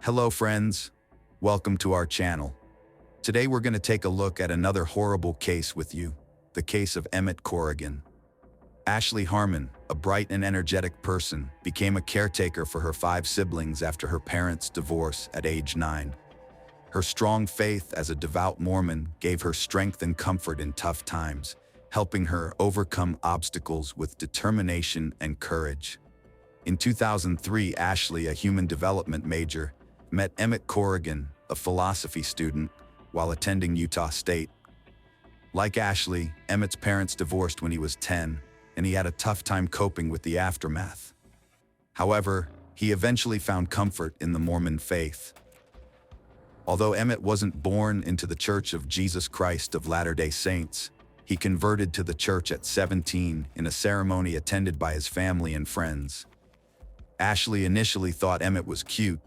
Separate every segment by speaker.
Speaker 1: Hello friends, welcome to our channel. Today we're going to take a look at another horrible case with you, the case of Emmett Corrigan. Ashley Harmon, a bright and energetic person, became a caretaker for her 5 siblings after her parents' divorce at age 9. Her strong faith as a devout Mormon gave her strength and comfort in tough times, helping her overcome obstacles with determination and courage. In 2003, Ashley, a human development major, met Emmett Corrigan, a philosophy student, while attending Utah State. Like Ashley, Emmett's parents divorced when he was 10, and he had a tough time coping with the aftermath. However, he eventually found comfort in the Mormon faith. Although Emmett wasn't born into the Church of Jesus Christ of Latter-day Saints, he converted to the church at 17 in a ceremony attended by his family and friends. Ashley initially thought Emmett was cute,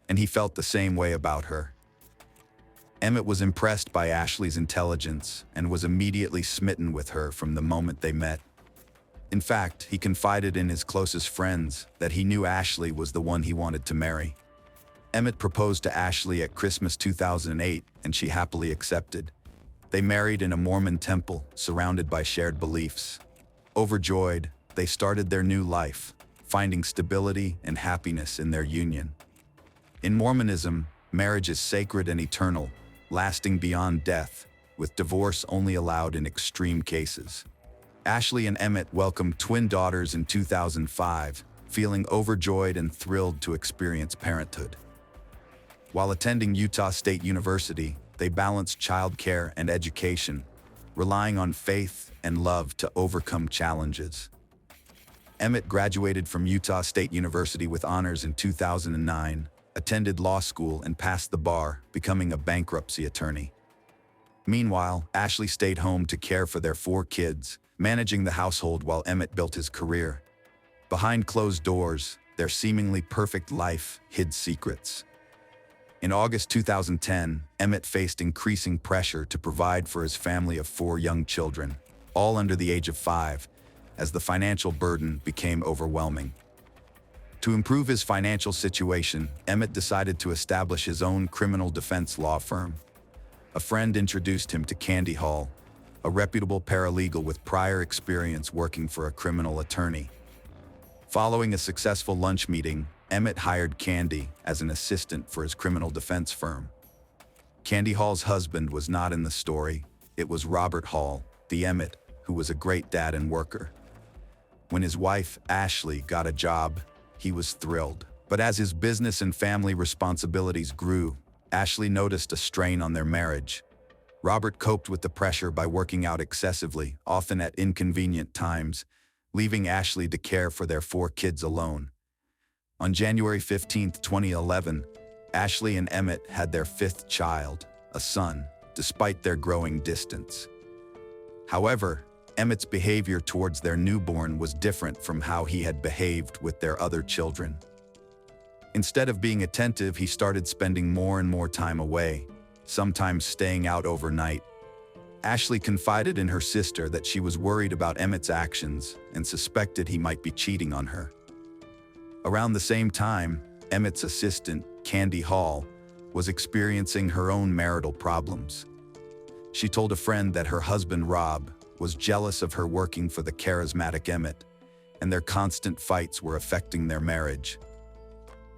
Speaker 1: and he felt the same way about her. Emmett was impressed by Ashley's intelligence and was immediately smitten with her from the moment they met. In fact, he confided in his closest friends that he knew Ashley was the one he wanted to marry. Emmett proposed to Ashley at Christmas 2008, and she happily accepted. They married in a Mormon temple, surrounded by shared beliefs. Overjoyed, they started their new life, finding stability and happiness in their union. In Mormonism, marriage is sacred and eternal, lasting beyond death, with divorce only allowed in extreme cases. Ashley and Emmett welcomed twin daughters in 2005, feeling overjoyed and thrilled to experience parenthood. While attending Utah State University, they balanced childcare and education, relying on faith and love to overcome challenges. Emmett graduated from Utah State University with honors in 2009, attended law school and passed the bar, becoming a bankruptcy attorney. Meanwhile, Ashley stayed home to care for their 4 kids, managing the household while Emmett built his career. Behind closed doors, their seemingly perfect life hid secrets. In August 2010, Emmett faced increasing pressure to provide for his family of 4 young children, all under the age of 5, as the financial burden became overwhelming. To improve his financial situation, Emmett decided to establish his own criminal defense law firm. A friend introduced him to Candy Hall, a reputable paralegal with prior experience working for a criminal attorney. Following a successful lunch meeting, Emmett hired Candy as an assistant for his criminal defense firm. Candy Hall's husband was not in the story. It was Robert Hall, the Emmett, who was a great dad and worker. When his wife, Ashley, got a job, he was thrilled. But as his business and family responsibilities grew, Ashley noticed a strain on their marriage. Robert coped with the pressure by working out excessively, often at inconvenient times, leaving Ashley to care for their 4 kids alone. On January 15, 2011, Ashley and Emmett had their 5th child, a son, despite their growing distance. However, Emmett's behavior towards their newborn was different from how he had behaved with their other children. Instead of being attentive, he started spending more and more time away, sometimes staying out overnight. Ashley confided in her sister that she was worried about Emmett's actions and suspected he might be cheating on her. Around the same time, Emmett's assistant, Candy Hall, was experiencing her own marital problems. She told a friend that her husband, Rob, was jealous of her working for the charismatic Emmett, and their constant fights were affecting their marriage.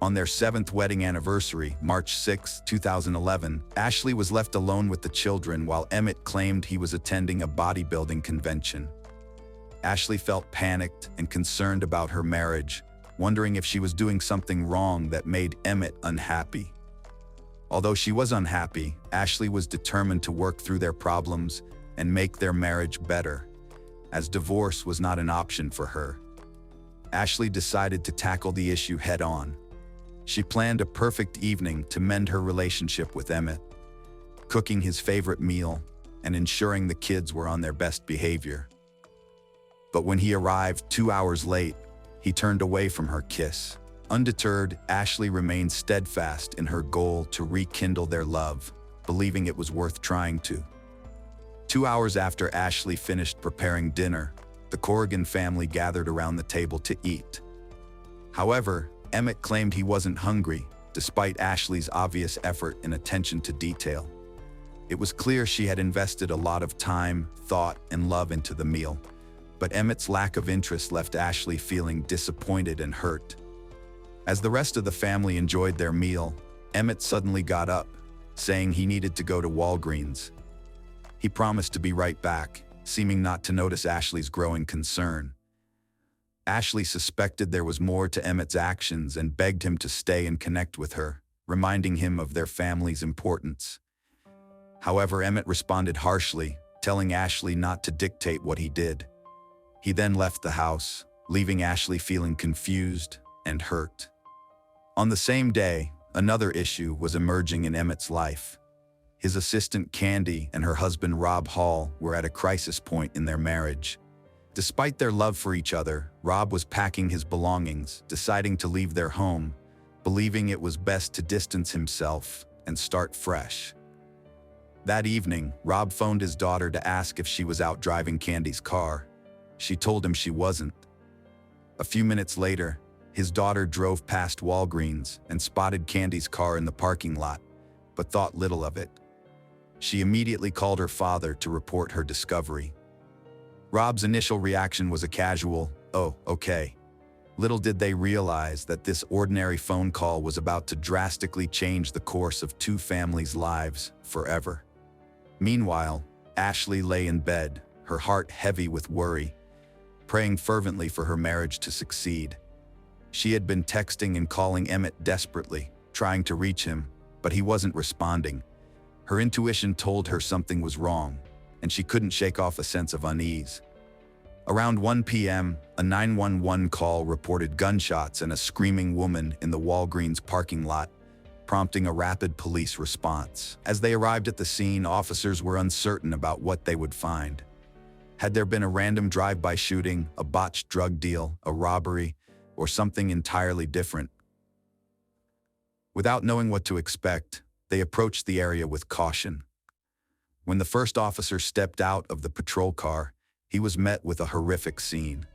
Speaker 1: On their 7th wedding anniversary, March 6, 2011, Ashley was left alone with the children while Emmett claimed he was attending a bodybuilding convention. Ashley felt panicked and concerned about her marriage, wondering if she was doing something wrong that made Emmett unhappy. Although she was unhappy, Ashley was determined to work through their problems and make their marriage better, as divorce was not an option for her. Ashley decided to tackle the issue head-on. She planned a perfect evening to mend her relationship with Emmett, cooking his favorite meal and ensuring the kids were on their best behavior. But when he arrived 2 hours late, he turned away from her kiss. Undeterred, Ashley remained steadfast in her goal to rekindle their love, believing it was worth trying to. 2 hours after Ashley finished preparing dinner, the Corrigan family gathered around the table to eat. However, Emmett claimed he wasn't hungry, despite Ashley's obvious effort and attention to detail. It was clear she had invested a lot of time, thought, and love into the meal, but Emmett's lack of interest left Ashley feeling disappointed and hurt. As the rest of the family enjoyed their meal, Emmett suddenly got up, saying he needed to go to Walgreens. He promised to be right back, seeming not to notice Ashley's growing concern. Ashley suspected there was more to Emmett's actions and begged him to stay and connect with her, reminding him of their family's importance. However, Emmett responded harshly, telling Ashley not to dictate what he did. He then left the house, leaving Ashley feeling confused and hurt. On the same day, another issue was emerging in Emmett's life. His assistant Candy and her husband Rob Hall were at a crisis point in their marriage. Despite their love for each other, Rob was packing his belongings, deciding to leave their home, believing it was best to distance himself and start fresh. That evening, Rob phoned his daughter to ask if she was out driving Candy's car. She told him she wasn't. A few minutes later, his daughter drove past Walgreens and spotted Candy's car in the parking lot, but thought little of it. She immediately called her father to report her discovery. Rob's initial reaction was a casual, "Oh, okay." Little did they realize that this ordinary phone call was about to drastically change the course of two families' lives forever. Meanwhile, Ashley lay in bed, her heart heavy with worry, praying fervently for her marriage to succeed. She had been texting and calling Emmett desperately, trying to reach him, but he wasn't responding. Her intuition told her something was wrong, and she couldn't shake off a sense of unease. Around 1 p.m., a 911 call reported gunshots and a screaming woman in the Walgreens parking lot, prompting a rapid police response. As they arrived at the scene, officers were uncertain about what they would find. Had there been a random drive-by shooting, a botched drug deal, a robbery, or something entirely different? Without knowing what to expect, they approached the area with caution. When the first officer stepped out of the patrol car, he was met with a horrific scene.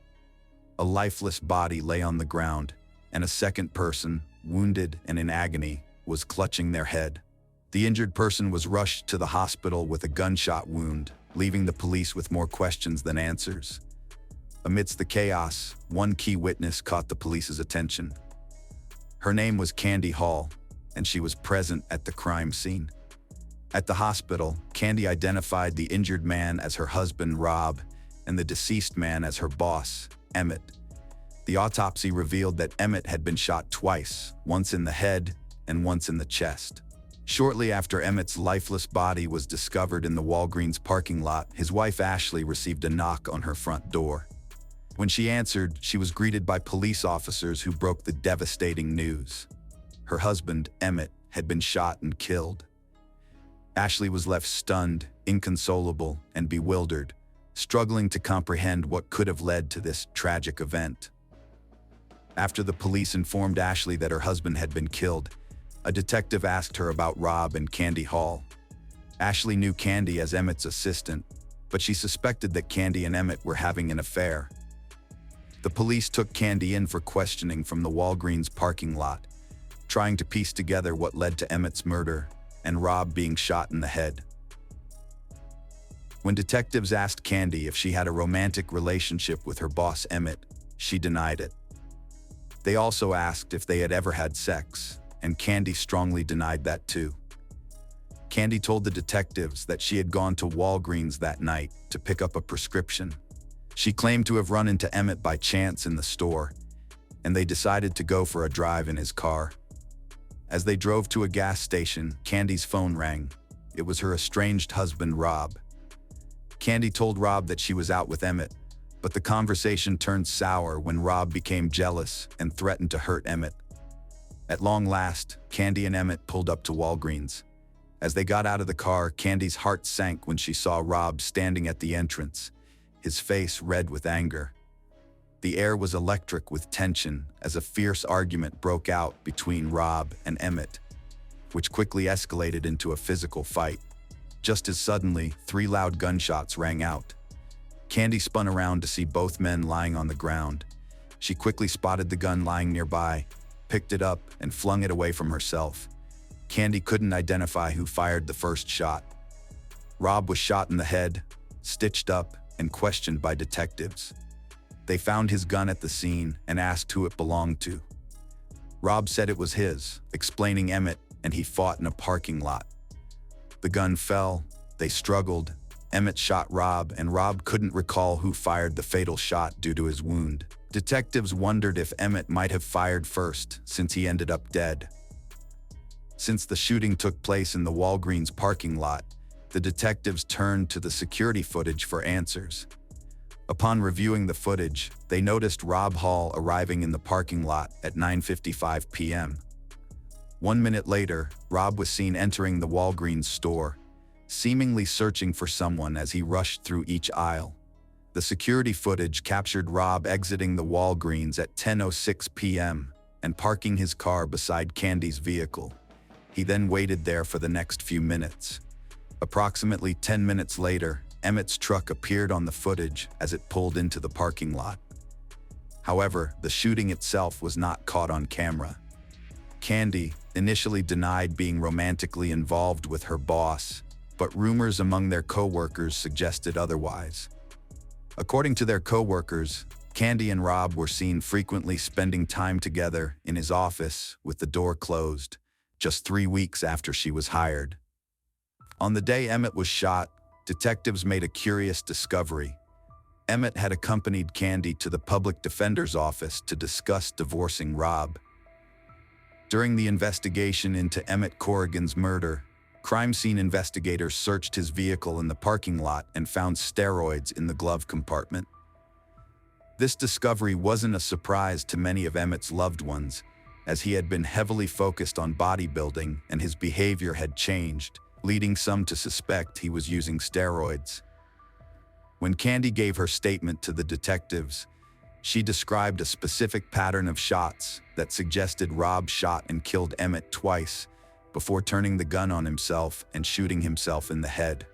Speaker 1: A lifeless body lay on the ground, and a second person, wounded and in agony, was clutching their head. The injured person was rushed to the hospital with a gunshot wound, leaving the police with more questions than answers. Amidst the chaos, one key witness caught the police's attention. Her name was Candy Hall, and she was present at the crime scene. At the hospital, Candy identified the injured man as her husband, Rob, and the deceased man as her boss, Emmett. The autopsy revealed that Emmett had been shot twice, once in the head and once in the chest. Shortly after Emmett's lifeless body was discovered in the Walgreens parking lot, his wife Ashley received a knock on her front door. When she answered, she was greeted by police officers who broke the devastating news. Her husband, Emmett, had been shot and killed. Ashley was left stunned, inconsolable, and bewildered, struggling to comprehend what could have led to this tragic event. After the police informed Ashley that her husband had been killed, a detective asked her about Rob and Candy Hall. Ashley knew Candy as Emmett's assistant, but she suspected that Candy and Emmett were having an affair. The police took Candy in for questioning from the Walgreens parking lot, trying to piece together what led to Emmett's murder and Rob being shot in the head. When detectives asked Candy if she had a romantic relationship with her boss Emmett, she denied it. They also asked if they had ever had sex, and Candy strongly denied that too. Candy told the detectives that she had gone to Walgreens that night to pick up a prescription. She claimed to have run into Emmett by chance in the store, and they decided to go for a drive in his car. As they drove to a gas station, Candy's phone rang. It was her estranged husband, Rob. Candy told Rob that she was out with Emmett, but the conversation turned sour when Rob became jealous and threatened to hurt Emmett. At long last, Candy and Emmett pulled up to Walgreens. As they got out of the car, Candy's heart sank when she saw Rob standing at the entrance, his face red with anger. The air was electric with tension as a fierce argument broke out between Rob and Emmett, which quickly escalated into a physical fight. Just as suddenly, 3 loud gunshots rang out. Candy spun around to see both men lying on the ground. She quickly spotted the gun lying nearby, picked it up and flung it away from herself. Candy couldn't identify who fired the first shot. Rob was shot in the head, stitched up, and questioned by detectives. They found his gun at the scene and asked who it belonged to. Rob said it was his, explaining Emmett and he fought in a parking lot. The gun fell, they struggled, Emmett shot Rob, and Rob couldn't recall who fired the fatal shot due to his wound. Detectives wondered if Emmett might have fired first, since he ended up dead. Since the shooting took place in the Walgreens parking lot, the detectives turned to the security footage for answers. Upon reviewing the footage, they noticed Rob Hall arriving in the parking lot at 9:55 p.m. 1 minute later, Rob was seen entering the Walgreens store, seemingly searching for someone as he rushed through each aisle. The security footage captured Rob exiting the Walgreens at 10:06 p.m. and parking his car beside Candy's vehicle. He then waited there for the next few minutes. Approximately 10 minutes later, Emmett's truck appeared on the footage as it pulled into the parking lot. However, the shooting itself was not caught on camera. Candy initially denied being romantically involved with her boss, but rumors among their co-workers suggested otherwise. According to their co-workers, Candy and Rob were seen frequently spending time together in his office with the door closed, just 3 weeks after she was hired. On the day Emmett was shot, detectives made a curious discovery. Emmett had accompanied Candy to the public defender's office to discuss divorcing Rob. During the investigation into Emmett Corrigan's murder, crime scene investigators searched his vehicle in the parking lot and found steroids in the glove compartment. This discovery wasn't a surprise to many of Emmett's loved ones, as he had been heavily focused on bodybuilding and his behavior had changed, leading some to suspect he was using steroids. When Candy gave her statement to the detectives, she described a specific pattern of shots that suggested Rob shot and killed Emmett twice before turning the gun on himself and shooting himself in the head.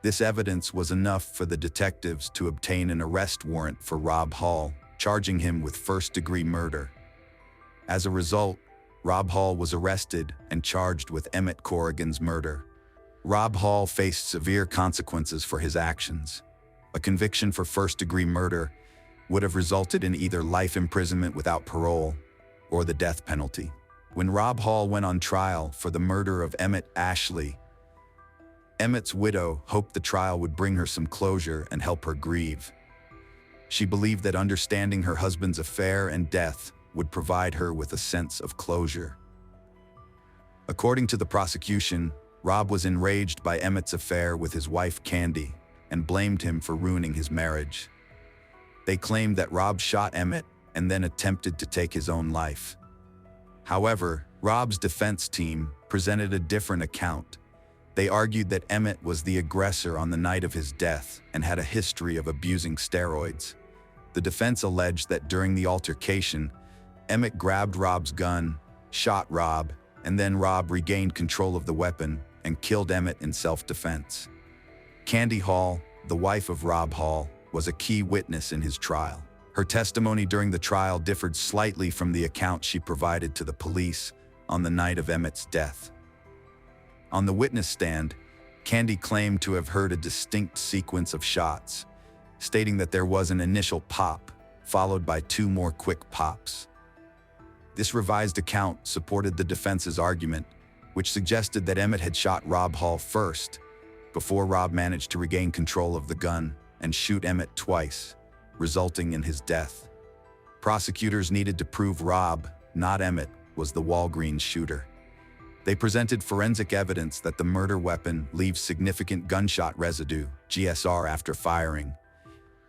Speaker 1: This evidence was enough for the detectives to obtain an arrest warrant for Rob Hall, charging him with first-degree murder. As a result, Rob Hall was arrested and charged with Emmett Corrigan's murder. Rob Hall faced severe consequences for his actions. A conviction for first-degree murder would have resulted in either life imprisonment without parole or the death penalty. When Rob Hall went on trial for the murder of Emmett Ashley, Emmett's widow hoped the trial would bring her some closure and help her grieve. She believed that understanding her husband's affair and death would provide her with a sense of closure. According to the prosecution, Rob was enraged by Emmett's affair with his wife Candy and blamed him for ruining his marriage. They claimed that Rob shot Emmett and then attempted to take his own life. However, Rob's defense team presented a different account. They argued that Emmett was the aggressor on the night of his death and had a history of abusing steroids. The defense alleged that during the altercation, Emmett grabbed Rob's gun, shot Rob, and then Rob regained control of the weapon and killed Emmett in self-defense. Candy Hall, the wife of Rob Hall, was a key witness in his trial. Her testimony during the trial differed slightly from the account she provided to the police on the night of Emmett's death. On the witness stand, Candy claimed to have heard a distinct sequence of shots, stating that there was an initial pop, followed by 2 more quick pops. This revised account supported the defense's argument, which suggested that Emmett had shot Rob Hall first, before Rob managed to regain control of the gun and shoot Emmett twice, resulting in his death. Prosecutors needed to prove Rob, not Emmett, was the Walgreens shooter. They presented forensic evidence that the murder weapon leaves significant gunshot residue, GSR, after firing.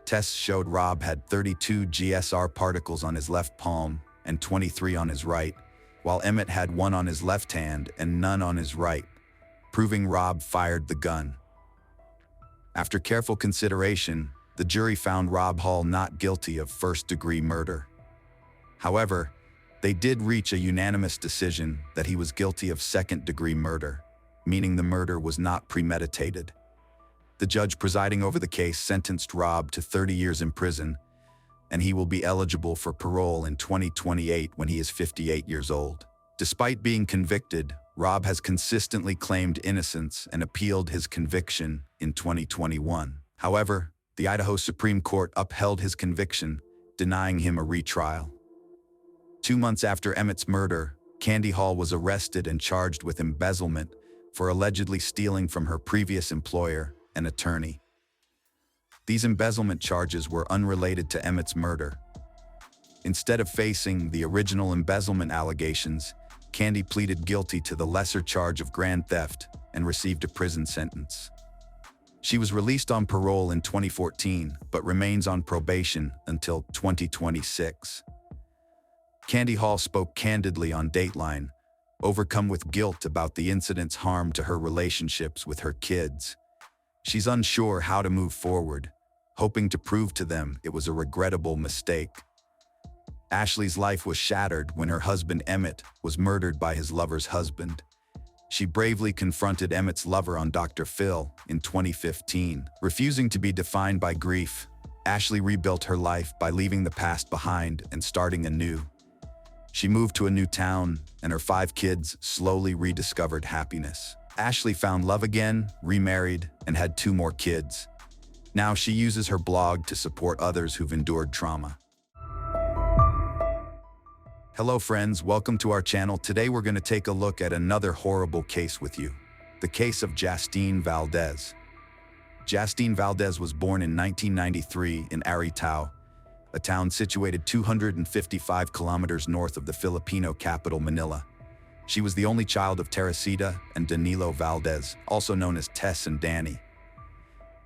Speaker 1: Tests showed Rob had 32 GSR particles on his left palm and 23 on his right, while Emmett had 1 on his left hand and none on his right, proving Rob fired the gun. After careful consideration, the jury found Rob Hall not guilty of first-degree murder. However, they did reach a unanimous decision that he was guilty of second-degree murder, meaning the murder was not premeditated. The judge presiding over the case sentenced Rob to 30 years in prison and he will be eligible for parole in 2028 when he is 58 years old. Despite being convicted, Rob has consistently claimed innocence and appealed his conviction in 2021. However, the Idaho Supreme Court upheld his conviction, denying him a retrial. 2 months after Emmett's murder, Candy Hall was arrested and charged with embezzlement for allegedly stealing from her previous employer, an attorney. These embezzlement charges were unrelated to Emmett's murder. Instead of facing the original embezzlement allegations, Candy pleaded guilty to the lesser charge of grand theft and received a prison sentence. She was released on parole in 2014, but remains on probation until 2026. Candy Hall spoke candidly on Dateline, overcome with guilt about the incident's harm to her relationships with her kids. She's unsure how to move forward, hoping to prove to them it was a regrettable mistake. Ashley's life was shattered when her husband Emmett was murdered by his lover's husband. She bravely confronted Emmett's lover on Dr. Phil in 2015. Refusing to be defined by grief, Ashley rebuilt her life by leaving the past behind and starting anew. She moved to a new town, and her 5 kids slowly rediscovered happiness. Ashley found love again, remarried, and had 2 more kids. Now she uses her blog to support others who've endured trauma. Hello friends, welcome to our channel. Today we're going to take a look at another horrible case with you. The case of Justine Valdez. Justine Valdez was born in 1993 in Aritao, a town situated 255 kilometers north of the Filipino capital Manila. She was the only child of Teresita and Danilo Valdez, also known as Tess and Danny.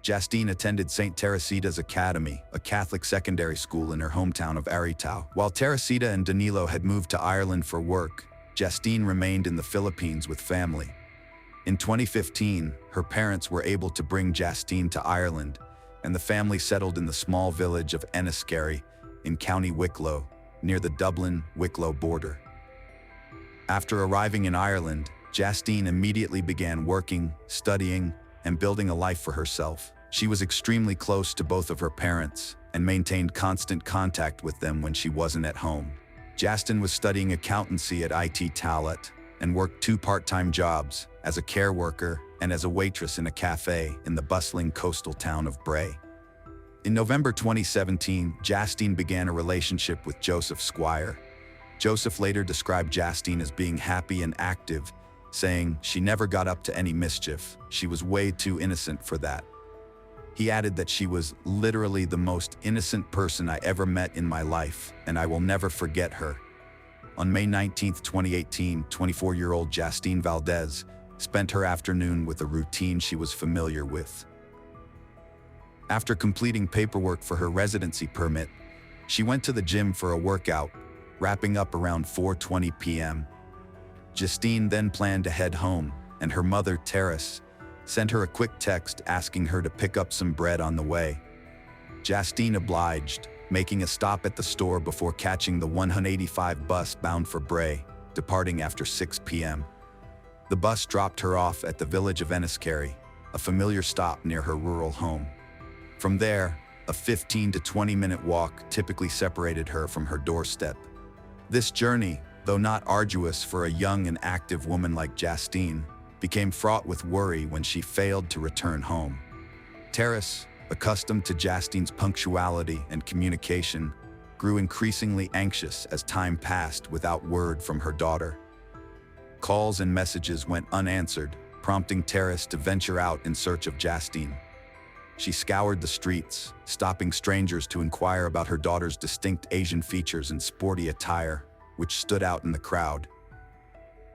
Speaker 1: Justine attended St. Teresita's Academy, a Catholic secondary school in her hometown of Aritao. While Teresita and Danilo had moved to Ireland for work, Justine remained in the Philippines with family. In 2015, her parents were able to bring Justine to Ireland, and the family settled in the small village of Enniskerry in County Wicklow, near the Dublin-Wicklow border. After arriving in Ireland, Justine immediately began working, studying, and building a life for herself. She was extremely close to both of her parents and maintained constant contact with them when she wasn't at home. Justine was studying accountancy at IT Talat and worked 2 part-time jobs as a care worker and as a waitress in a cafe in the bustling coastal town of Bray. In November 2017, Justine began a relationship with Joseph Squire. Joseph later described Justine as being happy and active, saying she never got up to any mischief. She was way too innocent for that. He added that she was literally the most innocent person I ever met in my life, and I will never forget her. On May 19, 2018, 24-year-old Justine Valdez spent her afternoon with a routine she was familiar with. After completing paperwork for her residency permit, she went to the gym for a workout, wrapping up around 4:20 p.m. Justine then planned to head home, and her mother, Teres, sent her a quick text asking her to pick up some bread on the way. Justine obliged, making a stop at the store before catching the 185 bus bound for Bray, departing after 6 p.m. The bus dropped her off at the village of Enniskerry, a familiar stop near her rural home. From there, a 15 to 20-minute walk typically separated her from her doorstep. This journey, though not arduous for a young and active woman like Justine, became fraught with worry when she failed to return home. Teres, accustomed to Justine's punctuality and communication, grew increasingly anxious as time passed without word from her daughter. Calls and messages went unanswered, prompting Teres to venture out in search of Justine. She scoured the streets, stopping strangers to inquire about her daughter's distinct Asian features and sporty attire, which stood out in the crowd.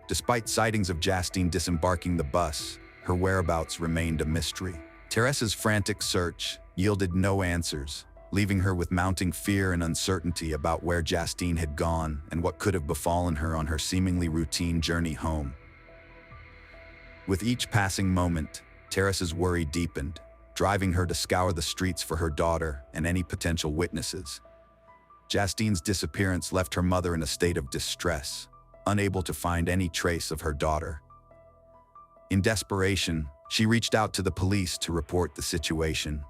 Speaker 1: Despite sightings of Justine disembarking the bus, her whereabouts remained a mystery. Teres's frantic search yielded no answers, leaving her with mounting fear and uncertainty about where Justine had gone and what could have befallen her on her seemingly routine journey home. With each passing moment, Teres's worry deepened, driving her to scour the streets for her daughter and any potential witnesses. Justine's disappearance left her mother in a state of distress, unable to find any trace of her daughter. In desperation, she reached out to the police to report the situation.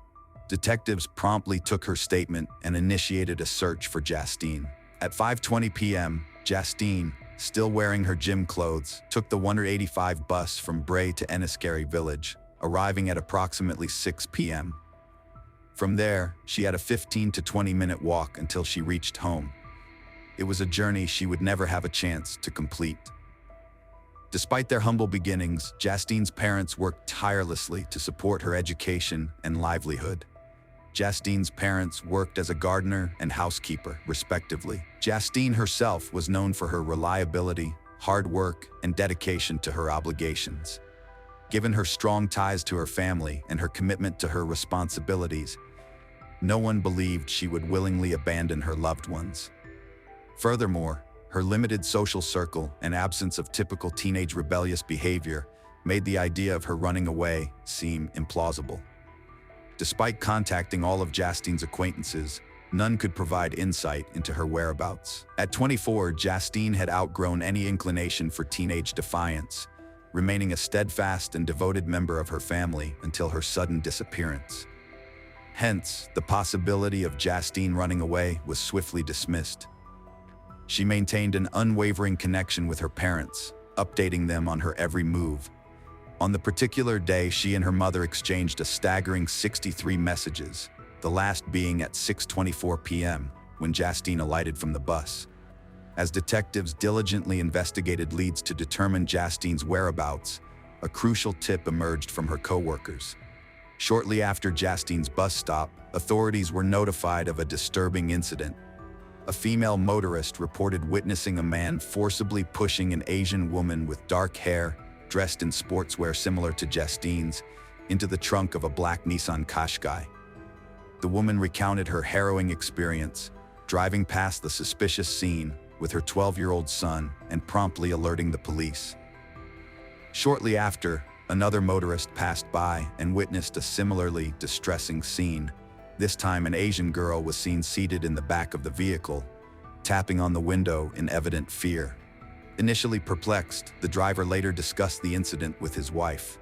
Speaker 1: Detectives promptly took her statement and initiated a search for Justine. At 5:20 p.m., Justine, still wearing her gym clothes, took the 185 bus from Bray to Enniskerry Village, arriving at approximately 6 p.m. From there, she had a 15 to 20-minute walk until she reached home. It was a journey she would never have a chance to complete. Despite their humble beginnings, Justine's parents worked tirelessly to support her education and livelihood. Justine's parents worked as a gardener and housekeeper, respectively. Justine herself was known for her reliability, hard work, and dedication to her obligations. Given her strong ties to her family and her commitment to her responsibilities, no one believed she would willingly abandon her loved ones. Furthermore, her limited social circle and absence of typical teenage rebellious behavior made the idea of her running away seem implausible. Despite contacting all of Justine's acquaintances, none could provide insight into her whereabouts. At 24, Justine had outgrown any inclination for teenage defiance, remaining a steadfast and devoted member of her family until her sudden disappearance. Hence, the possibility of Justine running away was swiftly dismissed. She maintained an unwavering connection with her parents, updating them on her every move. On the particular day, she and her mother exchanged a staggering 63 messages, the last being at 6:24 p.m. when Justine alighted from the bus. As detectives diligently investigated leads to determine Justine's whereabouts, a crucial tip emerged from her co-workers. Shortly after Justine's bus stop, authorities were notified of a disturbing incident. A female motorist reported witnessing a man forcibly pushing an Asian woman with dark hair, dressed in sportswear similar to Justine's, into the trunk of a black Nissan Qashqai. The woman recounted her harrowing experience, driving past the suspicious scene with her 12-year-old son and promptly alerting the police. Shortly after, another motorist passed by and witnessed a similarly distressing scene. This time, an Asian girl was seen seated in the back of the vehicle, tapping on the window in evident fear. Initially perplexed, the driver later discussed the incident with his wife.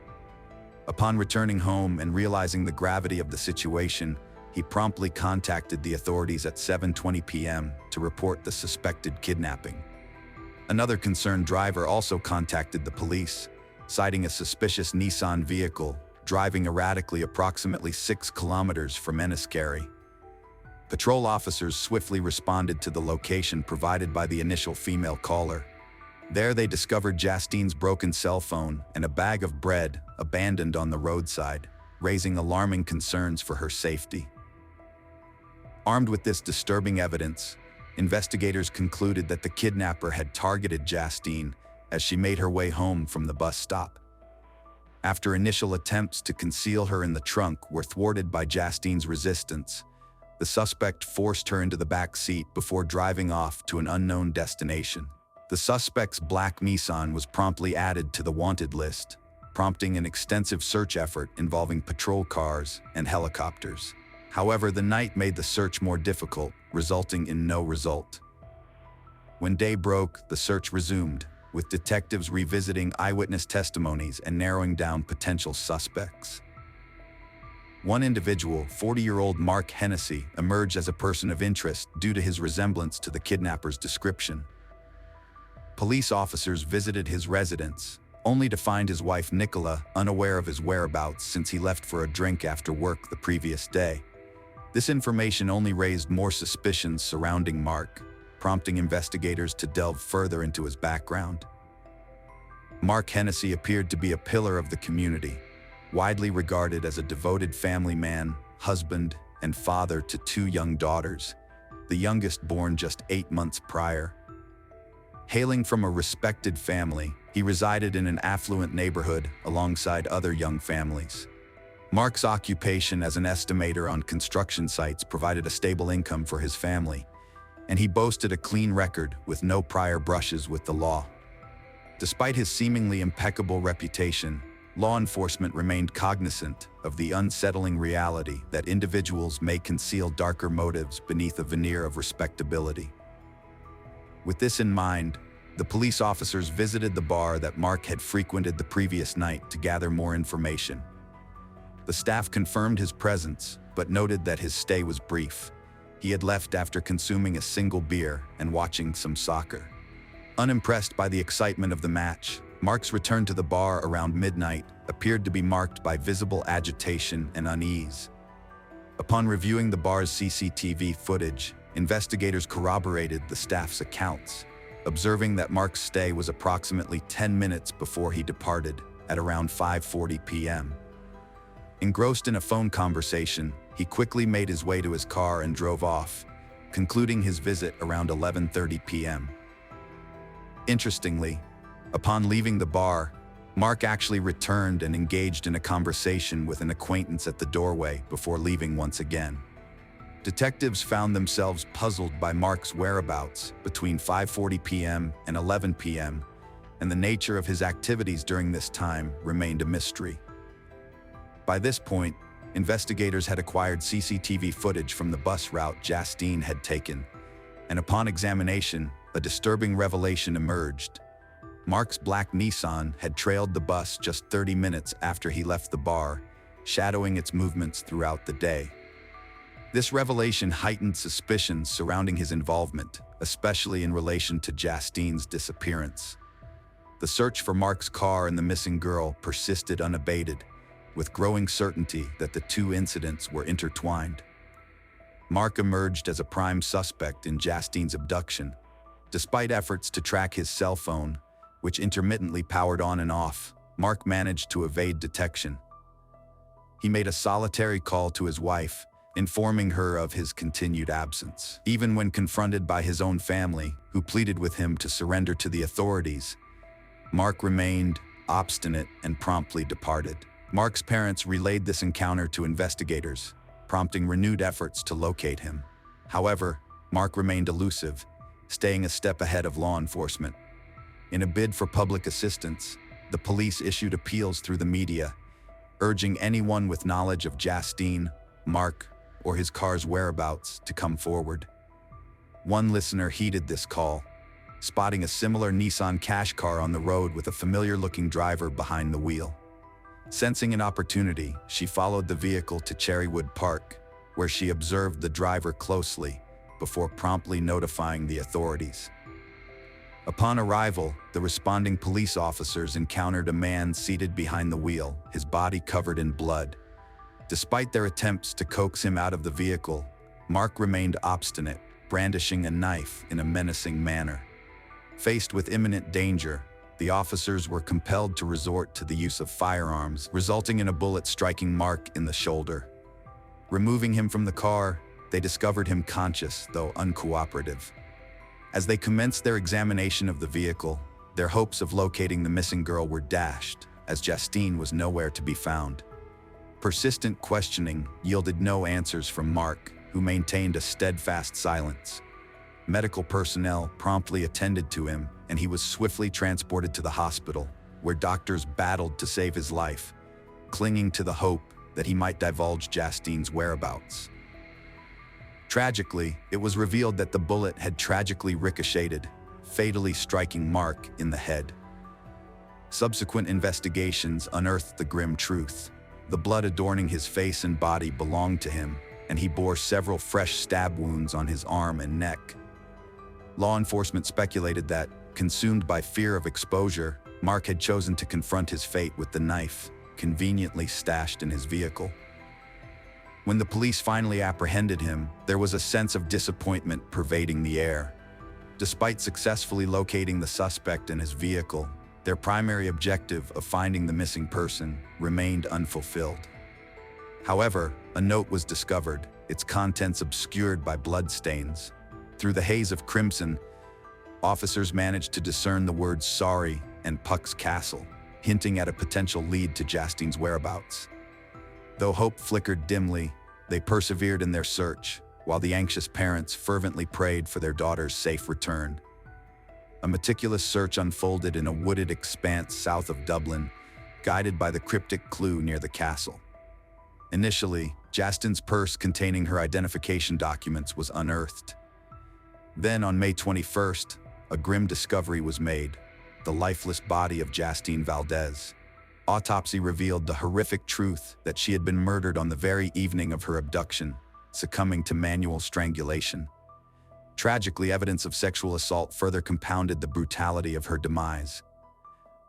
Speaker 1: Upon returning home and realizing the gravity of the situation, he promptly contacted the authorities at 7:20 p.m. to report the suspected kidnapping. Another concerned driver also contacted the police, citing a suspicious Nissan vehicle driving erratically approximately 6 kilometers from Enniskerry. Patrol officers swiftly responded to the location provided by the initial female caller. There they discovered Justine's broken cell phone and a bag of bread abandoned on the roadside, raising alarming concerns for her safety. Armed with this disturbing evidence, investigators concluded that the kidnapper had targeted Justine as she made her way home from the bus stop. After initial attempts to conceal her in the trunk were thwarted by Justine's resistance, the suspect forced her into the back seat before driving off to an unknown destination. The suspect's black Nissan was promptly added to the wanted list, prompting an extensive search effort involving patrol cars and helicopters. However, the night made the search more difficult, resulting in no result. When day broke, the search resumed, with detectives revisiting eyewitness testimonies and narrowing down potential suspects. One individual, 40-year-old Mark Hennessy, emerged as a person of interest due to his resemblance to the kidnapper's description. Police officers visited his residence, only to find his wife Nicola unaware of his whereabouts since he left for a drink after work the previous day. This information only raised more suspicions surrounding Mark, prompting investigators to delve further into his background. Mark Hennessy appeared to be a pillar of the community, widely regarded as a devoted family man, husband, and father to 2 young daughters, the youngest born just 8 months prior. Hailing from a respected family, he resided in an affluent neighborhood alongside other young families. Mark's occupation as an estimator on construction sites provided a stable income for his family, and he boasted a clean record with no prior brushes with the law. Despite his seemingly impeccable reputation, law enforcement remained cognizant of the unsettling reality that individuals may conceal darker motives beneath a veneer of respectability. With this in mind, the police officers visited the bar that Mark had frequented the previous night to gather more information. The staff confirmed his presence, but noted that his stay was brief. He had left after consuming a single beer and watching some soccer. Unimpressed by the excitement of the match, Mark's return to the bar around midnight appeared to be marked by visible agitation and unease. Upon reviewing the bar's CCTV footage, investigators corroborated the staff's accounts, observing that Mark's stay was approximately 10 minutes before he departed at around 5:40 p.m. Engrossed in a phone conversation, he quickly made his way to his car and drove off, concluding his visit around 11:30 p.m. Interestingly, upon leaving the bar, Mark actually returned and engaged in a conversation with an acquaintance at the doorway before leaving once again. Detectives found themselves puzzled by Mark's whereabouts between 5:40 p.m. and 11 p.m., and the nature of his activities during this time remained a mystery. By this point, investigators had acquired CCTV footage from the bus route Justine had taken, and upon examination, a disturbing revelation emerged. Mark's black Nissan had trailed the bus just 30 minutes after he left the bar, shadowing its movements throughout the day. This revelation heightened suspicions surrounding his involvement, especially in relation to Justine's disappearance. The search for Mark's car and the missing girl persisted unabated, with growing certainty that the two incidents were intertwined. Mark emerged as a prime suspect in Justine's abduction. Despite efforts to track his cell phone, which intermittently powered on and off, Mark managed to evade detection. He made a solitary call to his wife, informing her of his continued absence. Even when confronted by his own family, who pleaded with him to surrender to the authorities, Mark remained obstinate and promptly departed. Mark's parents relayed this encounter to investigators, prompting renewed efforts to locate him. However, Mark remained elusive, staying a step ahead of law enforcement. In a bid for public assistance, the police issued appeals through the media, urging anyone with knowledge of Justine, Mark, or his car's whereabouts to come forward. One listener heeded this call, spotting a similar Nissan Qashqai on the road with a familiar-looking driver behind the wheel. Sensing an opportunity, she followed the vehicle to Cherrywood Park, where she observed the driver closely before promptly notifying the authorities. Upon arrival, the responding police officers encountered a man seated behind the wheel, his body covered in blood. Despite their attempts to coax him out of the vehicle, Mark remained obstinate, brandishing a knife in a menacing manner. Faced with imminent danger, the officers were compelled to resort to the use of firearms, resulting in a bullet striking Mark in the shoulder. Removing him from the car, they discovered him conscious, though uncooperative. As they commenced their examination of the vehicle, their hopes of locating the missing girl were dashed, as Justine was nowhere to be found. Persistent questioning yielded no answers from Mark, who maintained a steadfast silence. Medical personnel promptly attended to him, and he was swiftly transported to the hospital, where doctors battled to save his life, clinging to the hope that he might divulge Justine's whereabouts. Tragically, it was revealed that the bullet had tragically ricocheted, fatally striking Mark in the head. Subsequent investigations unearthed the grim truth. The blood adorning his face and body belonged to him, and he bore several fresh stab wounds on his arm and neck. Law enforcement speculated that, consumed by fear of exposure, Mark had chosen to confront his fate with the knife, conveniently stashed in his vehicle. When the police finally apprehended him, there was a sense of disappointment pervading the air. Despite successfully locating the suspect and his vehicle, their primary objective of finding the missing person remained unfulfilled. However, a note was discovered, its contents obscured by bloodstains. Through the haze of crimson, officers managed to discern the words "sorry" and "Puck's Castle," hinting at a potential lead to Justine's whereabouts. Though hope flickered dimly, they persevered in their search, while the anxious parents fervently prayed for their daughter's safe return. A meticulous search unfolded in a wooded expanse south of Dublin, guided by the cryptic clue near the castle. Initially, Justine's purse containing her identification documents was unearthed. Then, on May 21st, a grim discovery was made: the lifeless body of Justine Valdez. Autopsy revealed the horrific truth that she had been murdered on the very evening of her abduction, succumbing to manual strangulation. Tragically, evidence of sexual assault further compounded the brutality of her demise.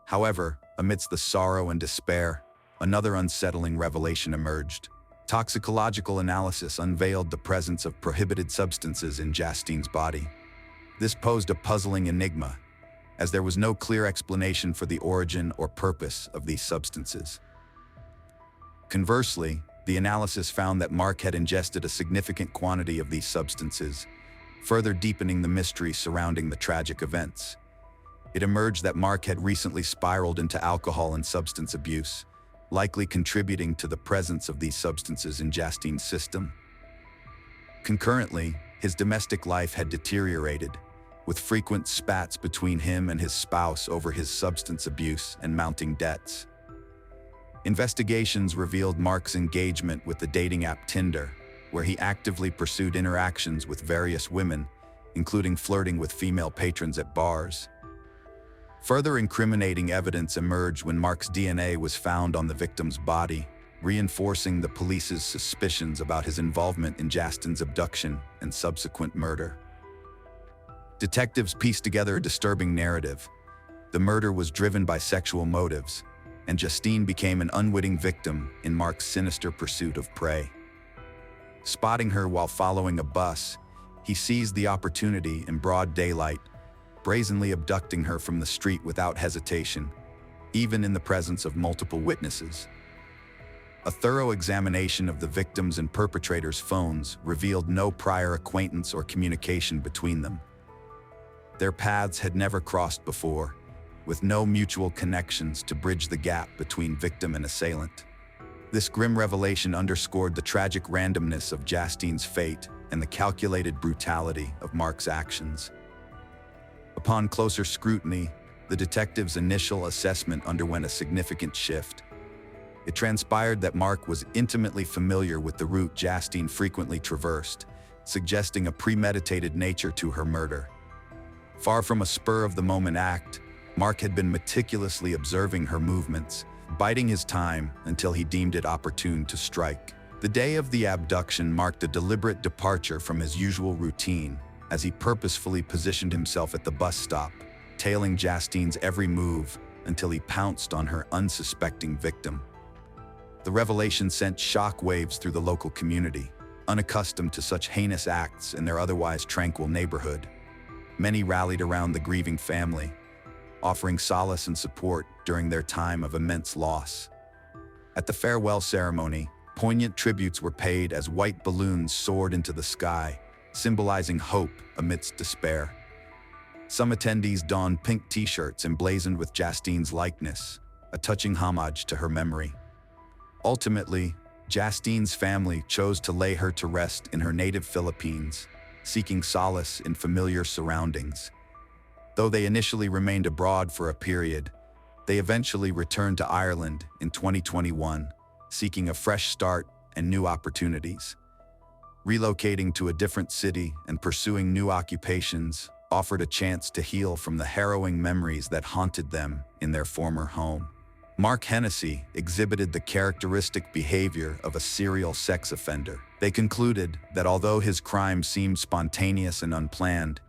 Speaker 1: However, amidst the sorrow and despair, another unsettling revelation emerged. Toxicological analysis unveiled the presence of prohibited substances in Justine's body. This posed a puzzling enigma, as there was no clear explanation for the origin or purpose of these substances. Conversely, the analysis found that Mark had ingested a significant quantity of these substances, further deepening the mystery surrounding the tragic events. It emerged that Mark had recently spiraled into alcohol and substance abuse, likely contributing to the presence of these substances in Justine's system. Concurrently, his domestic life had deteriorated, with frequent spats between him and his spouse over his substance abuse and mounting debts. Investigations revealed Mark's engagement with the dating app Tinder, where he actively pursued interactions with various women, including flirting with female patrons at bars. Further incriminating evidence emerged when Mark's DNA was found on the victim's body, reinforcing the police's suspicions about his involvement in Justine's abduction and subsequent murder. Detectives pieced together a disturbing narrative. The murder was driven by sexual motives, and Justine became an unwitting victim in Mark's sinister pursuit of prey. Spotting her while following a bus, he seized the opportunity in broad daylight, brazenly abducting her from the street without hesitation, even in the presence of multiple witnesses. A thorough examination of the victim's and perpetrator's phones revealed no prior acquaintance or communication between them. Their paths had never crossed before, with no mutual connections to bridge the gap between victim and assailant. This grim revelation underscored the tragic randomness of Justine's fate and the calculated brutality of Mark's actions. Upon closer scrutiny, the detective's initial assessment underwent a significant shift. It transpired that Mark was intimately familiar with the route Justine frequently traversed, suggesting a premeditated nature to her murder. Far from a spur-of-the-moment act, Mark had been meticulously observing her movements, biding his time until he deemed it opportune to strike. The day of the abduction marked a deliberate departure from his usual routine, as he purposefully positioned himself at the bus stop, tailing Justine's every move until he pounced on her unsuspecting victim. The revelation sent shockwaves through the local community, unaccustomed to such heinous acts in their otherwise tranquil neighborhood. Many rallied around the grieving family, offering solace and support during their time of immense loss. At the farewell ceremony, poignant tributes were paid as white balloons soared into the sky, symbolizing hope amidst despair. Some attendees donned pink t-shirts emblazoned with Justine's likeness, a touching homage to her memory. Ultimately, Justine's family chose to lay her to rest in her native Philippines, seeking solace in familiar surroundings. Though they initially remained abroad for a period, they eventually returned to Ireland in 2021, seeking a fresh start and new opportunities. Relocating to a different city and pursuing new occupations offered a chance to heal from the harrowing memories that haunted them in their former home. Mark Hennessy exhibited the characteristic behavior of a serial sex offender. They concluded that although his crime seemed spontaneous and unplanned,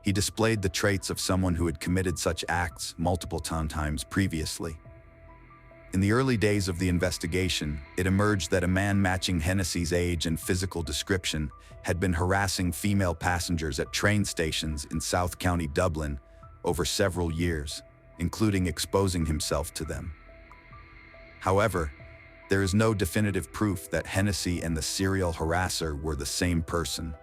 Speaker 1: he displayed the traits of someone who had committed such acts multiple times previously. In the early days of the investigation, it emerged that a man matching Hennessy's age and physical description had been harassing female passengers at train stations in South County, Dublin, over several years, including exposing himself to them. However, there is no definitive proof that Hennessy and the serial harasser were the same person.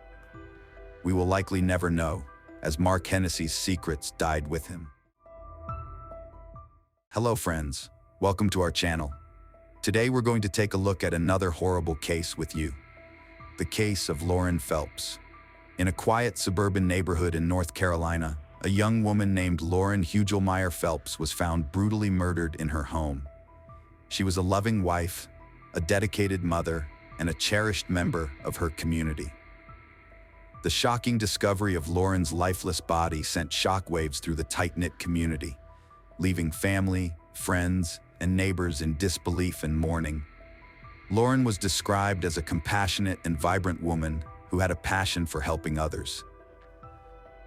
Speaker 1: We will likely never know, as Mark Hennessy's secrets died with him. Hello friends, welcome to our channel. Today we're going to take a look at another horrible case with you. The case of Lauren Phelps. In a quiet suburban neighborhood in North Carolina, a young woman named Lauren Hugelmeyer Phelps was found brutally murdered in her home. She was a loving wife, a dedicated mother, and a cherished member of her community. The shocking discovery of Lauren's lifeless body sent shockwaves through the tight-knit community, leaving family, friends, and neighbors in disbelief and mourning. Lauren was described as a compassionate and vibrant woman who had a passion for helping others.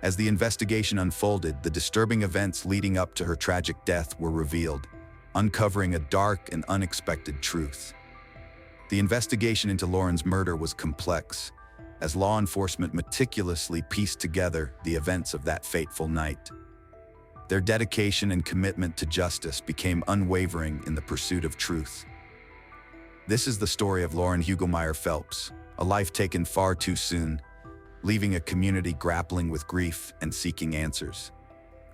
Speaker 1: As the investigation unfolded, the disturbing events leading up to her tragic death were revealed, uncovering a dark and unexpected truth. The investigation into Lauren's murder was complex, as law enforcement meticulously pieced together the events of that fateful night. Their dedication and commitment to justice became unwavering in the pursuit of truth. This is the story of Lauren Hugelmeyer Phelps, a life taken far too soon, leaving a community grappling with grief and seeking answers.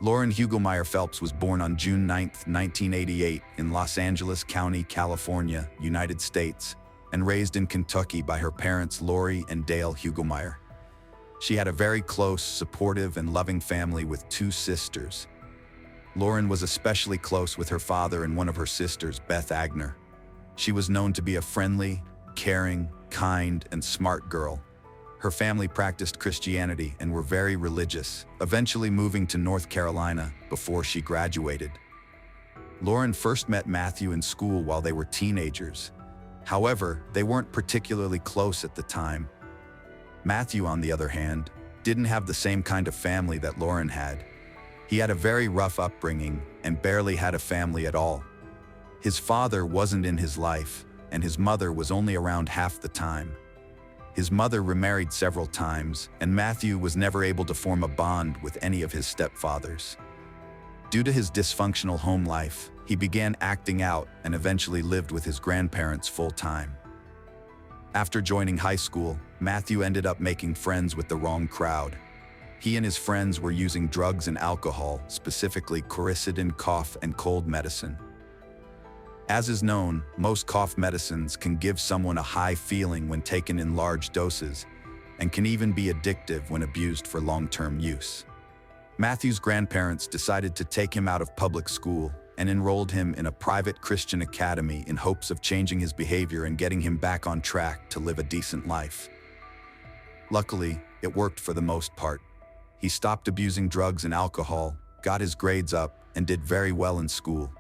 Speaker 1: Lauren Hugelmeyer Phelps was born on June 9, 1988, in Los Angeles County, California, United States, and raised in Kentucky by her parents Lori and Dale Hugelmeyer. She had a very close, supportive, and loving family with 2 sisters. Lauren was especially close with her father and one of her sisters, Beth Agner. She was known to be a friendly, caring, kind, and smart girl. Her family practiced Christianity and were very religious, eventually moving to North Carolina before she graduated. Lauren first met Matthew in school while they were teenagers. However, they weren't particularly close at the time. Matthew, on the other hand, didn't have the same kind of family that Lauren had. He had a very rough upbringing and barely had a family at all. His father wasn't in his life, and his mother was only around half the time. His mother remarried several times, and Matthew was never able to form a bond with any of his stepfathers. Due to his dysfunctional home life, he began acting out and eventually lived with his grandparents full-time. After joining high school, Matthew ended up making friends with the wrong crowd. He and his friends were using drugs and alcohol, specifically quercetin cough and cold medicine. As is known, most cough medicines can give someone a high feeling when taken in large doses, and can even be addictive when abused for long-term use. Matthew's grandparents decided to take him out of public school and enrolled him in a private Christian academy in hopes of changing his behavior and getting him back on track to live a decent life. Luckily, it worked for the most part. He stopped abusing drugs and alcohol, got his grades up, and did very well in school.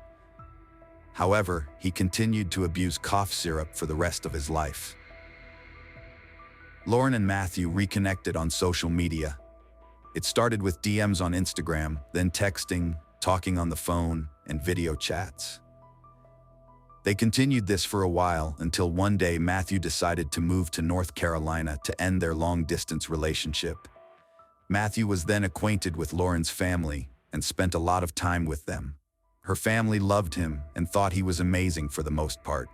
Speaker 1: However, he continued to abuse cough syrup for the rest of his life. Lauren and Matthew reconnected on social media. It started with DMs on Instagram, then texting, talking on the phone, and video chats. They continued this for a while until one day Matthew decided to move to North Carolina to end their long-distance relationship. Matthew was then acquainted with Lauren's family and spent a lot of time with them. Her family loved him and thought he was amazing for the most part.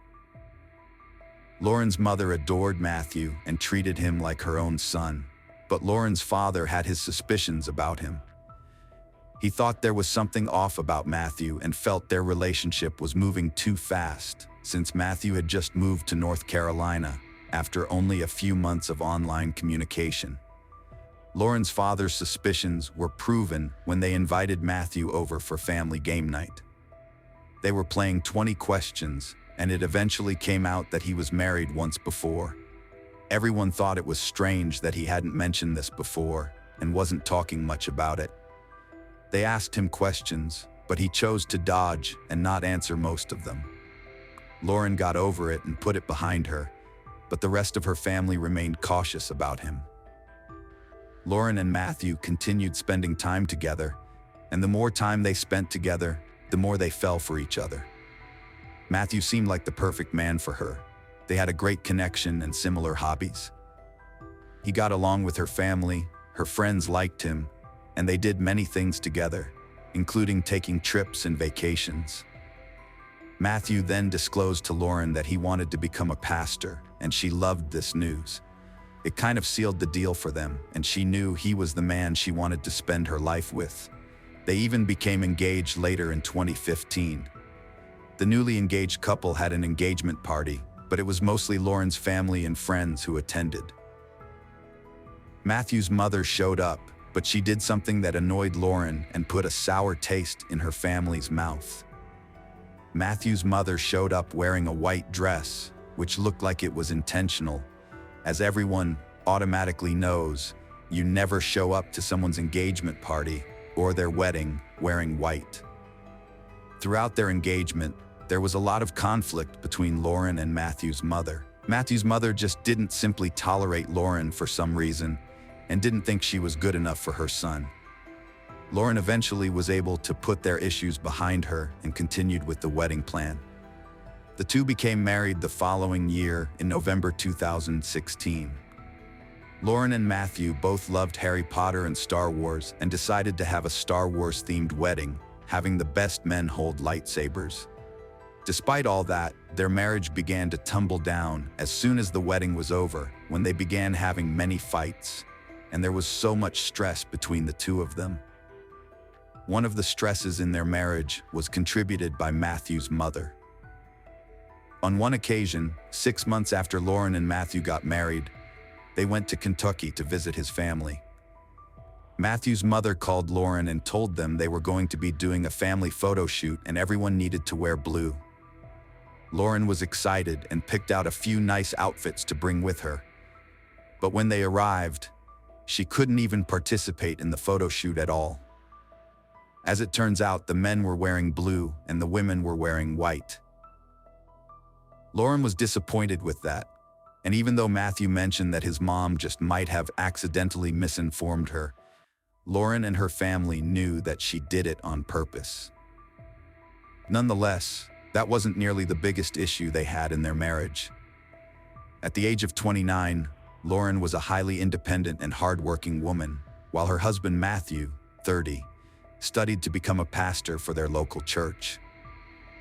Speaker 1: Lauren's mother adored Matthew and treated him like her own son, but Lauren's father had his suspicions about him. He thought there was something off about Matthew and felt their relationship was moving too fast, since Matthew had just moved to North Carolina after only a few months of online communication. Lauren's father's suspicions were proven when they invited Matthew over for family game night. They were playing 20 questions, and it eventually came out that he was married once before. Everyone thought it was strange that he hadn't mentioned this before and wasn't talking much about it. They asked him questions, but he chose to dodge and not answer most of them. Lauren got over it and put it behind her, but the rest of her family remained cautious about him. Lauren and Matthew continued spending time together, and the more time they spent together, the more they fell for each other. Matthew seemed like the perfect man for her. They had a great connection and similar hobbies. He got along with her family, her friends liked him, and they did many things together, including taking trips and vacations. Matthew then disclosed to Lauren that he wanted to become a pastor, and she loved this news. It kind of sealed the deal for them, and she knew he was the man she wanted to spend her life with. They even became engaged later in 2015. The newly engaged couple had an engagement party, but it was mostly Lauren's family and friends who attended. Matthew's mother showed up, but she did something that annoyed Lauren and put a sour taste in her family's mouth. Matthew's mother showed up wearing a white dress, which looked like it was intentional. As everyone automatically knows, you never show up to someone's engagement party or their wedding wearing white. Throughout their engagement, There was a lot of conflict between Lauren and Matthew's mother. Matthew's mother just didn't simply tolerate Lauren for some reason and didn't think she was good enough for her son. Lauren eventually was able to put their issues behind her and continued with the wedding plan. The two became married the following year in November 2016. Lauren and Matthew both loved Harry Potter and Star Wars and decided to have a Star Wars-themed wedding, having the best men hold lightsabers. Despite all that, their marriage began to tumble down as soon as the wedding was over, when they began having many fights, and there was so much stress between the two of them. One of the stresses in their marriage was contributed by Matthew's mother. On one occasion, 6 months after Lauren and Matthew got married, they went to Kentucky to visit his family. Matthew's mother called Lauren and told them they were going to be doing a family photo shoot and everyone needed to wear blue. Lauren was excited and picked out a few nice outfits to bring with her. But when they arrived, she couldn't even participate in the photo shoot at all. As it turns out, the men were wearing blue and the women were wearing white. Lauren was disappointed with that, and even though Matthew mentioned that his mom just might have accidentally misinformed her, Lauren and her family knew that she did it on purpose. Nonetheless, that wasn't nearly the biggest issue they had in their marriage. At the age of 29, Lauren was a highly independent and hardworking woman, while her husband Matthew, 30, studied to become a pastor for their local church.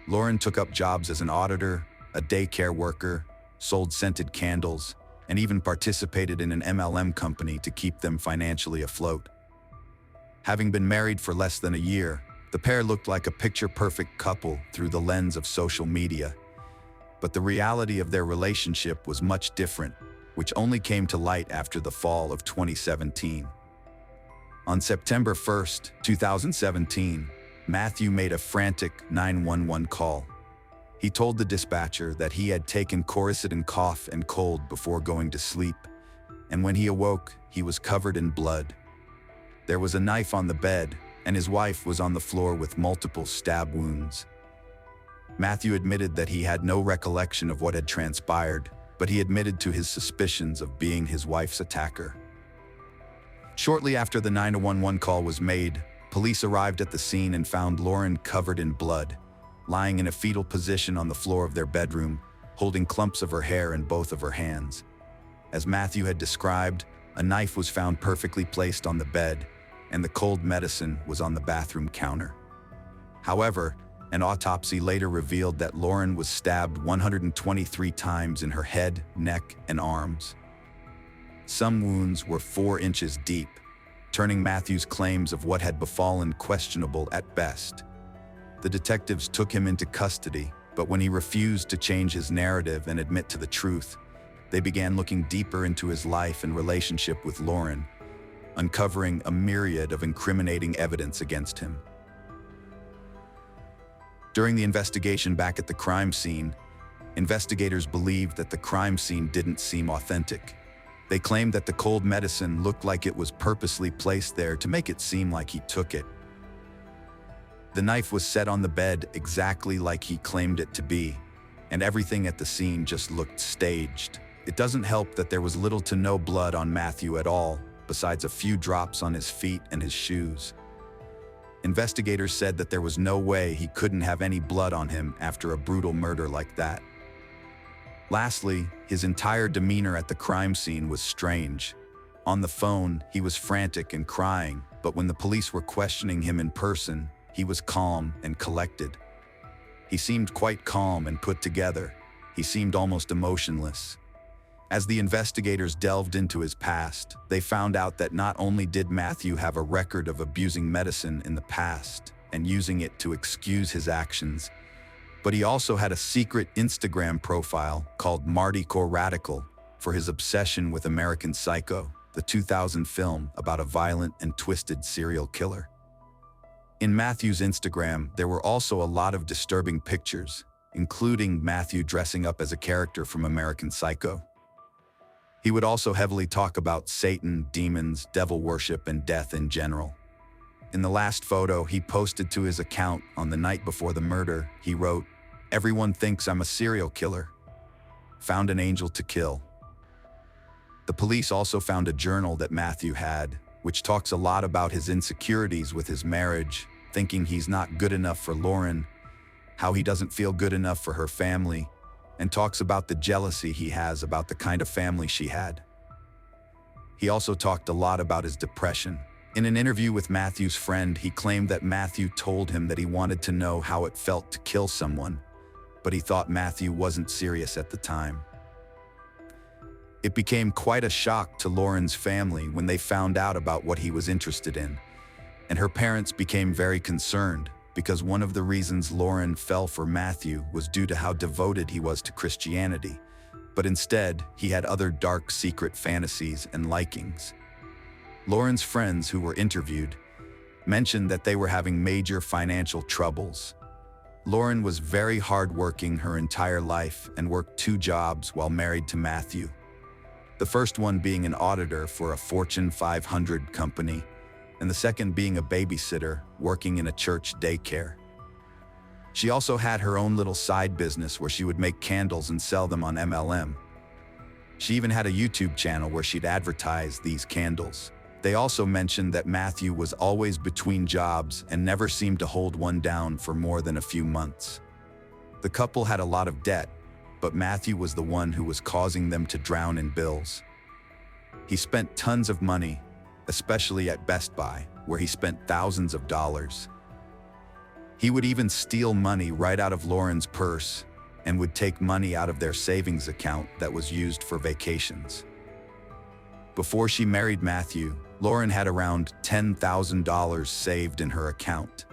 Speaker 1: Lauren took up jobs as an auditor, a daycare worker, sold scented candles, and even participated in an MLM company to keep them financially afloat. Having been married for less than a year, the pair looked like a picture-perfect couple through the lens of social media. But the reality of their relationship was much different, which only came to light after the fall of 2017. On September 1st, 2017, Matthew made a frantic 911 call. He told the dispatcher that he had taken Coricidin cough and cold before going to sleep, and when he awoke, he was covered in blood. There was a knife on the bed, and his wife was on the floor with multiple stab wounds. Matthew admitted that he had no recollection of what had transpired, but he admitted to his suspicions of being his wife's attacker. Shortly after the 911 call was made, police arrived at the scene and found Lauren covered in blood, lying in a fetal position on the floor of their bedroom, holding clumps of her hair in both of her hands. As Matthew had described, a knife was found perfectly placed on the bed, and the cold medicine was on the bathroom counter. However, an autopsy later revealed that Lauren was stabbed 123 times in her head, neck, and arms. Some wounds were 4 inches deep, turning Matthew's claims of what had befallen questionable at best. The detectives took him into custody, but when he refused to change his narrative and admit to the truth, they began looking deeper into his life and relationship with Lauren, uncovering a myriad of incriminating evidence against him. During the investigation back at the crime scene, investigators believed that the crime scene didn't seem authentic. They claimed that the cold medicine looked like it was purposely placed there to make it seem like he took it. The knife was set on the bed exactly like he claimed it to be, and everything at the scene just looked staged. It doesn't help that there was little to no blood on Matthew at all, besides a few drops on his feet and his shoes. Investigators said that there was no way he couldn't have any blood on him after a brutal murder like that. Lastly, his entire demeanor at the crime scene was strange. On the phone, he was frantic and crying, but when the police were questioning him in person, he was calm and collected. He seemed quite calm and put together. He seemed almost emotionless. As the investigators delved into his past, they found out that not only did Matthew have a record of abusing medicine in the past and using it to excuse his actions, but he also had a secret Instagram profile called Marty Core Radical for his obsession with American Psycho, the 2000 film about a violent and twisted serial killer. In Matthew's Instagram, there were also a lot of disturbing pictures, including Matthew dressing up as a character from American Psycho. He would also heavily talk about Satan, demons, devil worship, and death in general. In the last photo he posted to his account on the night before the murder, he wrote, Everyone thinks I'm a serial killer. Found an angel to kill. The police also found a journal that Matthew had, which talks a lot about his insecurities with his marriage, thinking he's not good enough for Lauren, how he doesn't feel good enough for her family, and talks about the jealousy he has about the kind of family she had. He also talked a lot about his depression. In an interview with Matthew's friend, he claimed that Matthew told him that he wanted to know how it felt to kill someone, but he thought Matthew wasn't serious at the time. It became quite a shock to Lauren's family when they found out about what he was interested in, and her parents became very concerned because one of the reasons Lauren fell for Matthew was due to how devoted he was to Christianity, but instead, he had other dark secret fantasies and likings. Lauren's friends who were interviewed mentioned that they were having major financial troubles. Lauren was very hardworking her entire life and worked 2 jobs while married to Matthew. The first one being an auditor for a Fortune 500 company, and the second being a babysitter working in a church daycare. She also had her own little side business where she would make candles and sell them on MLM. She even had a YouTube channel where she'd advertise these candles. They also mentioned that Matthew was always between jobs and never seemed to hold one down for more than a few months. The couple had a lot of debt, but Matthew was the one who was causing them to drown in bills. He spent tons of money, especially at Best Buy, where he spent thousands of dollars. He would even steal money right out of Lauren's purse and would take money out of their savings account that was used for vacations. Before she married Matthew, Lauren had around $10,000 saved in her account.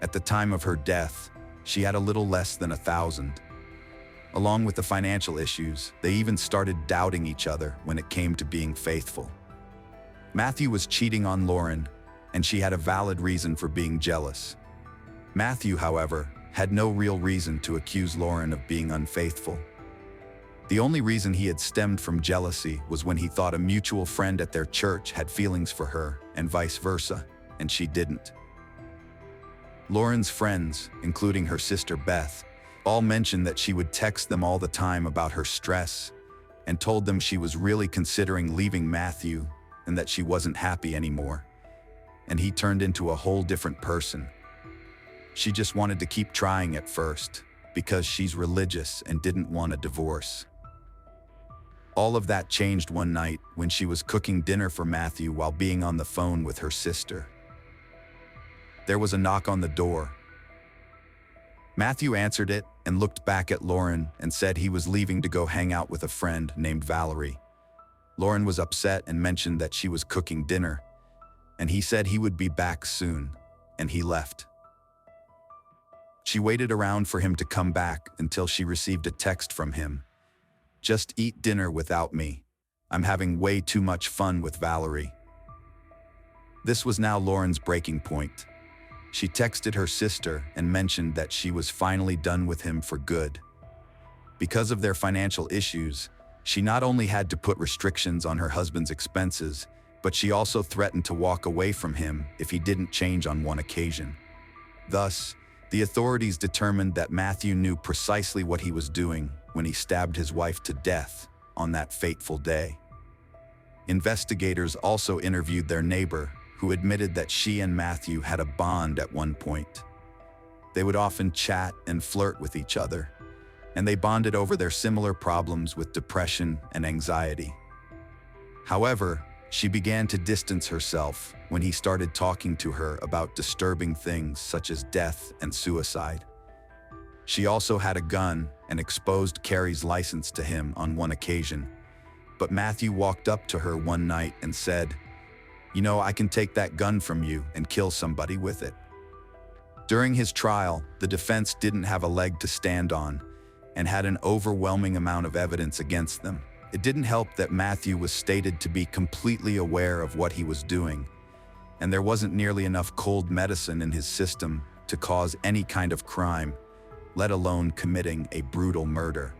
Speaker 1: At the time of her death, she had a little less than $1,000. Along with the financial issues, they even started doubting each other when it came to being faithful. Matthew was cheating on Lauren, and she had a valid reason for being jealous. Matthew, however, had no real reason to accuse Lauren of being unfaithful. The only reason he had stemmed from jealousy was when he thought a mutual friend at their church had feelings for her, and vice versa, and she didn't. Lauren's friends, including her sister Beth, all mentioned that she would text them all the time about her stress, and told them she was really considering leaving Matthew and that she wasn't happy anymore, and he turned into a whole different person. She just wanted to keep trying at first, because she's religious and didn't want a divorce. All of that changed one night when she was cooking dinner for Matthew while being on the phone with her sister. There was a knock on the door. Matthew answered it and looked back at Lauren and said he was leaving to go hang out with a friend named Valerie. Lauren was upset and mentioned that she was cooking dinner, and he said he would be back soon, and he left. She waited around for him to come back until she received a text from him. "Just eat dinner without me. I'm having way too much fun with Valerie." This was now Lauren's breaking point. She texted her sister and mentioned that she was finally done with him for good. Because of their financial issues, she not only had to put restrictions on her husband's expenses, but she also threatened to walk away from him if he didn't change on one occasion. Thus, the authorities determined that Matthew knew precisely what he was doing when he stabbed his wife to death on that fateful day. Investigators also interviewed their neighbor, who admitted that she and Matthew had a bond at one point. They would often chat and flirt with each other, and they bonded over their similar problems with depression and anxiety. However, she began to distance herself when he started talking to her about disturbing things such as death and suicide. She also had a gun and exposed Carrie's license to him on one occasion, but Matthew walked up to her one night and said, "You know, I can take that gun from you and kill somebody with it." During his trial, the defense didn't have a leg to stand on and had an overwhelming amount of evidence against them. It didn't help that Matthew was stated to be completely aware of what he was doing, and there wasn't nearly enough cold medicine in his system to cause any kind of crime, let alone committing a brutal murder.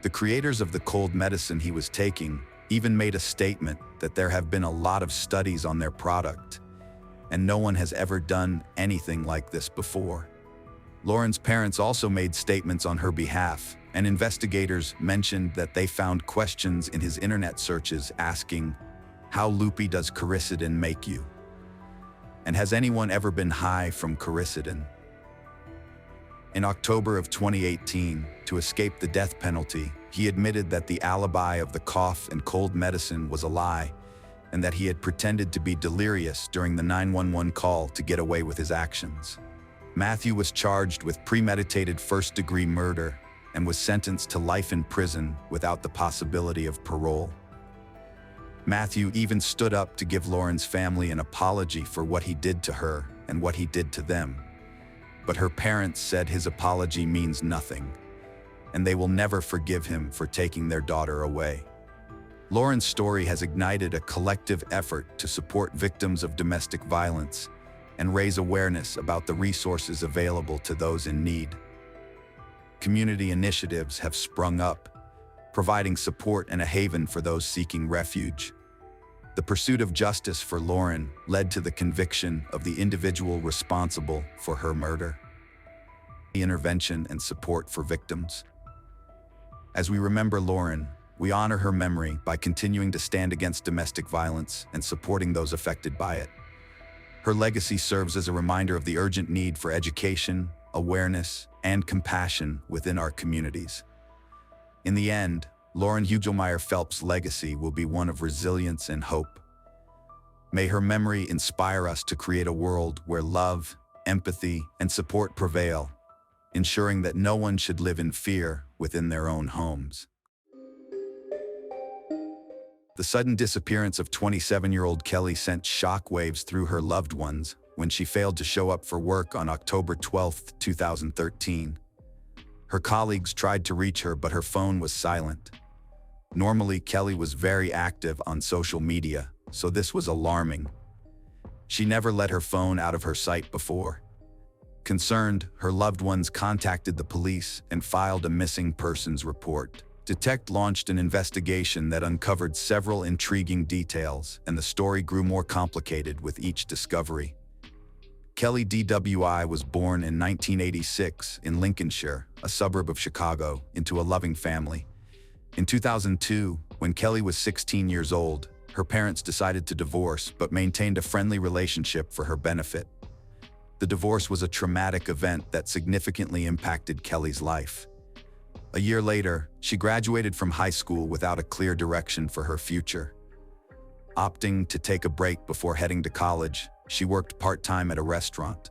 Speaker 1: The creators of the cold medicine he was taking even made a statement that there have been a lot of studies on their product, and no one has ever done anything like this before. Lauren's parents also made statements on her behalf, and investigators mentioned that they found questions in his internet searches asking, "How loopy does quercetin make you? And has anyone ever been high from quercetin?" In October of 2018, to escape the death penalty, he admitted that the alibi of the cough and cold medicine was a lie, and that he had pretended to be delirious during the 911 call to get away with his actions. Matthew was charged with premeditated first-degree murder and was sentenced to life in prison without the possibility of parole. Matthew even stood up to give Lauren's family an apology for what he did to her and what he did to them. But her parents said his apology means nothing, and they will never forgive him for taking their daughter away. Lauren's story has ignited a collective effort to support victims of domestic violence and raise awareness about the resources available to those in need. Community initiatives have sprung up, providing support and a haven for those seeking refuge. The pursuit of justice for Lauren led to the conviction of the individual responsible for her murder. Intervention and support for victims. As we remember Lauren, we honor her memory by continuing to stand against domestic violence and supporting those affected by it. Her legacy serves as a reminder of the urgent need for education, awareness, and compassion within our communities. In the end, Lauren Hugelmeyer Phelps' legacy will be one of resilience and hope. May her memory inspire us to create a world where love, empathy, and support prevail, ensuring that no one should live in fear within their own homes. The sudden disappearance of 27-year-old Kelly sent shockwaves through her loved ones when she failed to show up for work on October 12, 2013. Her colleagues tried to reach her, but her phone was silent. Normally, Kelly was very active on social media, so this was alarming. She never let her phone out of her sight before. Concerned, her loved ones contacted the police and filed a missing persons report. Detect launched an investigation that uncovered several intriguing details, and the story grew more complicated with each discovery. Kelly DWI was born in 1986 in Lincolnshire, a suburb of Chicago, into a loving family. In 2002, when Kelly was 16 years old, her parents decided to divorce but maintained a friendly relationship for her benefit. The divorce was a traumatic event that significantly impacted Kelly's life. A year later, she graduated from high school without a clear direction for her future. Opting to take a break before heading to college, she worked part-time at a restaurant.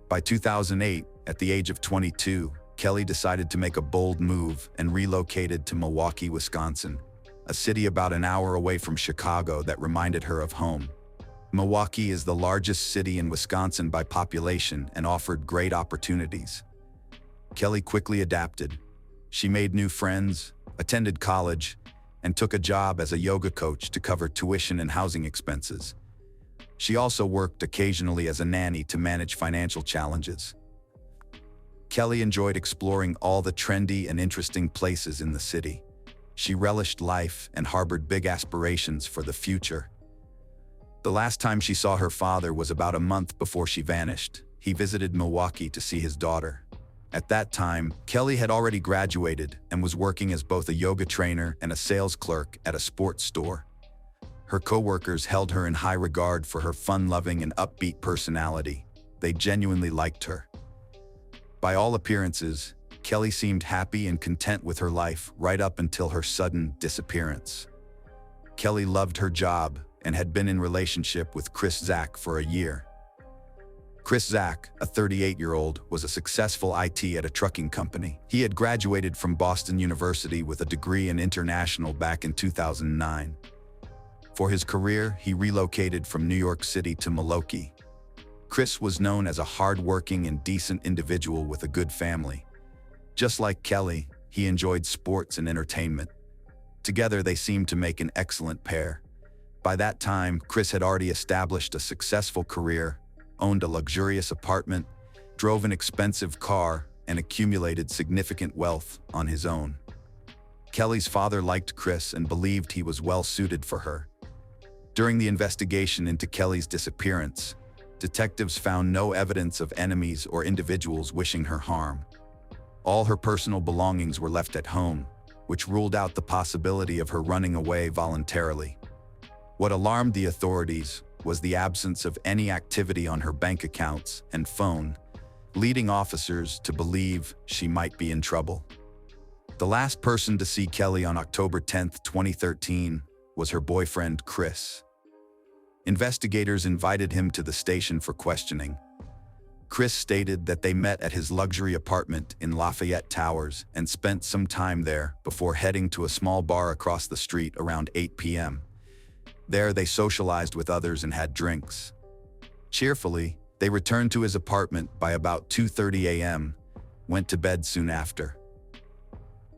Speaker 1: By 2008, at the age of 22, Kelly decided to make a bold move and relocated to Milwaukee, Wisconsin, a city about an hour away from Chicago that reminded her of home. Milwaukee is the largest city in Wisconsin by population and offered great opportunities. Kelly quickly adapted. She made new friends, attended college, and took a job as a yoga coach to cover tuition and housing expenses. She also worked occasionally as a nanny to manage financial challenges. Kelly enjoyed exploring all the trendy and interesting places in the city. She relished life and harbored big aspirations for the future. The last time she saw her father was about a month before she vanished. He visited Milwaukee to see his daughter. At that time, Kelly had already graduated and was working as both a yoga trainer and a sales clerk at a sports store. Her coworkers held her in high regard for her fun-loving and upbeat personality. They genuinely liked her. By all appearances, Kelly seemed happy and content with her life right up until her sudden disappearance. Kelly loved her job and had been in relationship with Chris Zach for a year. Chris Zach, a 38-year-old, was a successful IT at a trucking company. He had graduated from Boston University with a degree in international back in 2009. For his career, he relocated from New York City to Milwaukee. Chris was known as a hard-working and decent individual with a good family. Just like Kelly, he enjoyed sports and entertainment. Together, they seemed to make an excellent pair. By that time, Chris had already established a successful career, owned a luxurious apartment, drove an expensive car, and accumulated significant wealth on his own. Kelly's father liked Chris and believed he was well suited for her. During the investigation into Kelly's disappearance, Detectives found no evidence of enemies or individuals wishing her harm. All her personal belongings were left at home, which ruled out the possibility of her running away voluntarily. What alarmed the authorities was the absence of any activity on her bank accounts and phone, leading officers to believe she might be in trouble. The last person to see Kelly on October 10, 2013, was her boyfriend, Chris. Investigators invited him to the station for questioning. Chris stated that they met at his luxury apartment in Lafayette Towers and spent some time there before heading to a small bar across the street around 8 p.m. There, they socialized with others and had drinks. Cheerfully, they returned to his apartment by about 2:30 a.m., went to bed soon after.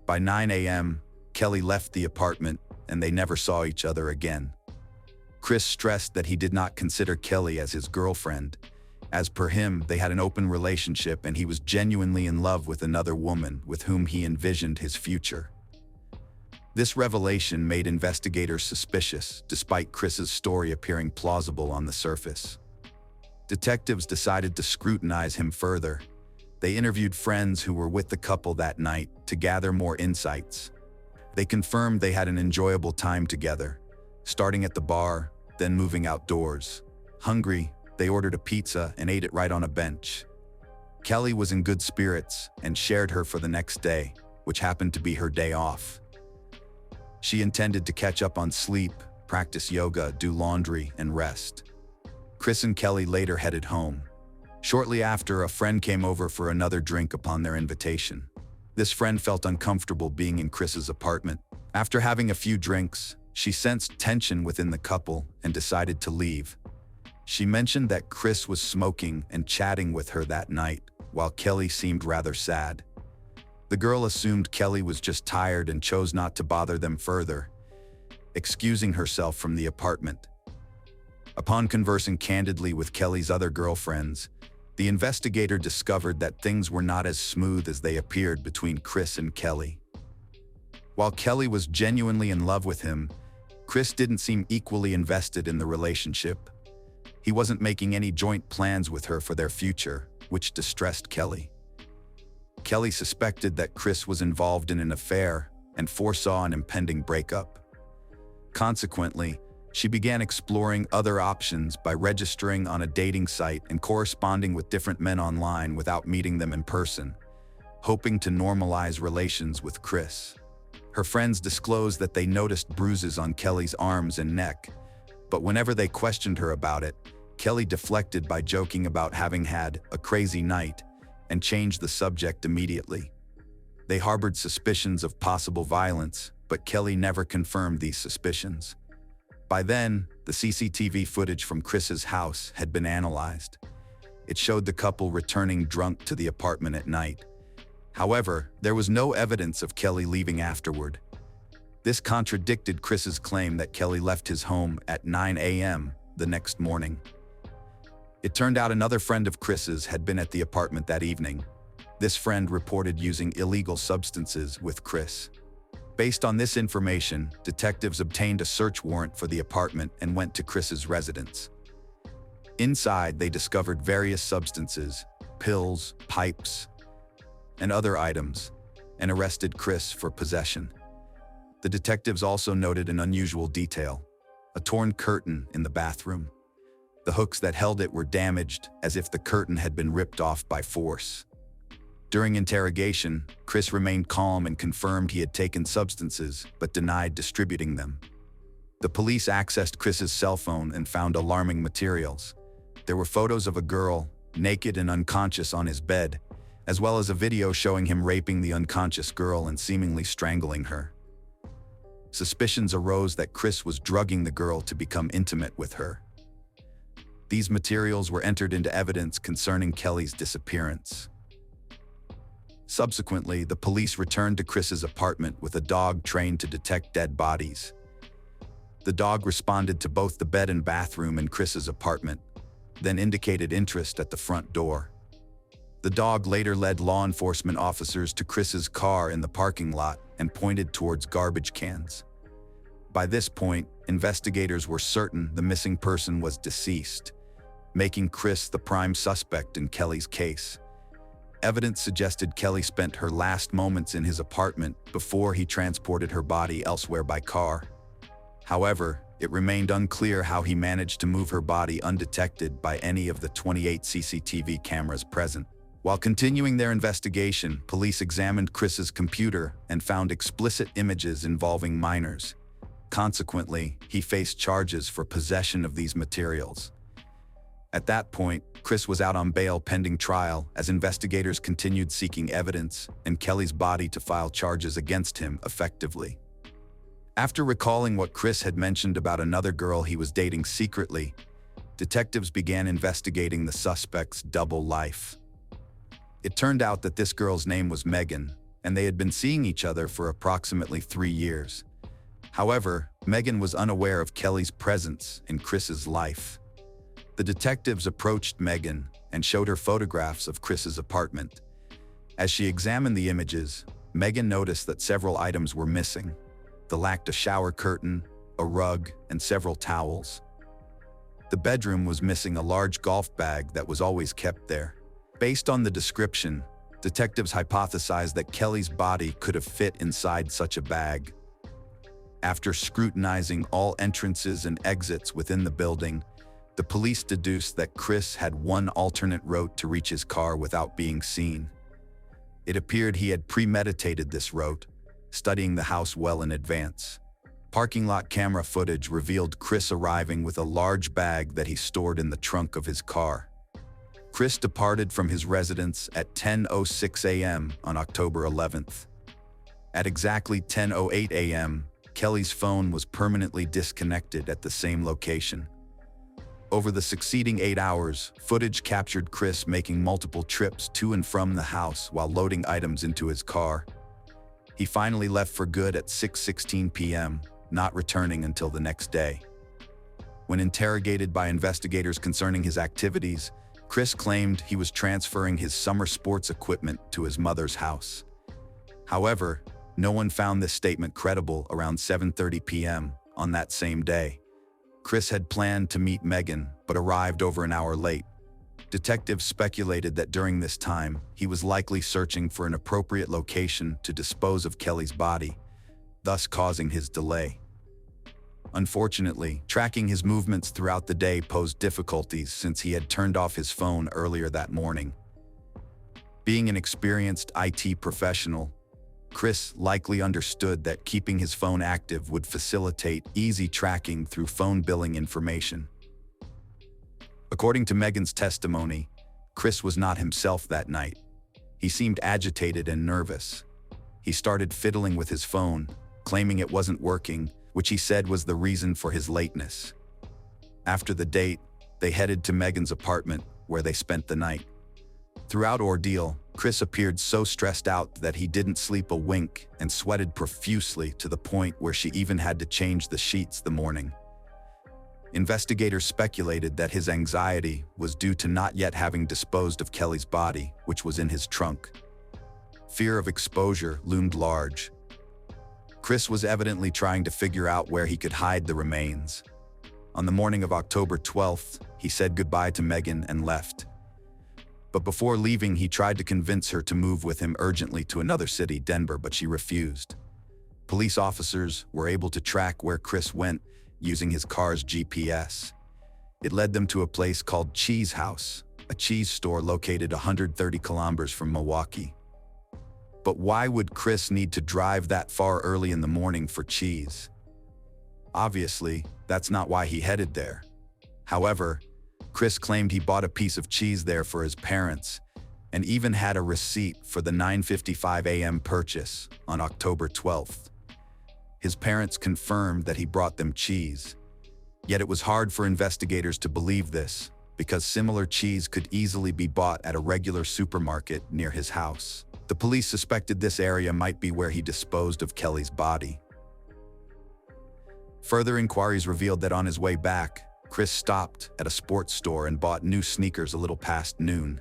Speaker 1: By 9 a.m., Kelly left the apartment and they never saw each other again. Chris stressed that he did not consider Kelly as his girlfriend. As per him, they had an open relationship and he was genuinely in love with another woman with whom he envisioned his future. This revelation made investigators suspicious, despite Chris's story appearing plausible on the surface. Detectives decided to scrutinize him further. They interviewed friends who were with the couple that night to gather more insights. They confirmed they had an enjoyable time together, starting at the bar, then moving outdoors. Hungry, they ordered a pizza and ate it right on a bench. Kelly was in good spirits and shared her for the next day, which happened to be her day off. She intended to catch up on sleep, practice yoga, do laundry, and rest. Chris and Kelly later headed home. Shortly after, a friend came over for another drink upon their invitation. This friend felt uncomfortable being in Chris's apartment. After having a few drinks, she sensed tension within the couple and decided to leave. She mentioned that Chris was smoking and chatting with her that night, while Kelly seemed rather sad. The girl assumed Kelly was just tired and chose not to bother them further, excusing herself from the apartment. Upon conversing candidly with Kelly's other girlfriends, the investigator discovered that things were not as smooth as they appeared between Chris and Kelly. While Kelly was genuinely in love with him, Chris didn't seem equally invested in the relationship. He wasn't making any joint plans with her for their future, which distressed Kelly. Kelly suspected that Chris was involved in an affair and foresaw an impending breakup. Consequently, she began exploring other options by registering on a dating site and corresponding with different men online without meeting them in person, hoping to normalize relations with Chris. Her friends disclosed that they noticed bruises on Kelly's arms and neck, but whenever they questioned her about it, Kelly deflected by joking about having had a crazy night and changed the subject immediately. They harbored suspicions of possible violence, but Kelly never confirmed these suspicions. By then, the CCTV footage from Chris's house had been analyzed. It showed the couple returning drunk to the apartment at night. However, there was no evidence of Kelly leaving afterward. This contradicted Chris's claim that Kelly left his home at 9 a.m. the next morning. It turned out another friend of Chris's had been at the apartment that evening. This friend reported using illegal substances with Chris. Based on this information, detectives obtained a search warrant for the apartment and went to Chris's residence. Inside, they discovered various substances, pills, pipes, and other items, and arrested Chris for possession. The detectives also noted an unusual detail: a torn curtain in the bathroom. The hooks that held it were damaged, as if the curtain had been ripped off by force. During interrogation, Chris remained calm and confirmed he had taken substances, but denied distributing them. The police accessed Chris's cell phone and found alarming materials. There were photos of a girl, naked and unconscious on his bed, as well as a video showing him raping the unconscious girl and seemingly strangling her. Suspicions arose that Chris was drugging the girl to become intimate with her. These materials were entered into evidence concerning Kelly's disappearance. Subsequently, the police returned to Chris's apartment with a dog trained to detect dead bodies. The dog responded to both the bed and bathroom in Chris's apartment, then indicated interest at the front door. The dog later led law enforcement officers to Chris's car in the parking lot and pointed towards garbage cans. By this point, investigators were certain the missing person was deceased. making Chris the prime suspect in Kelly's case. Evidence suggested Kelly spent her last moments in his apartment before he transported her body elsewhere by car. However, it remained unclear how he managed to move her body undetected by any of the 28 CCTV cameras present. While continuing their investigation, police examined Chris's computer and found explicit images involving minors. Consequently, he faced charges for possession of these materials. At that point, Chris was out on bail pending trial as investigators continued seeking evidence and Kelly's body to file charges against him effectively. After recalling what Chris had mentioned about another girl he was dating secretly, detectives began investigating the suspect's double life. It turned out that this girl's name was Megan, and they had been seeing each other for approximately 3 years. However, Megan was unaware of Kelly's presence in Chris's life. The detectives approached Megan and showed her photographs of Chris's apartment. As she examined the images, Megan noticed that several items were missing. They lacked a shower curtain, a rug, and several towels. The bedroom was missing a large golf bag that was always kept there. Based on the description, detectives hypothesized that Kelly's body could have fit inside such a bag. After scrutinizing all entrances and exits within the building, the police deduced that Chris had one alternate route to reach his car without being seen. It appeared he had premeditated this route, studying the house well in advance. Parking lot camera footage revealed Chris arriving with a large bag that he stored in the trunk of his car. Chris departed from his residence at 10:06 a.m. on October 11th. At exactly 10:08 a.m., Kelly's phone was permanently disconnected at the same location. Over the succeeding 8 hours, footage captured Chris making multiple trips to and from the house while loading items into his car. He finally left for good at 6:16 p.m., not returning until the next day. When interrogated by investigators concerning his activities, Chris claimed he was transferring his summer sports equipment to his mother's house. However, no one found this statement credible around 7:30 p.m. on that same day. Chris had planned to meet Megan, but arrived over an hour late. Detectives speculated that during this time, he was likely searching for an appropriate location to dispose of Kelly's body, thus causing his delay. Unfortunately, tracking his movements throughout the day posed difficulties since he had turned off his phone earlier that morning. Being an experienced IT professional, Chris likely understood that keeping his phone active would facilitate easy tracking through phone billing information. According to Megan's testimony, Chris was not himself that night. He seemed agitated and nervous. He started fiddling with his phone, claiming it wasn't working, which he said was the reason for his lateness. After the date, they headed to Megan's apartment, where they spent the night. Throughout ordeal, Chris appeared so stressed out that he didn't sleep a wink and sweated profusely to the point where she even had to change the sheets the morning. Investigators speculated that his anxiety was due to not yet having disposed of Kelly's body, which was in his trunk. Fear of exposure loomed large. Chris was evidently trying to figure out where he could hide the remains. On the morning of October 12th, he said goodbye to Megan and left. But before leaving, he tried to convince her to move with him urgently to another city, Denver, but she refused. Police officers were able to track where Chris went using his car's GPS. It led them to a place called Cheese House, a cheese store located 130 kilometers from Milwaukee. But why would Chris need to drive that far early in the morning for cheese? Obviously, that's not why he headed there. However, Chris claimed he bought a piece of cheese there for his parents and even had a receipt for the 9:55 a.m. purchase on October 12th. His parents confirmed that he brought them cheese. Yet it was hard for investigators to believe this because similar cheese could easily be bought at a regular supermarket near his house. The police suspected this area might be where he disposed of Kelly's body. Further inquiries revealed that on his way back, Chris stopped at a sports store and bought new sneakers a little past noon,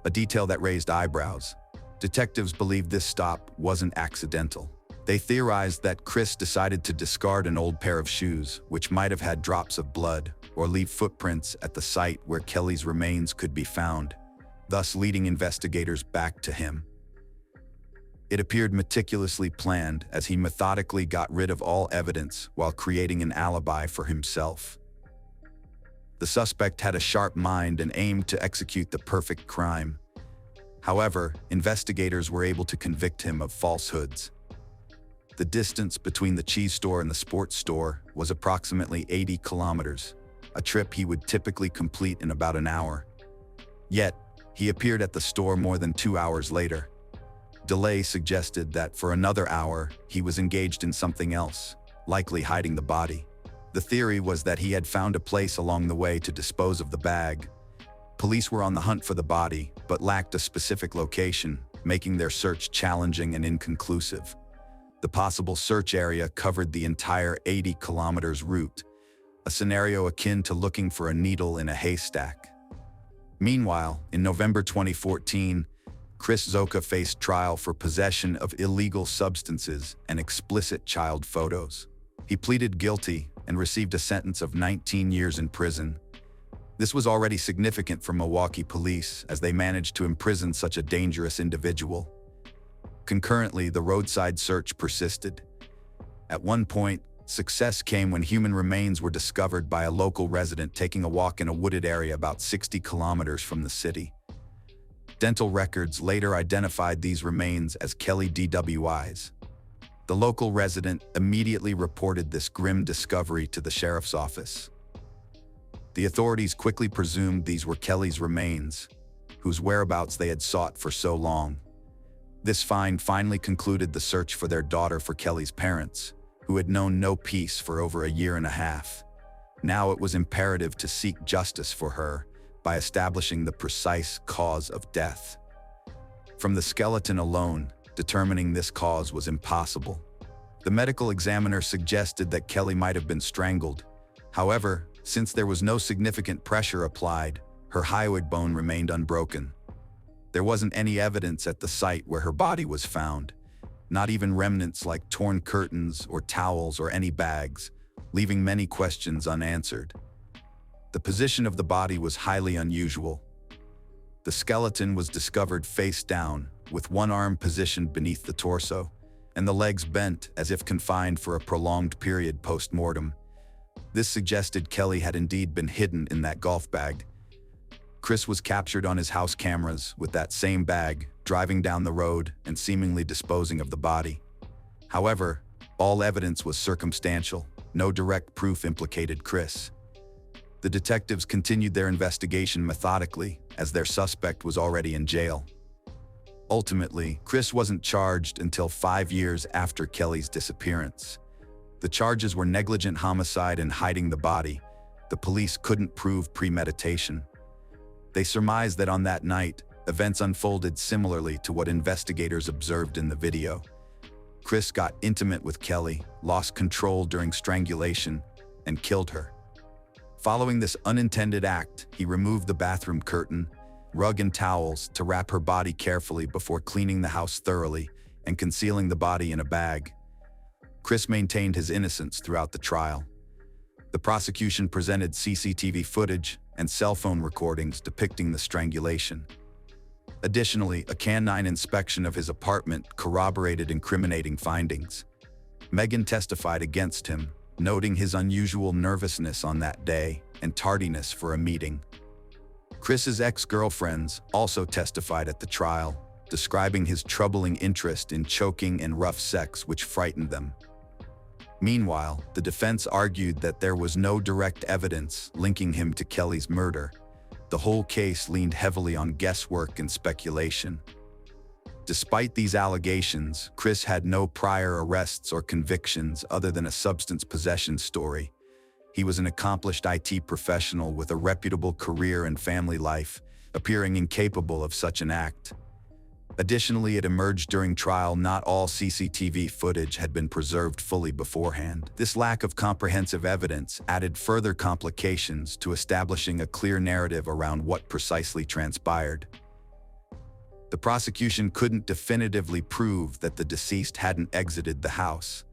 Speaker 1: a detail that raised eyebrows. Detectives believed this stop wasn't accidental. They theorized that Chris decided to discard an old pair of shoes, which might have had drops of blood, or leave footprints at the site where Kelly's remains could be found, thus leading investigators back to him. It appeared meticulously planned, as he methodically got rid of all evidence while creating an alibi for himself. The suspect had a sharp mind and aimed to execute the perfect crime. However, investigators were able to convict him of falsehoods. The distance between the cheese store and the sports store was approximately 80 kilometers, a trip he would typically complete in about an hour. Yet, he appeared at the store more than 2 hours later. Delay suggested that for another hour, he was engaged in something else, likely hiding the body. The theory was that he had found a place along the way to dispose of the bag. Police were on the hunt for the body, but lacked a specific location, making their search challenging and inconclusive. The possible search area covered the entire 80 kilometers route, a scenario akin to looking for a needle in a haystack. Meanwhile, in November 2014, Chris Zoka faced trial for possession of illegal substances and explicit child photos. He pleaded guilty and received a sentence of 19 years in prison. This was already significant for Milwaukee police, as they managed to imprison such a dangerous individual. Concurrently, the roadside search persisted. At one point, success came when human remains were discovered by a local resident taking a walk in a wooded area about 60 kilometers from the city. Dental records later identified these remains as Kelly DWI's. The local resident immediately reported this grim discovery to the sheriff's office. The authorities quickly presumed these were Kelly's remains, whose whereabouts they had sought for so long. This find finally concluded the search for their daughter for Kelly's parents, who had known no peace for over a year and a half. Now it was imperative to seek justice for her by establishing the precise cause of death. From the skeleton alone, determining this cause was impossible. The medical examiner suggested that Kelly might have been strangled. However, since there was no significant pressure applied, her hyoid bone remained unbroken. There wasn't any evidence at the site where her body was found, not even remnants like torn curtains or towels or any bags, leaving many questions unanswered. The position of the body was highly unusual. The skeleton was discovered face down, with one arm positioned beneath the torso, and the legs bent as if confined for a prolonged period post-mortem. This suggested Kelly had indeed been hidden in that golf bag. Chris was captured on his house cameras with that same bag, driving down the road and seemingly disposing of the body. However, all evidence was circumstantial. No direct proof implicated Chris. The detectives continued their investigation methodically, as their suspect was already in jail. Ultimately, Chris wasn't charged until 5 years after Kelly's disappearance. The charges were negligent homicide and hiding the body. The police couldn't prove premeditation. They surmised that on that night, events unfolded similarly to what investigators observed in the video. Chris got intimate with Kelly, lost control during strangulation, and killed her. Following this unintended act, he removed the bathroom curtain, rug and towels to wrap her body carefully before cleaning the house thoroughly and concealing the body in a bag. Chris maintained his innocence throughout the trial. The prosecution presented CCTV footage and cell phone recordings depicting the strangulation. Additionally, a canine inspection of his apartment corroborated incriminating findings. Megan testified against him, noting his unusual nervousness on that day and tardiness for a meeting. Chris's ex-girlfriends also testified at the trial, describing his troubling interest in choking and rough sex which frightened them. Meanwhile, the defense argued that there was no direct evidence linking him to Kelly's murder. The whole case leaned heavily on guesswork and speculation. Despite these allegations, Chris had no prior arrests or convictions other than a substance possession story. He was an accomplished IT professional with a reputable career and family life, appearing incapable of such an act. Additionally, it emerged during trial not all CCTV footage had been preserved fully beforehand. This lack of comprehensive evidence added further complications to establishing a clear narrative around what precisely transpired. The prosecution couldn't definitively prove that the deceased hadn't exited the house.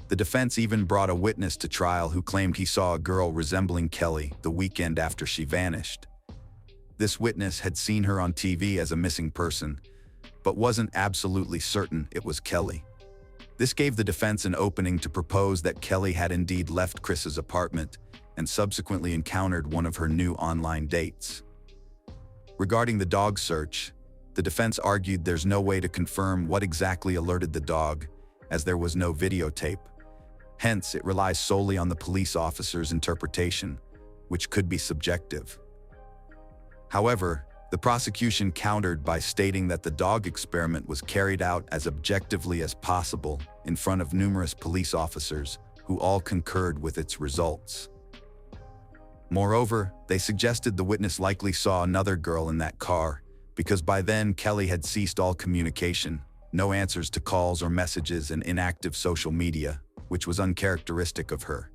Speaker 1: The defense even brought a witness to trial who claimed he saw a girl resembling Kelly the weekend after she vanished. This witness had seen her on TV as a missing person, but wasn't absolutely certain it was Kelly. This gave the defense an opening to propose that Kelly had indeed left Chris's apartment and subsequently encountered one of her new online dates. Regarding the dog search, the defense argued there's no way to confirm what exactly alerted the dog, as there was no videotape. Hence, it relies solely on the police officer's interpretation, which could be subjective. However, the prosecution countered by stating that the dog experiment was carried out as objectively as possible in front of numerous police officers who all concurred with its results. Moreover, they suggested the witness likely saw another girl in that car, because by then Kelly had ceased all communication, no answers to calls or messages, and inactive social media, which was uncharacteristic of her.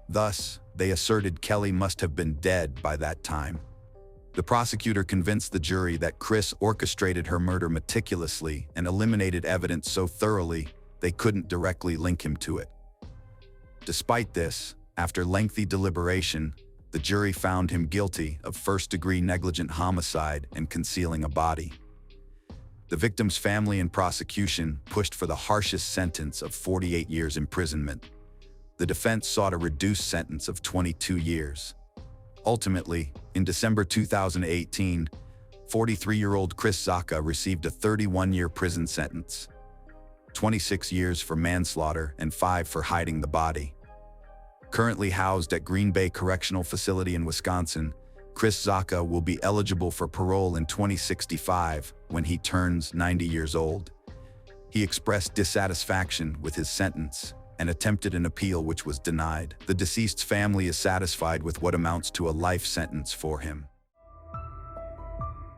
Speaker 1: Thus, they asserted Kelly must have been dead by that time. The prosecutor convinced the jury that Chris orchestrated her murder meticulously and eliminated evidence so thoroughly they couldn't directly link him to it. Despite this, after lengthy deliberation, the jury found him guilty of first-degree negligent homicide and concealing a body. The victim's family and prosecution pushed for the harshest sentence of 48 years imprisonment. The defense sought a reduced sentence of 22 years. Ultimately, in December 2018, 43-year-old Chris Zaka received a 31-year prison sentence, 26 years for manslaughter and 5 for hiding the body. Currently housed at Green Bay Correctional Facility in Wisconsin, Chris Zaka will be eligible for parole in 2065 when he turns 90 years old. He expressed dissatisfaction with his sentence and attempted an appeal which was denied. The deceased's family is satisfied with what amounts to a life sentence for him.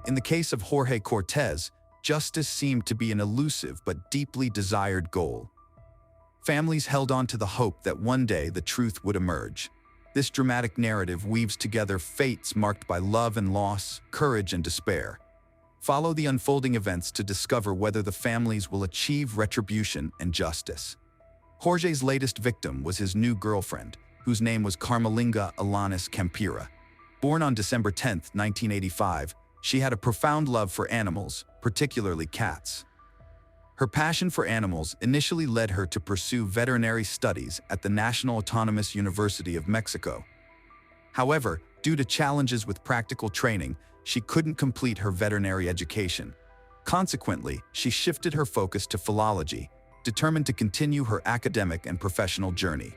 Speaker 1: In the case of Jorge Cortez, justice seemed to be an elusive but deeply desired goal. Families held on to the hope that one day the truth would emerge. This dramatic narrative weaves together fates marked by love and loss, courage and despair. Follow the unfolding events to discover whether the families will achieve retribution and justice. Jorge's latest victim was his new girlfriend, whose name was Carmelinga Alanis Campira. Born on December 10, 1985, she had a profound love for animals, particularly cats. Her passion for animals initially led her to pursue veterinary studies at the National Autonomous University of Mexico. However, due to challenges with practical training, she couldn't complete her veterinary education. Consequently, she shifted her focus to philology, determined to continue her academic and professional journey.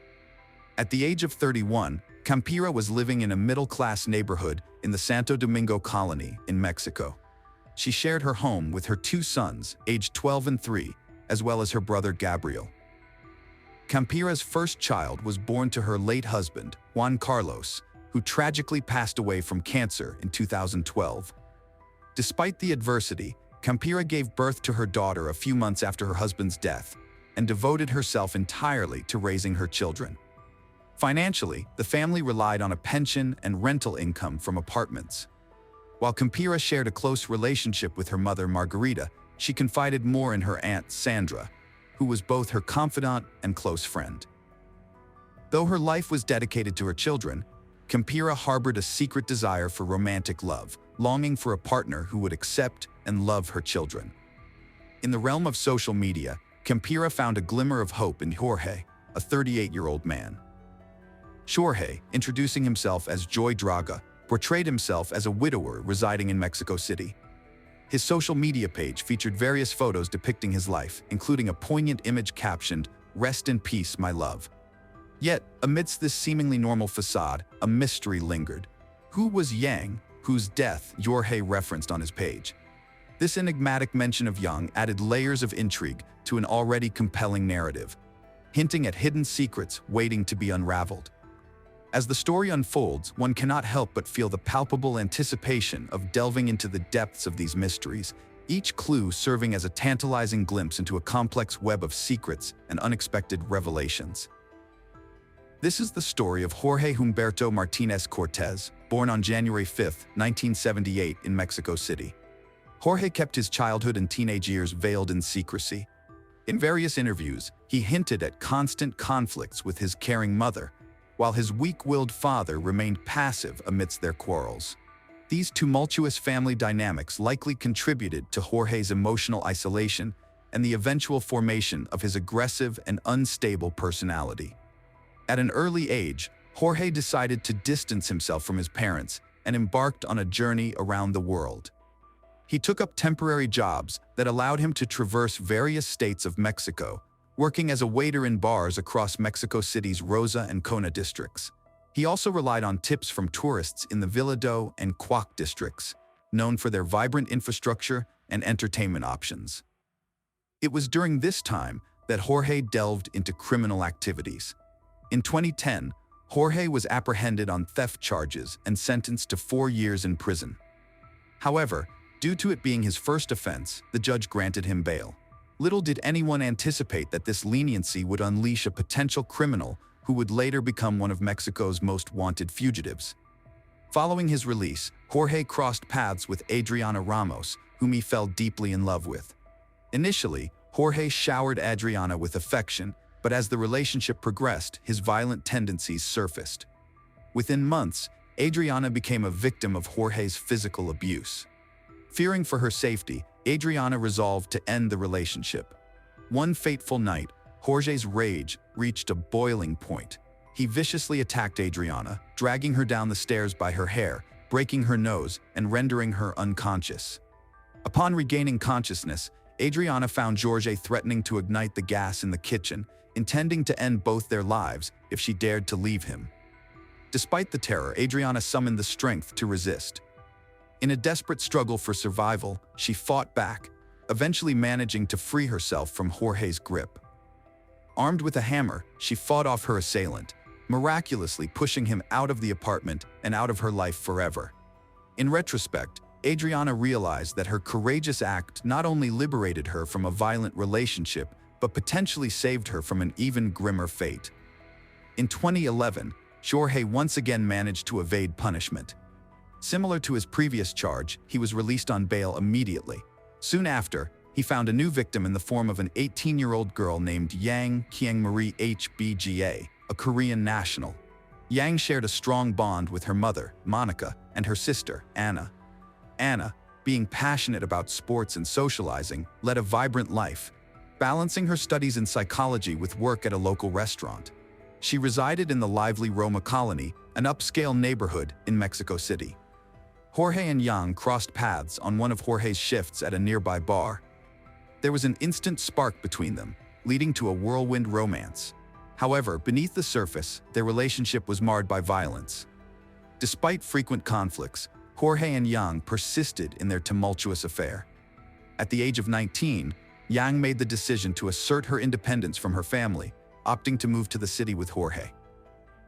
Speaker 1: At the age of 31, Campira was living in a middle-class neighborhood in the Santo Domingo colony in Mexico. She shared her home with her 2 sons, aged 12 and 3, as well as her brother Gabriel. Campira's first child was born to her late husband, Juan Carlos, who tragically passed away from cancer in 2012. Despite the adversity, Campira gave birth to her daughter a few months after her husband's death and devoted herself entirely to raising her children. Financially, the family relied on a pension and rental income from apartments. While Campira shared a close relationship with her mother Margarita, she confided more in her aunt Sandra, who was both her confidant and close friend. Though her life was dedicated to her children, Campira harbored a secret desire for romantic love, longing for a partner who would accept and love her children. In the realm of social media, Campira found a glimmer of hope in Jorge, a 38-year-old man. Jorge, introducing himself as Joy Draga, portrayed himself as a widower residing in Mexico City. His social media page featured various photos depicting his life, including a poignant image captioned, "Rest in peace, my love." Yet, amidst this seemingly normal facade, a mystery lingered. Who was Yang, whose death Jorge referenced on his page? This enigmatic mention of Yang added layers of intrigue to an already compelling narrative, hinting at hidden secrets waiting to be unraveled. As the story unfolds, one cannot help but feel the palpable anticipation of delving into the depths of these mysteries, each clue serving as a tantalizing glimpse into a complex web of secrets and unexpected revelations. This is the story of Jorge Humberto Martinez Cortez, born on January 5, 1978 in Mexico City. Jorge kept his childhood and teenage years veiled in secrecy. In various interviews, he hinted at constant conflicts with his caring mother, while his weak-willed father remained passive amidst their quarrels. These tumultuous family dynamics likely contributed to Jorge's emotional isolation and the eventual formation of his aggressive and unstable personality. At an early age, Jorge decided to distance himself from his parents and embarked on a journey around the world. He took up temporary jobs that allowed him to traverse various states of Mexico, working as a waiter in bars across Mexico City's Rosa and Cona districts. He also relied on tips from tourists in the Villadó and Cuac districts, known for their vibrant infrastructure and entertainment options. It was during this time that Jorge delved into criminal activities. In 2010, Jorge was apprehended on theft charges and sentenced to 4 years in prison. However, due to it being his first offense, the judge granted him bail. Little did anyone anticipate that this leniency would unleash a potential criminal who would later become one of Mexico's most wanted fugitives. Following his release, Jorge crossed paths with Adriana Ramos, whom he fell deeply in love with. Initially, Jorge showered Adriana with affection, but as the relationship progressed, his violent tendencies surfaced. Within months, Adriana became a victim of Jorge's physical abuse. Fearing for her safety, Adriana resolved to end the relationship. One fateful night, Jorge's rage reached a boiling point. He viciously attacked Adriana, dragging her down the stairs by her hair, breaking her nose, and rendering her unconscious. Upon regaining consciousness, Adriana found Jorge threatening to ignite the gas in the kitchen, intending to end both their lives if she dared to leave him. Despite the terror, Adriana summoned the strength to resist. In a desperate struggle for survival, she fought back, eventually managing to free herself from Jorge's grip. Armed with a hammer, she fought off her assailant, miraculously pushing him out of the apartment and out of her life forever. In retrospect, Adriana realized that her courageous act not only liberated her from a violent relationship, but potentially saved her from an even grimmer fate. In 2011, Jorge once again managed to evade punishment. Similar to his previous charge, he was released on bail immediately. Soon after, he found a new victim in the form of an 18-year-old girl named Yang Kyung-Marie HBGA, a Korean national. Yang shared a strong bond with her mother, Monica, and her sister, Anna. Anna, being passionate about sports and socializing, led a vibrant life, balancing her studies in psychology with work at a local restaurant. She resided in the lively Roma colony, an upscale neighborhood in Mexico City. Jorge and Yang crossed paths on one of Jorge's shifts at a nearby bar. There was an instant spark between them, leading to a whirlwind romance. However, beneath the surface, their relationship was marred by violence. Despite frequent conflicts, Jorge and Yang persisted in their tumultuous affair. At the age of 19, Yang made the decision to assert her independence from her family, opting to move to the city with Jorge.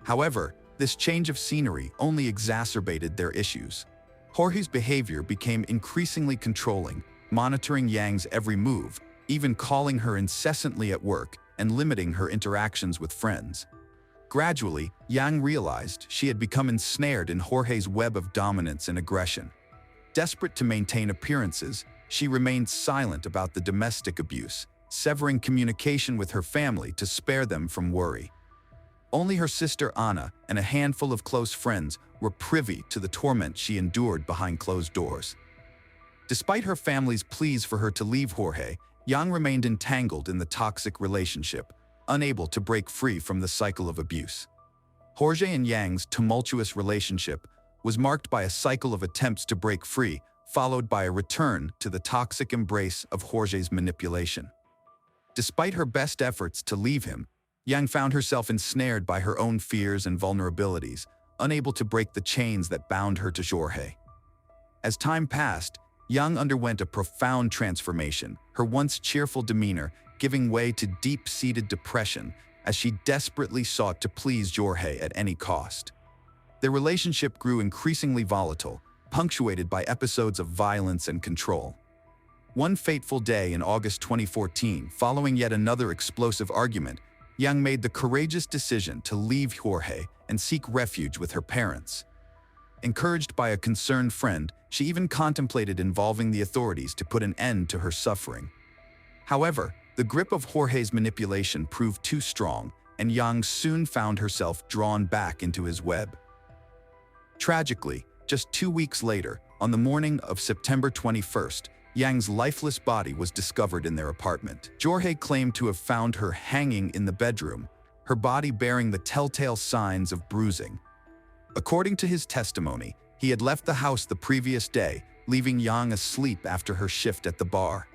Speaker 1: However, this change of scenery only exacerbated their issues. Jorge's behavior became increasingly controlling, monitoring Yang's every move, even calling her incessantly at work and limiting her interactions with friends. Gradually, Yang realized she had become ensnared in Jorge's web of dominance and aggression. Desperate to maintain appearances, she remained silent about the domestic abuse, severing communication with her family to spare them from worry. Only her sister Anna and a handful of close friends were privy to the torment she endured behind closed doors. Despite her family's pleas for her to leave Jorge, Yang remained entangled in the toxic relationship, unable to break free from the cycle of abuse. Jorge and Yang's tumultuous relationship was marked by a cycle of attempts to break free, followed by a return to the toxic embrace of Jorge's manipulation. Despite her best efforts to leave him, Yang found herself ensnared by her own fears and vulnerabilities, unable to break the chains that bound her to Jorge. As time passed, Yang underwent a profound transformation, her once cheerful demeanor giving way to deep-seated depression as she desperately sought to please Jorge at any cost. Their relationship grew increasingly volatile, punctuated by episodes of violence and control. One fateful day in August 2014, following yet another explosive argument, Yang made the courageous decision to leave Jorge and seek refuge with her parents. Encouraged by a concerned friend, she even contemplated involving the authorities to put an end to her suffering. However, the grip of Jorge's manipulation proved too strong, and Yang soon found herself drawn back into his web. Tragically, just 2 weeks later, on the morning of September 21st, Yang's lifeless body was discovered in their apartment. Jorge claimed to have found her hanging in the bedroom, her body bearing the telltale signs of bruising. According to his testimony, he had left the house the previous day, leaving Yang asleep after her shift at the bar.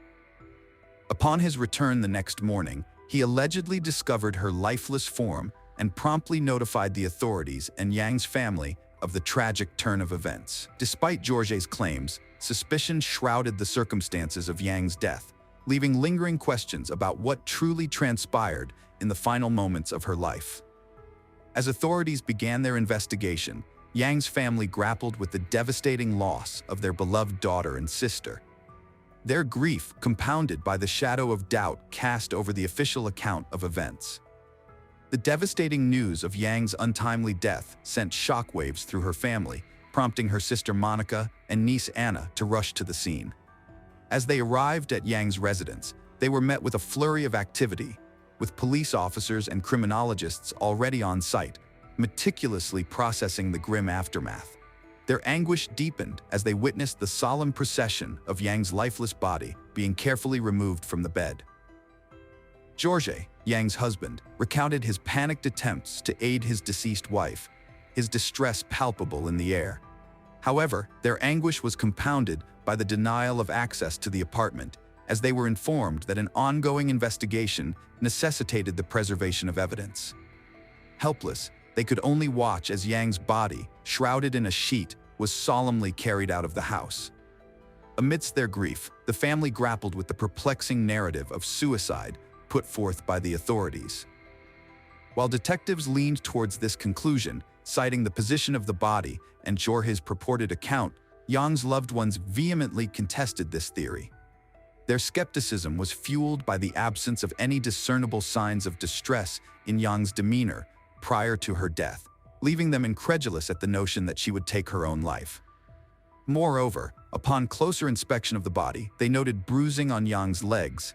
Speaker 1: Upon his return the next morning, he allegedly discovered her lifeless form and promptly notified the authorities and Yang's family of the tragic turn of events. Despite Jorge's claims, suspicion shrouded the circumstances of Yang's death, leaving lingering questions about what truly transpired in the final moments of her life. As authorities began their investigation, Yang's family grappled with the devastating loss of their beloved daughter and sister. Their grief, compounded by the shadow of doubt cast over the official account of events. The devastating news of Yang's untimely death sent shockwaves through her family, prompting her sister Monica and niece Anna to rush to the scene. As they arrived at Yang's residence, they were met with a flurry of activity, with police officers and criminologists already on site, meticulously processing the grim aftermath. Their anguish deepened as they witnessed the solemn procession of Yang's lifeless body being carefully removed from the bed. Jorge, Yang's husband, recounted his panicked attempts to aid his deceased wife, his distress palpable in the air. However, their anguish was compounded by the denial of access to the apartment, as they were informed that an ongoing investigation necessitated the preservation of evidence. Helpless, they could only watch as Yang's body, shrouded in a sheet, was solemnly carried out of the house. Amidst their grief, the family grappled with the perplexing narrative of suicide put forth by the authorities. While detectives leaned towards this conclusion, citing the position of the body and Jorge's purported account, Yang's loved ones vehemently contested this theory. Their skepticism was fueled by the absence of any discernible signs of distress in Yang's demeanor prior to her death, leaving them incredulous at the notion that she would take her own life. Moreover, upon closer inspection of the body, they noted bruising on Yang's legs,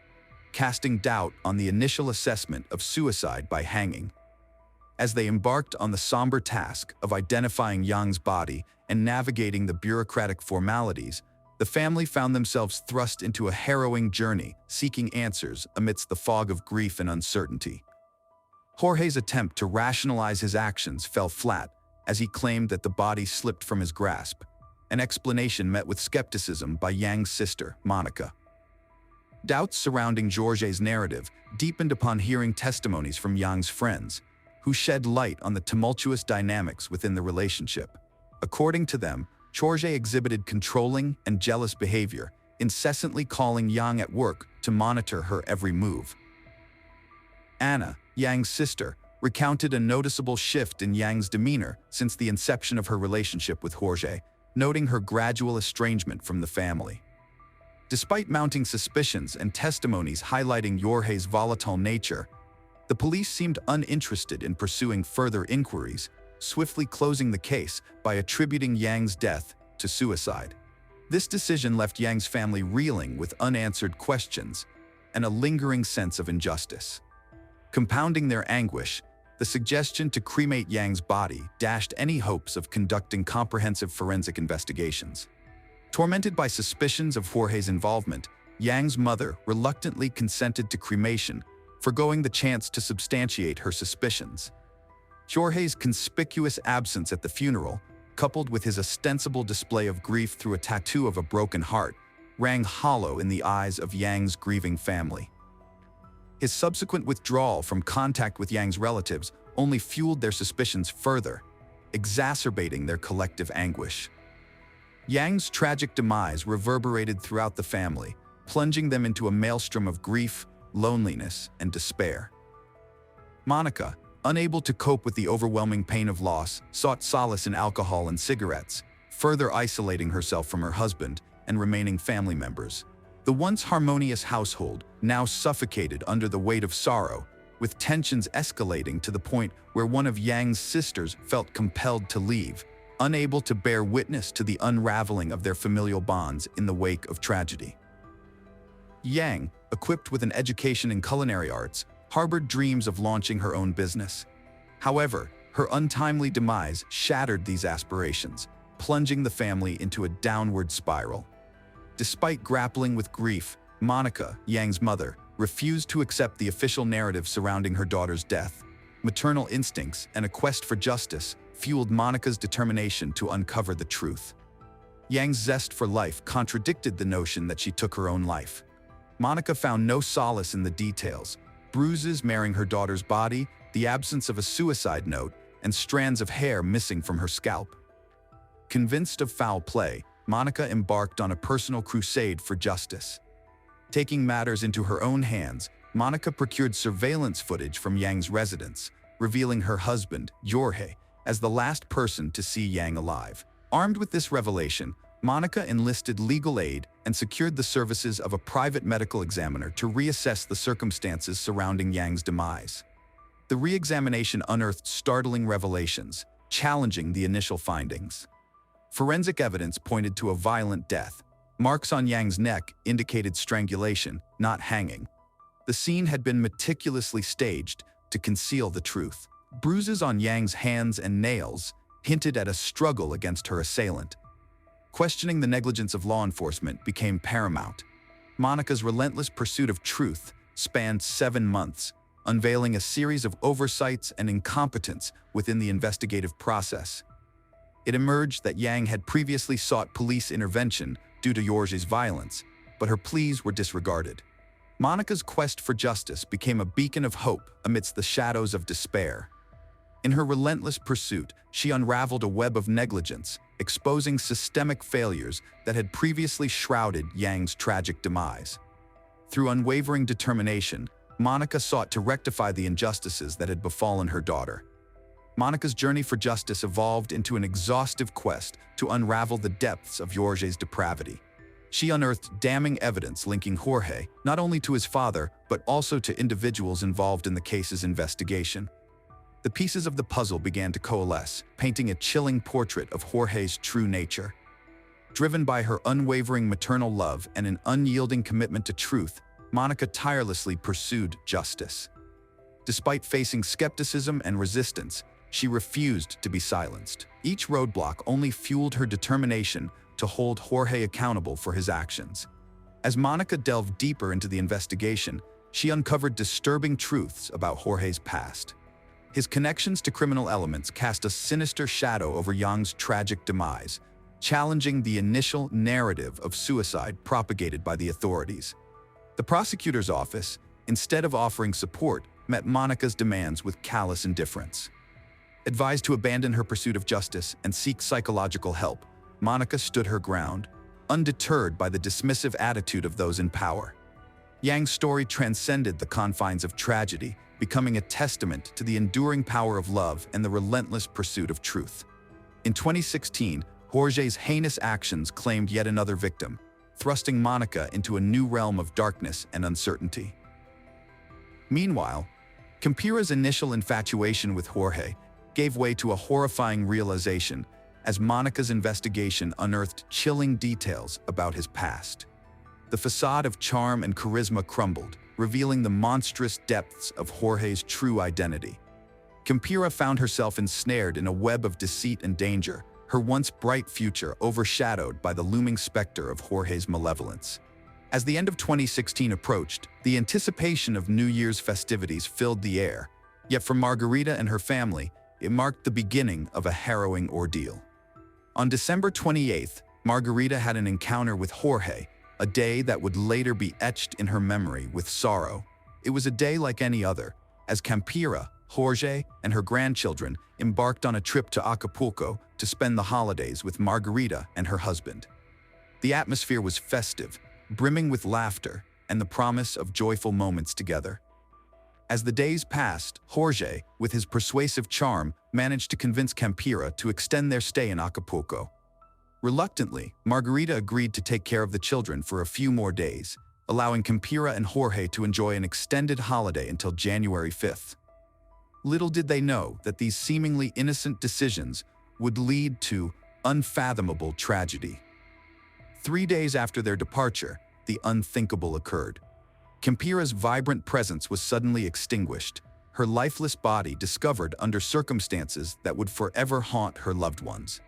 Speaker 1: casting doubt on the initial assessment of suicide by hanging. As they embarked on the somber task of identifying Yang's body and navigating the bureaucratic formalities, the family found themselves thrust into a harrowing journey, seeking answers amidst the fog of grief and uncertainty. Jorge's attempt to rationalize his actions fell flat, as he claimed that the body slipped from his grasp, an explanation met with skepticism by Yang's sister, Monica. Doubts surrounding Jorge's narrative deepened upon hearing testimonies from Yang's friends, who shed light on the tumultuous dynamics within the relationship. According to them, Jorge exhibited controlling and jealous behavior, incessantly calling Yang at work to monitor her every move. Anna, Yang's sister, recounted a noticeable shift in Yang's demeanor since the inception of her relationship with Jorge, noting her gradual estrangement from the family. Despite mounting suspicions and testimonies highlighting Jorge's volatile nature, the police seemed uninterested in pursuing further inquiries, swiftly closing the case by attributing Yang's death to suicide. This decision left Yang's family reeling with unanswered questions and a lingering sense of injustice. Compounding their anguish, the suggestion to cremate Yang's body dashed any hopes of conducting comprehensive forensic investigations. Tormented by suspicions of Jorge's involvement, Yang's mother reluctantly consented to cremation, forgoing the chance to substantiate her suspicions. Jorge's conspicuous absence at the funeral, coupled with his ostensible display of grief through a tattoo of a broken heart, rang hollow in the eyes of Yang's grieving family. His subsequent withdrawal from contact with Yang's relatives only fueled their suspicions further, exacerbating their collective anguish. Yang's tragic demise reverberated throughout the family, plunging them into a maelstrom of grief, loneliness, and despair. Monica, unable to cope with the overwhelming pain of loss, sought solace in alcohol and cigarettes, further isolating herself from her husband and remaining family members. The once harmonious household now suffocated under the weight of sorrow, with tensions escalating to the point where one of Yang's sisters felt compelled to leave, unable to bear witness to the unraveling of their familial bonds in the wake of tragedy. Yang, equipped with an education in culinary arts, harbored dreams of launching her own business. However, her untimely demise shattered these aspirations, plunging the family into a downward spiral. Despite grappling with grief, Monica, Yang's mother, refused to accept the official narrative surrounding her daughter's death. Maternal instincts and a quest for justice fueled Monica's determination to uncover the truth. Yang's zest for life contradicted the notion that she took her own life. Monica found no solace in the details: bruises marring her daughter's body, the absence of a suicide note, and strands of hair missing from her scalp. Convinced of foul play, Monica embarked on a personal crusade for justice. Taking matters into her own hands, Monica procured surveillance footage from Yang's residence, revealing her husband, Jorge, as the last person to see Yang alive. Armed with this revelation, Monica enlisted legal aid and secured the services of a private medical examiner to reassess the circumstances surrounding Yang's demise. The re-examination unearthed startling revelations, challenging the initial findings. Forensic evidence pointed to a violent death. Marks on Yang's neck indicated strangulation, not hanging. The scene had been meticulously staged to conceal the truth. Bruises on Yang's hands and nails hinted at a struggle against her assailant. Questioning the negligence of law enforcement became paramount. Monica's relentless pursuit of truth spanned 7 months, unveiling a series of oversights and incompetence within the investigative process. It emerged that Yang had previously sought police intervention due to Jorge's violence, but her pleas were disregarded. Monica's quest for justice became a beacon of hope amidst the shadows of despair. In her relentless pursuit, she unraveled a web of negligence, exposing systemic failures that had previously shrouded Yang's tragic demise. Through unwavering determination, Monica sought to rectify the injustices that had befallen her daughter. Monica's journey for justice evolved into an exhaustive quest to unravel the depths of Jorge's depravity. She unearthed damning evidence linking Jorge not only to his father, but also to individuals involved in the case's investigation. The pieces of the puzzle began to coalesce, painting a chilling portrait of Jorge's true nature. Driven by her unwavering maternal love and an unyielding commitment to truth, Monica tirelessly pursued justice. Despite facing skepticism and resistance, she refused to be silenced. Each roadblock only fueled her determination to hold Jorge accountable for his actions. As Monica delved deeper into the investigation, she uncovered disturbing truths about Jorge's past. His connections to criminal elements cast a sinister shadow over Yang's tragic demise, challenging the initial narrative of suicide propagated by the authorities. The prosecutor's office, instead of offering support, met Monica's demands with callous indifference. Advised to abandon her pursuit of justice and seek psychological help, Monica stood her ground, undeterred by the dismissive attitude of those in power. Yang's story transcended the confines of tragedy, becoming a testament to the enduring power of love and the relentless pursuit of truth. In 2016, Jorge's heinous actions claimed yet another victim, thrusting Monica into a new realm of darkness and uncertainty. Meanwhile, Campira's initial infatuation with Jorge gave way to a horrifying realization as Monica's investigation unearthed chilling details about his past. The facade of charm and charisma crumbled, revealing the monstrous depths of Jorge's true identity. Campira found herself ensnared in a web of deceit and danger, her once bright future overshadowed by the looming specter of Jorge's malevolence. As the end of 2016 approached, the anticipation of New Year's festivities filled the air. Yet for Margarita and her family, it marked the beginning of a harrowing ordeal. On December 28th, Margarita had an encounter with Jorge, a day that would later be etched in her memory with sorrow. It was a day like any other, as Campira, Jorge, and her grandchildren embarked on a trip to Acapulco to spend the holidays with Margarita and her husband. The atmosphere was festive, brimming with laughter and the promise of joyful moments together. As the days passed, Jorge, with his persuasive charm, managed to convince Campira to extend their stay in Acapulco. Reluctantly, Margarita agreed to take care of the children for a few more days, allowing Campira and Jorge to enjoy an extended holiday until January 5th. Little did they know that these seemingly innocent decisions would lead to unfathomable tragedy. 3 days after their departure, the unthinkable occurred. Kempira's vibrant presence was suddenly extinguished, her lifeless body discovered under circumstances that would forever haunt her loved ones.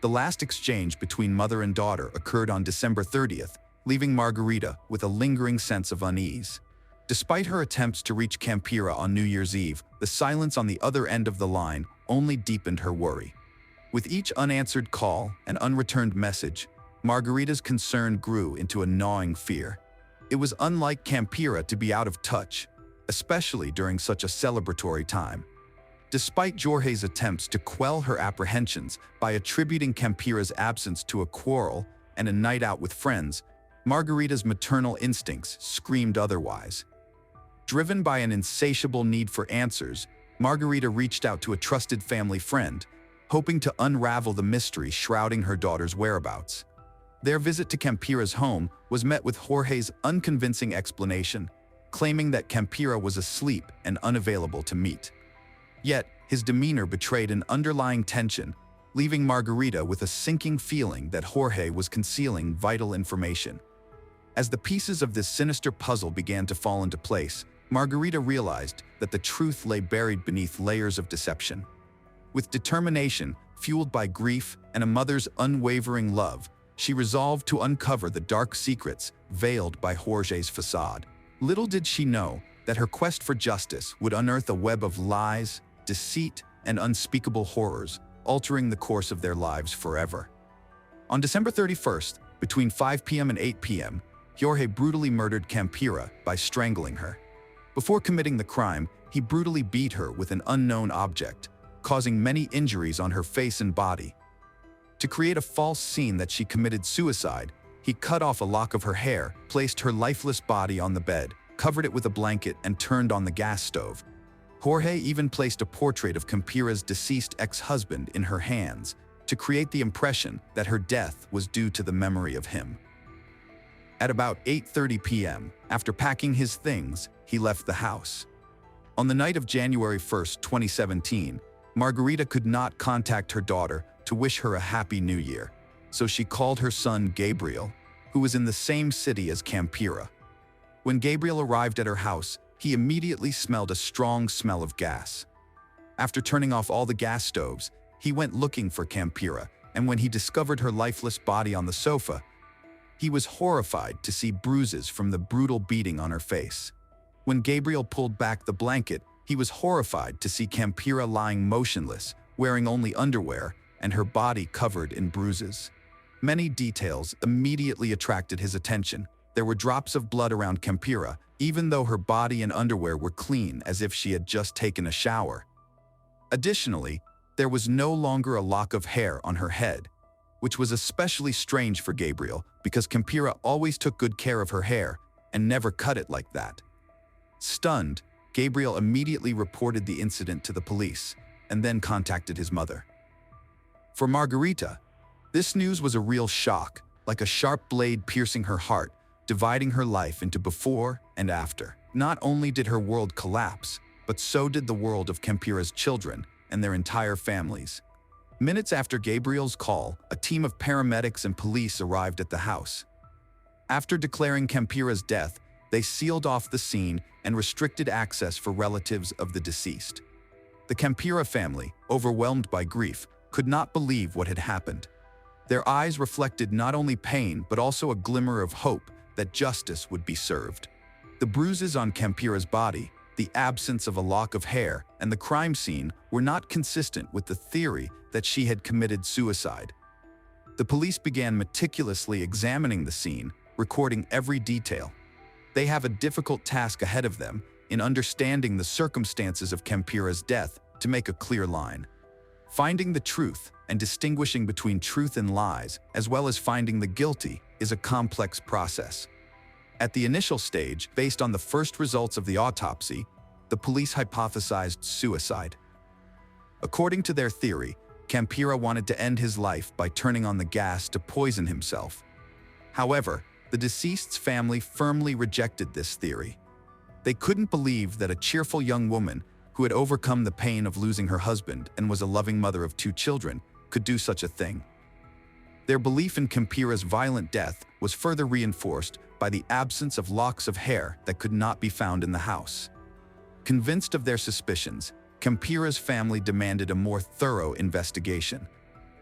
Speaker 1: The last exchange between mother and daughter occurred on December 30th, leaving Margarita with a lingering sense of unease. Despite her attempts to reach Kempira on New Year's Eve, the silence on the other end of the line only deepened her worry. With each unanswered call and unreturned message, Margarita's concern grew into a gnawing fear. It was unlike Kempira to be out of touch, especially during such a celebratory time. Despite Jorge's attempts to quell her apprehensions by attributing Kempira's absence to a quarrel and a night out with friends, Margarita's maternal instincts screamed otherwise. Driven by an insatiable need for answers, Margarita reached out to a trusted family friend, hoping to unravel the mystery shrouding her daughter's whereabouts. Their visit to Kempira's home was met with Jorge's unconvincing explanation, claiming that Kempira was asleep and unavailable to meet. Yet, his demeanor betrayed an underlying tension, leaving Margarita with a sinking feeling that Jorge was concealing vital information. As the pieces of this sinister puzzle began to fall into place, Margarita realized that the truth lay buried beneath layers of deception. With determination, fueled by grief and a mother's unwavering love, she resolved to uncover the dark secrets veiled by Jorge's facade. Little did she know that her quest for justice would unearth a web of lies, deceit, and unspeakable horrors, altering the course of their lives forever. On December 31st, between 5 p.m. and 8 p.m., Jorge brutally murdered Kempira by strangling her. Before committing the crime, he brutally beat her with an unknown object, causing many injuries on her face and body. To create a false scene that she committed suicide, he cut off a lock of her hair, placed her lifeless body on the bed, covered it with a blanket, and turned on the gas stove. Jorge even placed a portrait of Kempira's deceased ex-husband in her hands to create the impression that her death was due to the memory of him. At about 8:30 p.m., after packing his things, he left the house. On the night of January 1st, 2017, Margarita could not contact her daughter to wish her a happy new year, so she called her son Gabriel, who was in the same city as Kempira. When Gabriel arrived at her house, he immediately smelled a strong smell of gas. After turning off all the gas stoves, he went looking for Kempira, and when he discovered her lifeless body on the sofa, he was horrified to see bruises from the brutal beating on her face. When Gabriel pulled back the blanket, he was horrified to see Kempira lying motionless, wearing only underwear, and her body covered in bruises. Many details immediately attracted his attention. There were drops of blood around Kempira, even though her body and underwear were clean as if she had just taken a shower. Additionally, there was no longer a lock of hair on her head, which was especially strange for Gabriel because Kempira always took good care of her hair and never cut it like that. Stunned, Gabriel immediately reported the incident to the police and then contacted his mother. For Margarita, this news was a real shock, like a sharp blade piercing her heart, dividing her life into before and after. Not only did her world collapse, but so did the world of Kempira's children and their entire families. Minutes after Gabriel's call, a team of paramedics and police arrived at the house. After declaring Kempira's death, they sealed off the scene and restricted access for relatives of the deceased. The Kempira family, overwhelmed by grief, could not believe what had happened. Their eyes reflected not only pain but also a glimmer of hope that justice would be served. The bruises on Kempira's body, the absence of a lock of hair, and the crime scene were not consistent with the theory that she had committed suicide. The police began meticulously examining the scene, recording every detail. They have a difficult task ahead of them in understanding the circumstances of Kempira's death to make a clear line. Finding the truth and distinguishing between truth and lies, as well as finding the guilty, is a complex process. At the initial stage, based on the first results of the autopsy, the police hypothesized suicide. According to their theory, Kempira wanted to end his life by turning on the gas to poison himself. However, the deceased's family firmly rejected this theory. They couldn't believe that a cheerful young woman who had overcome the pain of losing her husband and was a loving mother of 2 children could do such a thing. Their belief in Kempira's violent death was further reinforced by the absence of locks of hair that could not be found in the house. Convinced of their suspicions, Kempira's family demanded a more thorough investigation.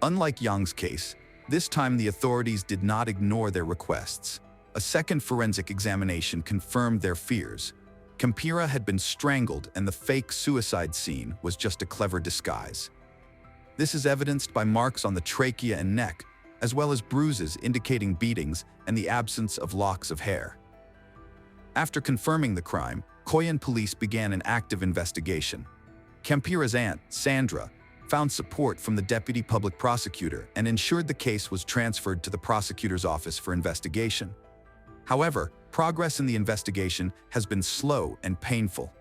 Speaker 1: Unlike Yang's case, this time the authorities did not ignore their requests. A second forensic examination confirmed their fears. Kempira had been strangled and the fake suicide scene was just a clever disguise. This is evidenced by marks on the trachea and neck, as well as bruises indicating beatings and the absence of locks of hair. After confirming the crime, Koyan police began an active investigation. Kempira's aunt, Sandra, found support from the deputy public prosecutor and ensured the case was transferred to the prosecutor's office for investigation. However, progress in the investigation has been slow and painful.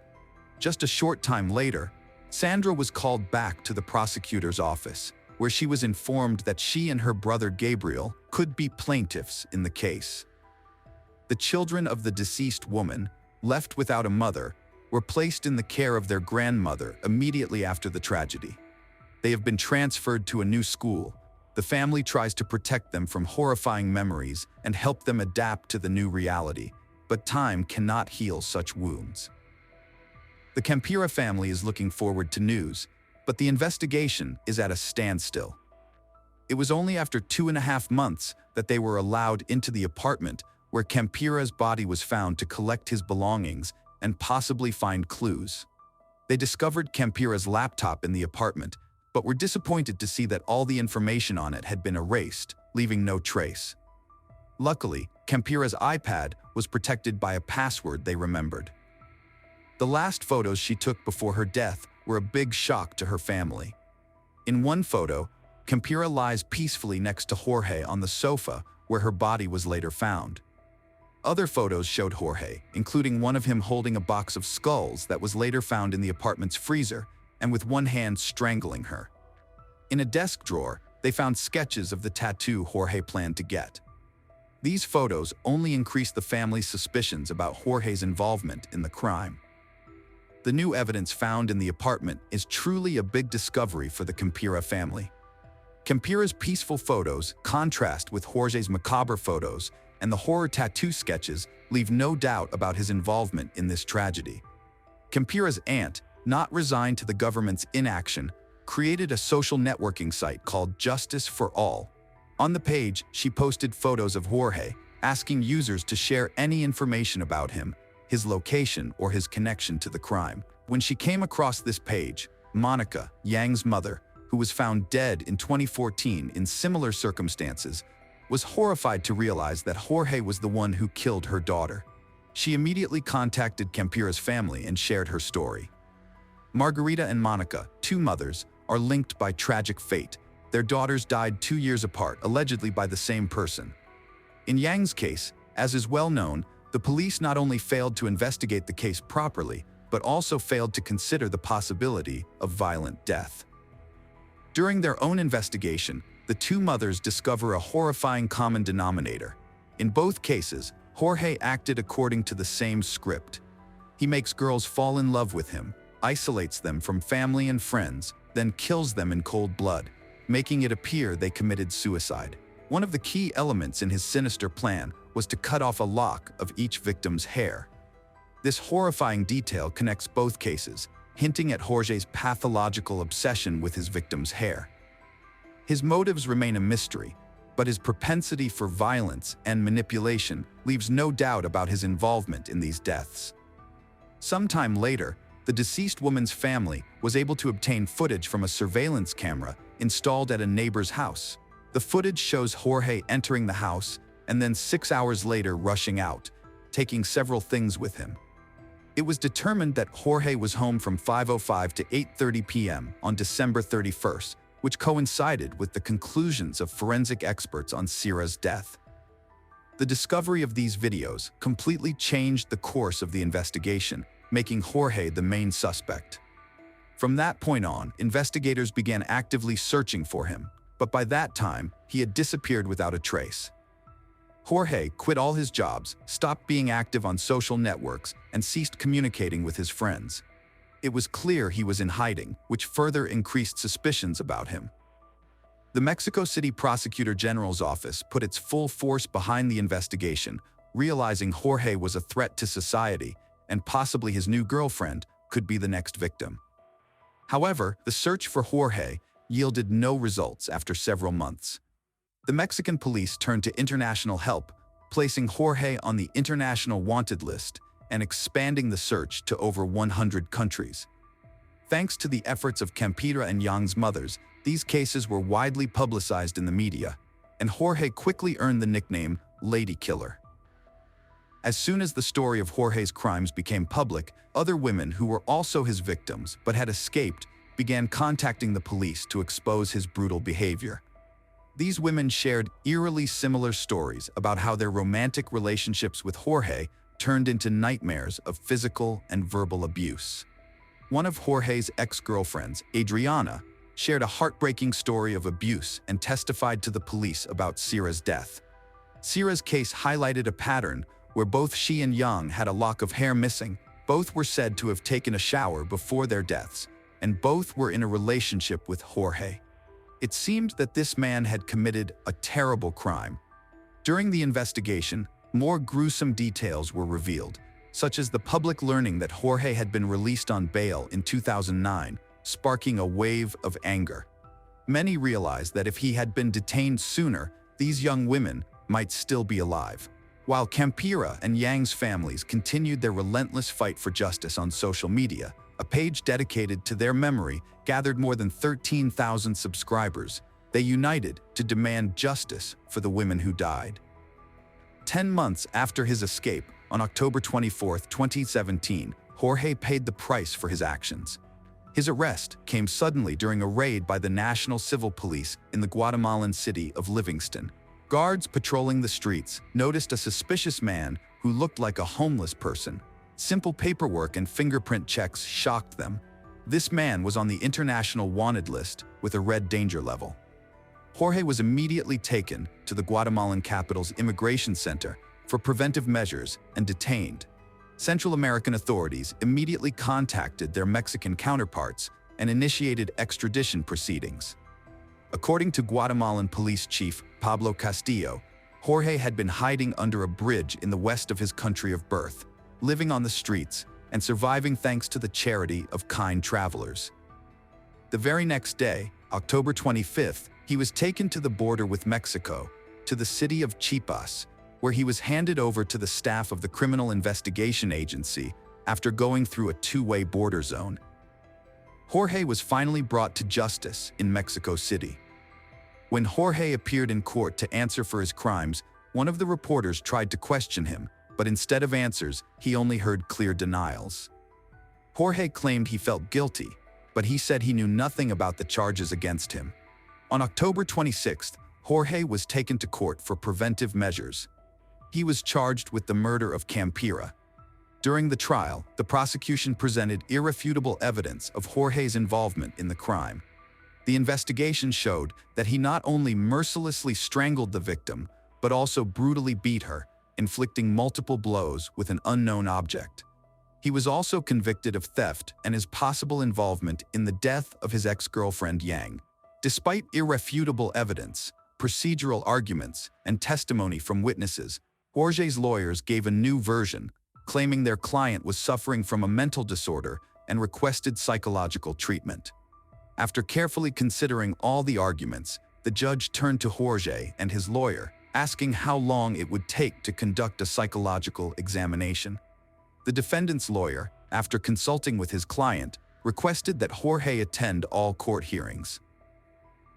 Speaker 1: Just a short time later, Sandra was called back to the prosecutor's office, where she was informed that she and her brother Gabriel could be plaintiffs in the case. The children of the deceased woman, left without a mother, were placed in the care of their grandmother immediately after the tragedy. They have been transferred to a new school. The family tries to protect them from horrifying memories and help them adapt to the new reality, but time cannot heal such wounds. The Kempira family is looking forward to news, but the investigation is at a standstill. It was only after 2.5 months that they were allowed into the apartment where Kempira's body was found to collect his belongings and possibly find clues. They discovered Kempira's laptop in the apartment, but were disappointed to see that all the information on it had been erased, leaving no trace. Luckily, Kempira's iPad was protected by a password they remembered. The last photos she took before her death were a big shock to her family. In one photo, Kempira lies peacefully next to Jorge on the sofa where her body was later found. Other photos showed Jorge, including one of him holding a box of skulls that was later found in the apartment's freezer, and with one hand strangling her. In a desk drawer, they found sketches of the tattoo Jorge planned to get. These photos only increased the family's suspicions about Jorge's involvement in the crime. The new evidence found in the apartment is truly a big discovery for the Kempira family. Kempira's peaceful photos contrast with Jorge's macabre photos, and the horror tattoo sketches leave no doubt about his involvement in this tragedy. Kempira's aunt, not resigned to the government's inaction, created a social networking site called Justice for All. On the page, she posted photos of Jorge, asking users to share any information about him, his location, or his connection to the crime. When she came across this page, Monica, Yang's mother, who was found dead in 2014 in similar circumstances, was horrified to realize that Jorge was the one who killed her daughter. She immediately contacted Kempira's family and shared her story. Margarita and Monica, two mothers, are linked by tragic fate. Their daughters died 2 years apart, allegedly by the same person. In Yang's case, as is well known, the police not only failed to investigate the case properly, but also failed to consider the possibility of violent death. During their own investigation, the two mothers discover a horrifying common denominator. In both cases, Jorge acted according to the same script. He makes girls fall in love with him, isolates them from family and friends, then kills them in cold blood, making it appear they committed suicide. One of the key elements in his sinister plan was to cut off a lock of each victim's hair. This horrifying detail connects both cases, hinting at Jorge's pathological obsession with his victim's hair. His motives remain a mystery, but his propensity for violence and manipulation leaves no doubt about his involvement in these deaths. Sometime later, the deceased woman's family was able to obtain footage from a surveillance camera installed at a neighbor's house. The footage shows Jorge entering the house and then 6 hours later rushing out, taking several things with him. It was determined that Jorge was home from 5:05 to 8:30 p.m. on December 31st, which coincided with the conclusions of forensic experts on Sira's death. The discovery of these videos completely changed the course of the investigation, making Jorge the main suspect. From that point on, investigators began actively searching for him, but by that time, he had disappeared without a trace. Jorge quit all his jobs, stopped being active on social networks, and ceased communicating with his friends. It was clear he was in hiding, which further increased suspicions about him. The Mexico City Prosecutor General's office put its full force behind the investigation, realizing Jorge was a threat to society and possibly his new girlfriend could be the next victim. However, the search for Jorge yielded no results after several months. The Mexican police turned to international help, placing Jorge on the international wanted list and expanding the search to over 100 countries. Thanks to the efforts of Campira and Yang's mothers, these cases were widely publicized in the media, and Jorge quickly earned the nickname Lady Killer. As soon as the story of Jorge's crimes became public, other women who were also his victims but had escaped began contacting the police to expose his brutal behavior. These women shared eerily similar stories about how their romantic relationships with Jorge turned into nightmares of physical and verbal abuse. One of Jorge's ex-girlfriends, Adriana, shared a heartbreaking story of abuse and testified to the police about Sira's death. Sira's case highlighted a pattern where both she and Yang had a lock of hair missing, both were said to have taken a shower before their deaths, and both were in a relationship with Jorge. It seemed that this man had committed a terrible crime. During the investigation, more gruesome details were revealed, such as the public learning that Jorge had been released on bail in 2009, sparking a wave of anger. Many realized that if he had been detained sooner, these young women might still be alive. While Campira and Yang's families continued their relentless fight for justice on social media, a page dedicated to their memory gathered more than 13,000 subscribers. They united to demand justice for the women who died. 10 months after his escape, on October 24, 2017, Jorge paid the price for his actions. His arrest came suddenly during a raid by the National Civil Police in the Guatemalan city of Livingston. Guards patrolling the streets noticed a suspicious man who looked like a homeless person. Simple paperwork and fingerprint checks shocked them. This man was on the international wanted list with a red danger level. Jorge was immediately taken to the Guatemalan capital's immigration center for preventive measures and detained. Central American authorities immediately contacted their Mexican counterparts and initiated extradition proceedings. According to Guatemalan Police Chief Pablo Castillo, Jorge had been hiding under a bridge in the west of his country of birth, living on the streets and surviving thanks to the charity of kind travelers. The very next day, October 25th, he was taken to the border with Mexico, to the city of Chiapas, where he was handed over to the staff of the Criminal Investigation Agency after going through a two-way border zone. Jorge was finally brought to justice in Mexico City. When Jorge appeared in court to answer for his crimes, one of the reporters tried to question him, but instead of answers, he only heard clear denials. Jorge claimed he felt guilty, but he said he knew nothing about the charges against him. On October 26th, Jorge was taken to court for preventive measures. He was charged with the murder of Campira. During the trial, the prosecution presented irrefutable evidence of Jorge's involvement in the crime. The investigation showed that he not only mercilessly strangled the victim, but also brutally beat her, inflicting multiple blows with an unknown object. He was also convicted of theft and his possible involvement in the death of his ex-girlfriend Yang. Despite irrefutable evidence, procedural arguments, and testimony from witnesses, Jorge's lawyers gave a new version, claiming their client was suffering from a mental disorder and requested psychological treatment. After carefully considering all the arguments, the judge turned to Jorge and his lawyer, asking how long it would take to conduct a psychological examination. The defendant's lawyer, after consulting with his client, requested that Jorge attend all court hearings.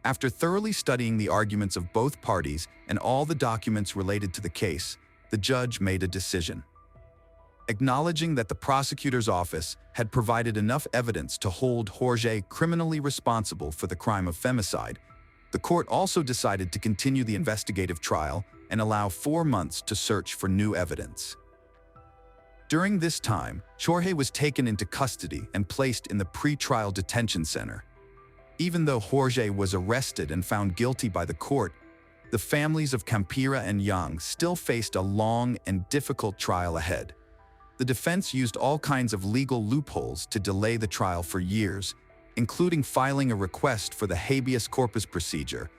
Speaker 1: After thoroughly studying the arguments of both parties and all the documents related to the case, the judge made a decision. Acknowledging that the prosecutor's office had provided enough evidence to hold Jorge criminally responsible for the crime of femicide, the court also decided to continue the investigative trial and allow 4 months to search for new evidence. During this time, Jorge was taken into custody and placed in the pre-trial detention center. Even though Jorge was arrested and found guilty by the court, the families of Campira and Yang still faced a long and difficult trial ahead. The defense used all kinds of legal loopholes to delay the trial for years, including filing a request for the habeas corpus procedure,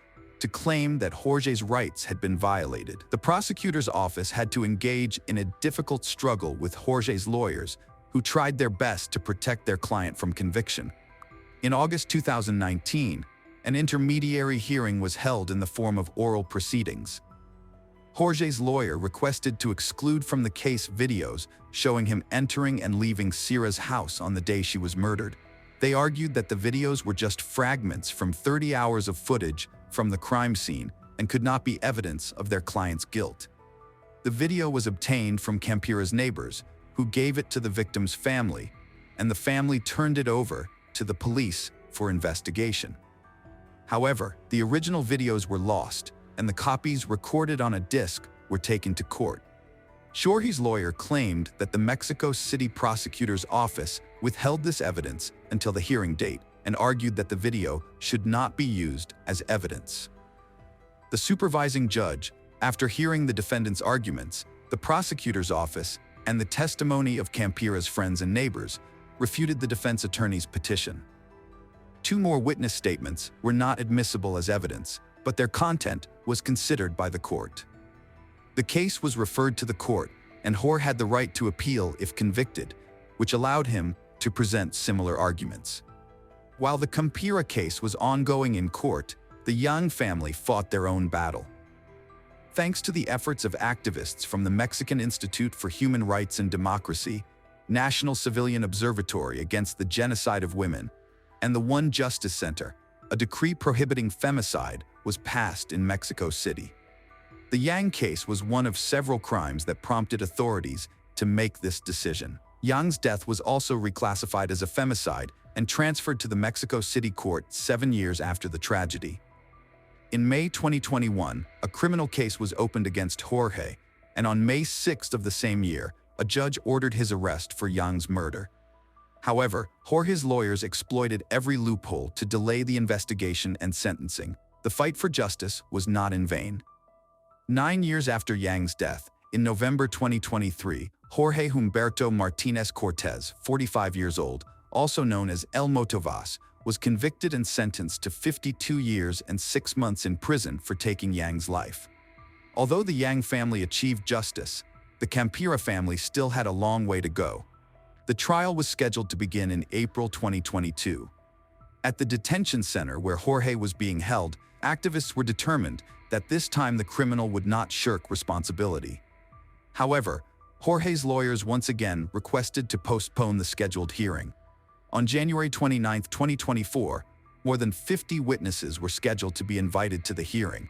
Speaker 1: to claim that Jorge's rights had been violated. The prosecutor's office had to engage in a difficult struggle with Jorge's lawyers, who tried their best to protect their client from conviction. In August 2019, an intermediary hearing was held in the form of oral proceedings. Jorge's lawyer requested to exclude from the case videos showing him entering and leaving Sierra's house on the day she was murdered. They argued that the videos were just fragments from 30 hours of footage from the crime scene and could not be evidence of their client's guilt. The video was obtained from Campira's neighbors, who gave it to the victim's family, and the family turned it over to the police for investigation. However, the original videos were lost, and the copies recorded on a disc were taken to court. Jorge's lawyer claimed that the Mexico City prosecutor's office withheld this evidence until the hearing date and argued that the video should not be used as evidence. The supervising judge, after hearing the defendant's arguments, the prosecutor's office, and the testimony of Campira's friends and neighbors, refuted the defense attorney's petition. 2 more witness statements were not admissible as evidence, but their content was considered by the court. The case was referred to the court, and Jorge had the right to appeal if convicted, which allowed him to present similar arguments. While the Campira case was ongoing in court, the Yang family fought their own battle. Thanks to the efforts of activists from the Mexican Institute for Human Rights and Democracy, National Civilian Observatory Against the Genocide of Women, and the One Justice Center, a decree prohibiting femicide was passed in Mexico City. The Yang case was one of several crimes that prompted authorities to make this decision. Yang's death was also reclassified as a femicide and transferred to the Mexico City court 7 years after the tragedy. In May 2021, a criminal case was opened against Jorge, and on May 6th of the same year, a judge ordered his arrest for Yang's murder. However, Jorge's lawyers exploited every loophole to delay the investigation and sentencing. The fight for justice was not in vain. 9 years after Yang's death, in November 2023, Jorge Humberto Martinez Cortez, 45 years old, also known as El Motovas, was convicted and sentenced to 52 years and 6 months in prison for taking Yang's life. Although the Yang family achieved justice, the Campira family still had a long way to go. The trial was scheduled to begin in April 2022. At the detention center where Jorge was being held, activists were determined that this time the criminal would not shirk responsibility. However, Jorge's lawyers once again requested to postpone the scheduled hearing. On January 29, 2024, more than 50 witnesses were scheduled to be invited to the hearing.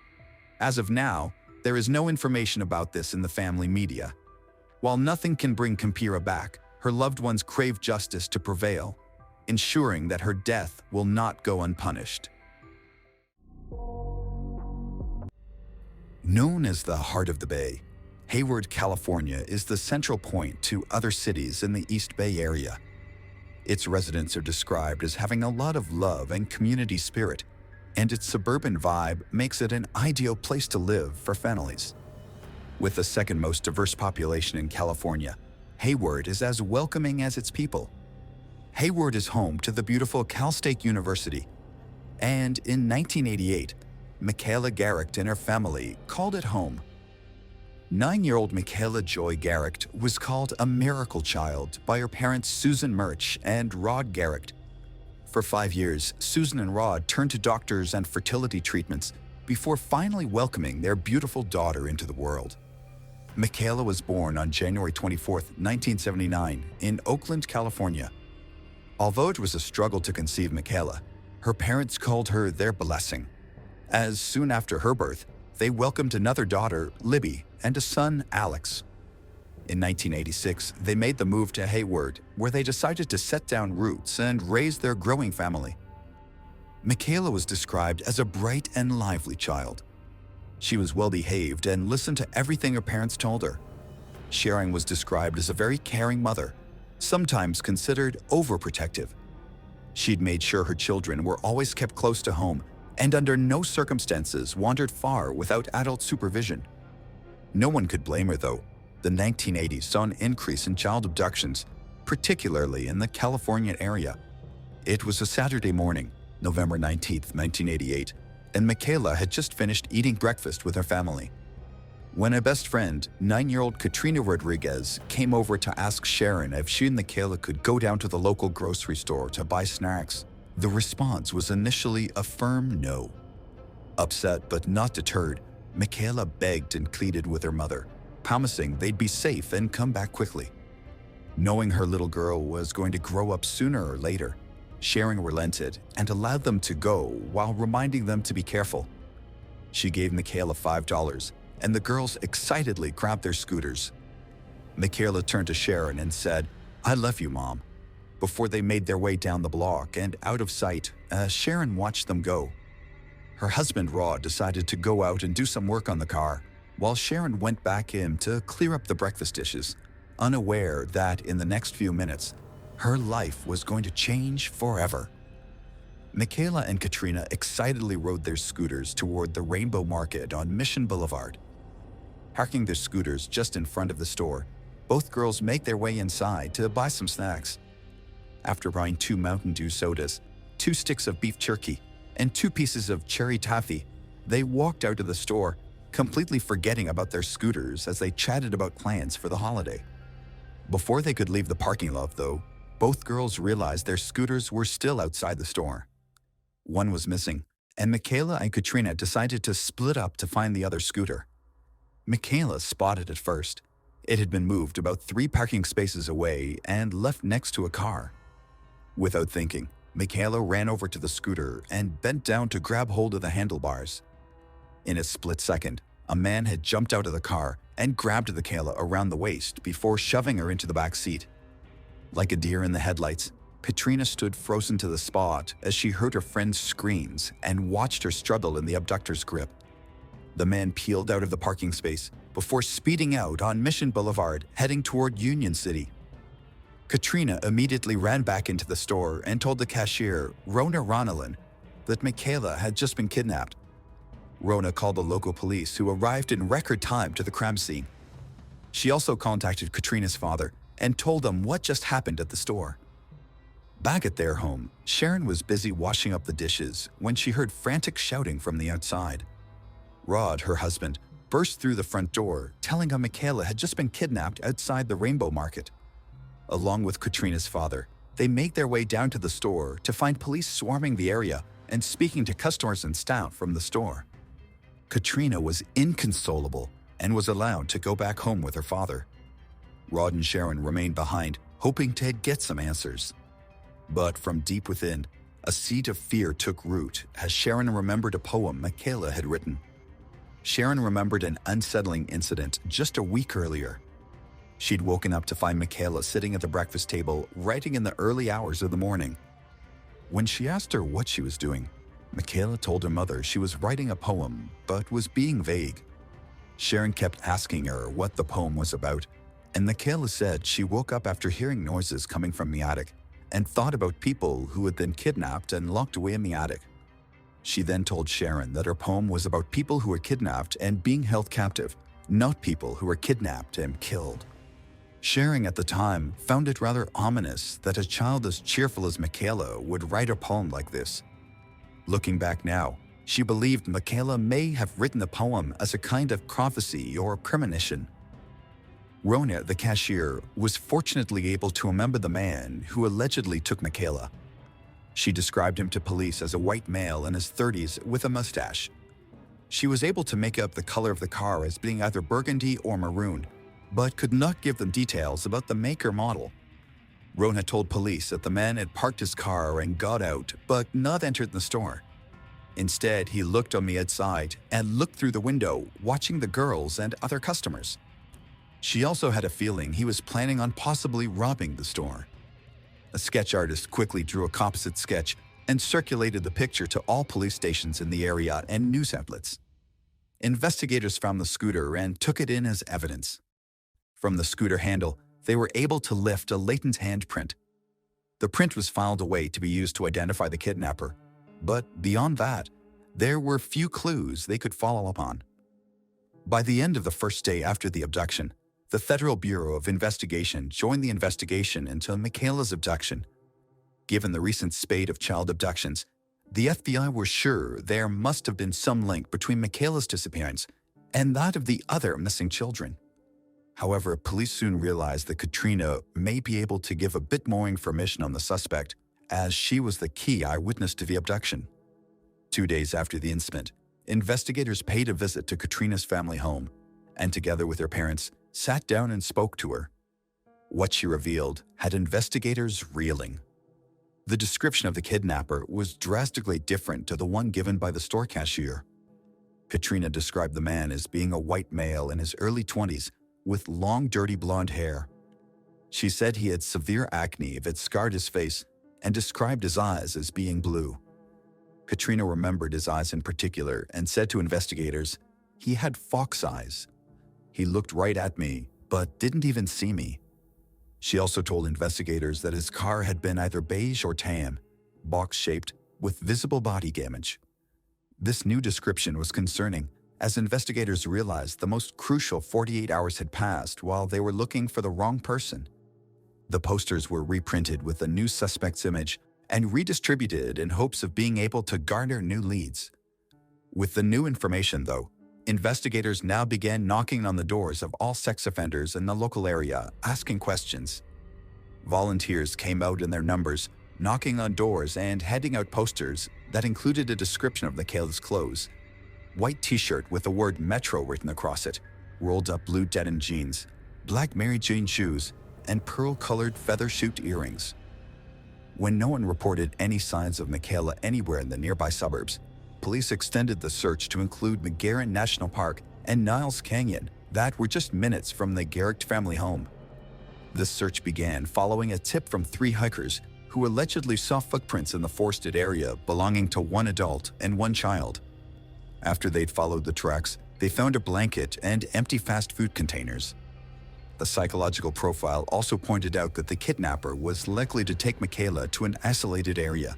Speaker 1: As of now, there is no information about this in the family media. While nothing can bring Campira back, her loved ones crave justice to prevail, ensuring that her death will not go unpunished. Known as the heart of the Bay, Hayward, California is the central point to other cities in the East Bay area. Its residents are described as having a lot of love and community spirit, and its suburban vibe makes it an ideal place to live for families. With the second most diverse population in California, Hayward is as welcoming as its people. Hayward is home to the beautiful Cal State University, and in 1988, Michaela Garrick and her family called it home. 9-year-old Michaela Joy Garrick was called a miracle child by her parents Susan Murch and Rod Garrick. For 5 years, Susan and Rod turned to doctors and fertility treatments before finally welcoming their beautiful daughter into the world. Michaela was born on January 24, 1979, in Oakland, California. Although it was a struggle to conceive Michaela, her parents called her their blessing, as soon after her birth, they welcomed another daughter, Libby, and a son, Alex. In 1986, they made the move to Hayward, where they decided to set down roots and raise their growing family. Michaela was described as a bright and lively child. She was well-behaved and listened to everything her parents told her. Sharon was described as a very caring mother, sometimes considered overprotective. She'd made sure her children were always kept close to home and under no circumstances wandered far without adult supervision. No one could blame her, though. The 1980s saw an increase in child abductions, particularly in the California area. It was a Saturday morning, November 19, 1988, and Michaela had just finished eating breakfast with her family. When her best friend, 9-year-old Katrina Rodriguez, came over to ask Sharon if she and Michaela could go down to the local grocery store to buy snacks, the response was initially a firm no. Upset but not deterred, Michaela begged and pleaded with her mother, promising they'd be safe and come back quickly. Knowing her little girl was going to grow up sooner or later, Sharon relented and allowed them to go while reminding them to be careful. She gave Michaela $5, and the girls excitedly grabbed their scooters. Michaela turned to Sharon and said, "I love you, Mom," before they made their way down the block and out of sight as Sharon watched them go. Her husband, Rod, decided to go out and do some work on the car, while Sharon went back in to clear up the breakfast dishes, unaware that in the next few minutes, her life was going to change forever. Michaela and Katrina excitedly rode their scooters toward the Rainbow Market on Mission Boulevard. Parking their scooters just in front of the store, both girls make their way inside to buy some snacks. After buying 2 Mountain Dew sodas, 2 sticks of beef jerky, and 2 pieces of cherry taffy, they walked out of the store, completely forgetting about their scooters as they chatted about plans for the holiday. Before they could leave the parking lot, though, both girls realized their scooters were still outside the store. One was missing, and Michaela and Katrina decided to split up to find the other scooter. Michaela spotted it first. It had been moved about 3 parking spaces away and left next to a car. Without thinking, Michaela ran over to the scooter and bent down to grab hold of the handlebars. In a split second, a man had jumped out of the car and grabbed Michaela around the waist before shoving her into the back seat. Like a deer in the headlights, Katrina stood frozen to the spot as she heard her friend's screams and watched her struggle in the abductor's grip. The man peeled out of the parking space before speeding out on Mission Boulevard, heading toward Union City. Katrina immediately ran back into the store and told the cashier, Rona Ronalyn, that Michaela had just been kidnapped. Rona called the local police, who arrived in record time to the crime scene. She also contacted Katrina's father and told them what just happened at the store. Back at their home, Sharon was busy washing up the dishes when she heard frantic shouting from the outside. Rod, her husband, burst through the front door, telling her Michaela had just been kidnapped outside the Rainbow Market. Along with Katrina's father, they made their way down to the store to find police swarming the area and speaking to customers and staff from the store. Katrina was inconsolable and was allowed to go back home with her father. Rod and Sharon remained behind, hoping to get some answers. But from deep within, a seed of fear took root as Sharon remembered a poem Michaela had written. Sharon remembered an unsettling incident just a week earlier. She'd woken up to find Michaela sitting at the breakfast table, writing in the early hours of the morning. When she asked her what she was doing, Michaela told her mother she was writing a poem, but was being vague. Sharon kept asking her what the poem was about, and Michaela said she woke up after hearing noises coming from the attic and thought about people who had been kidnapped and locked away in the attic. She then told Sharon that her poem was about people who were kidnapped and being held captive, not people who were kidnapped and killed. Sharon at the time found it rather ominous that a child as cheerful as Michaela would write a poem like this. Looking back now, she believed Michaela may have written the poem as a kind of prophecy or premonition. Rona, the cashier, was fortunately able to remember the man who allegedly took Michaela. She described him to police as a white male in his 30s with a mustache. She was able to make up the color of the car as being either burgundy or maroon, but could not give them details about the make or model. Rona told police that the man had parked his car and got out, but not entered the store. Instead, he looked on the outside and looked through the window, watching the girls and other customers. She also had a feeling he was planning on possibly robbing the store. A sketch artist quickly drew a composite sketch and circulated the picture to all police stations in the area and news outlets. Investigators found the scooter and took it in as evidence. From the scooter handle, they were able to lift a latent handprint. The print was filed away to be used to identify the kidnapper, but beyond that, there were few clues they could follow up on. By the end of the first day after the abduction, the Federal Bureau of Investigation joined the investigation into Michaela's abduction. Given the recent spate of child abductions, The FBI were sure there must have been some link between Michaela's disappearance and that of the other missing children. However, police soon realized that Katrina may be able to give a bit more information on the suspect, as she was the key eyewitness to the abduction. 2 days after the incident, investigators paid a visit to Katrina's family home, and together with her parents, sat down and spoke to her. What she revealed had investigators reeling. The description of the kidnapper was drastically different to the one given by the store cashier. Katrina described the man as being a white male in his early 20s with long, dirty blonde hair. She said he had severe acne that scarred his face and described his eyes as being blue. Katrina remembered his eyes in particular and said to investigators, "He had fox eyes. He looked right at me, but didn't even see me." She also told investigators that his car had been either beige or tan, box-shaped, with visible body damage. This new description was concerning, as investigators realized the most crucial 48 hours had passed while they were looking for the wrong person. The posters were reprinted with the new suspect's image and redistributed in hopes of being able to garner new leads. With the new information, though, investigators now began knocking on the doors of all sex offenders in the local area, asking questions. Volunteers came out in their numbers, knocking on doors and handing out posters that included a description of Michaela's clothes. White t-shirt with the word Metro written across it, rolled-up blue denim jeans, black Mary Jane shoes, and pearl-colored feather shoot earrings. When no one reported any signs of Michaela anywhere in the nearby suburbs, police extended the search to include McGarren National Park and Niles Canyon that were just minutes from the Garrick family home. The search began following a tip from 3 hikers who allegedly saw footprints in the forested area belonging to 1 adult and 1 child. After they'd followed the tracks, they found a blanket and empty fast food containers. The psychological profile also pointed out that the kidnapper was likely to take Michaela to an isolated area.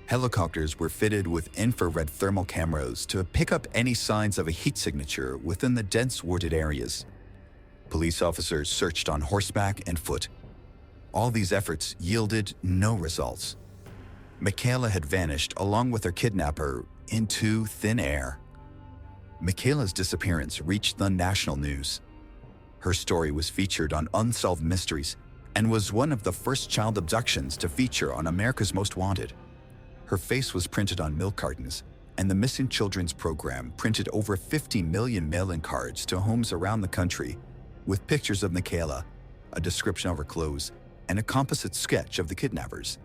Speaker 1: Helicopters were fitted with infrared thermal cameras to pick up any signs of a heat signature within the dense wooded areas. Police officers searched on horseback and foot. All these efforts yielded no results. Michaela had vanished along with her kidnapper into thin air. Michaela's disappearance reached the national news. Her story was featured on Unsolved Mysteries and was one of the first child abductions to feature on America's Most Wanted. Her face was printed on milk cartons, and the Missing Children's Program printed over 50 million mail-in cards to homes around the country with pictures of Michaela, a description of her clothes, and a composite sketch of the kidnappers.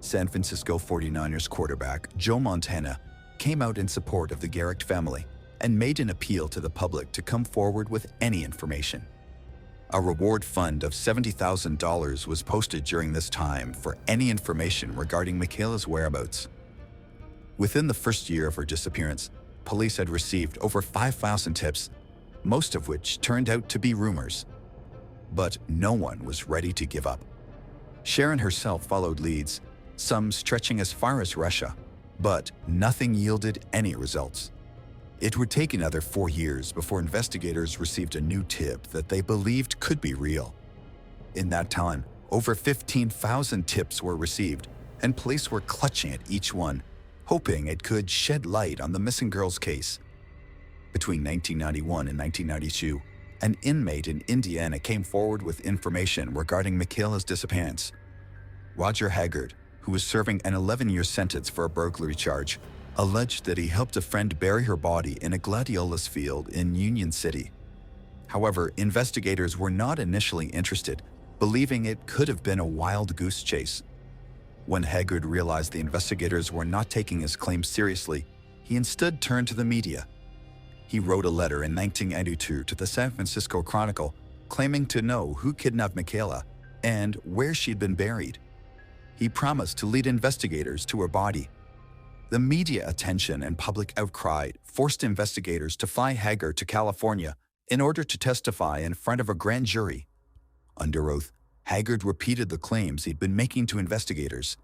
Speaker 1: San Francisco 49ers quarterback Joe Montana came out in support of the Garrick family and made an appeal to the public to come forward with any information. A reward fund of $70,000 was posted during this time for any information regarding Michaela's whereabouts. Within the first year of her disappearance, police had received over 5,000 tips, most of which turned out to be rumors. But no one was ready to give up. Sharon herself followed leads, some stretching as far as Russia, but nothing yielded any results. It would take another 4 years before investigators received a new tip that they believed could be real. In that time, over 15,000 tips were received, and police were clutching at each one, hoping it could shed light on the missing girl's case. Between 1991 and 1992, an inmate in Indiana came forward with information regarding Michaela's disappearance. Roger Haggard, who was serving an 11-year sentence for a burglary charge, alleged that he helped a friend bury her body in a gladiolus field in Union City. However, investigators were not initially interested, believing it could have been a wild goose chase. When Haggard realized the investigators were not taking his claims seriously, he instead turned to the media. He wrote a letter in 1992 to the San Francisco Chronicle claiming to know who kidnapped Michaela and where she'd been buried. He promised to lead investigators to her body. The media attention and public outcry forced investigators to fly Haggard to California in order to testify in front of a grand jury. Under oath, Haggard repeated the claims he'd been making to investigators.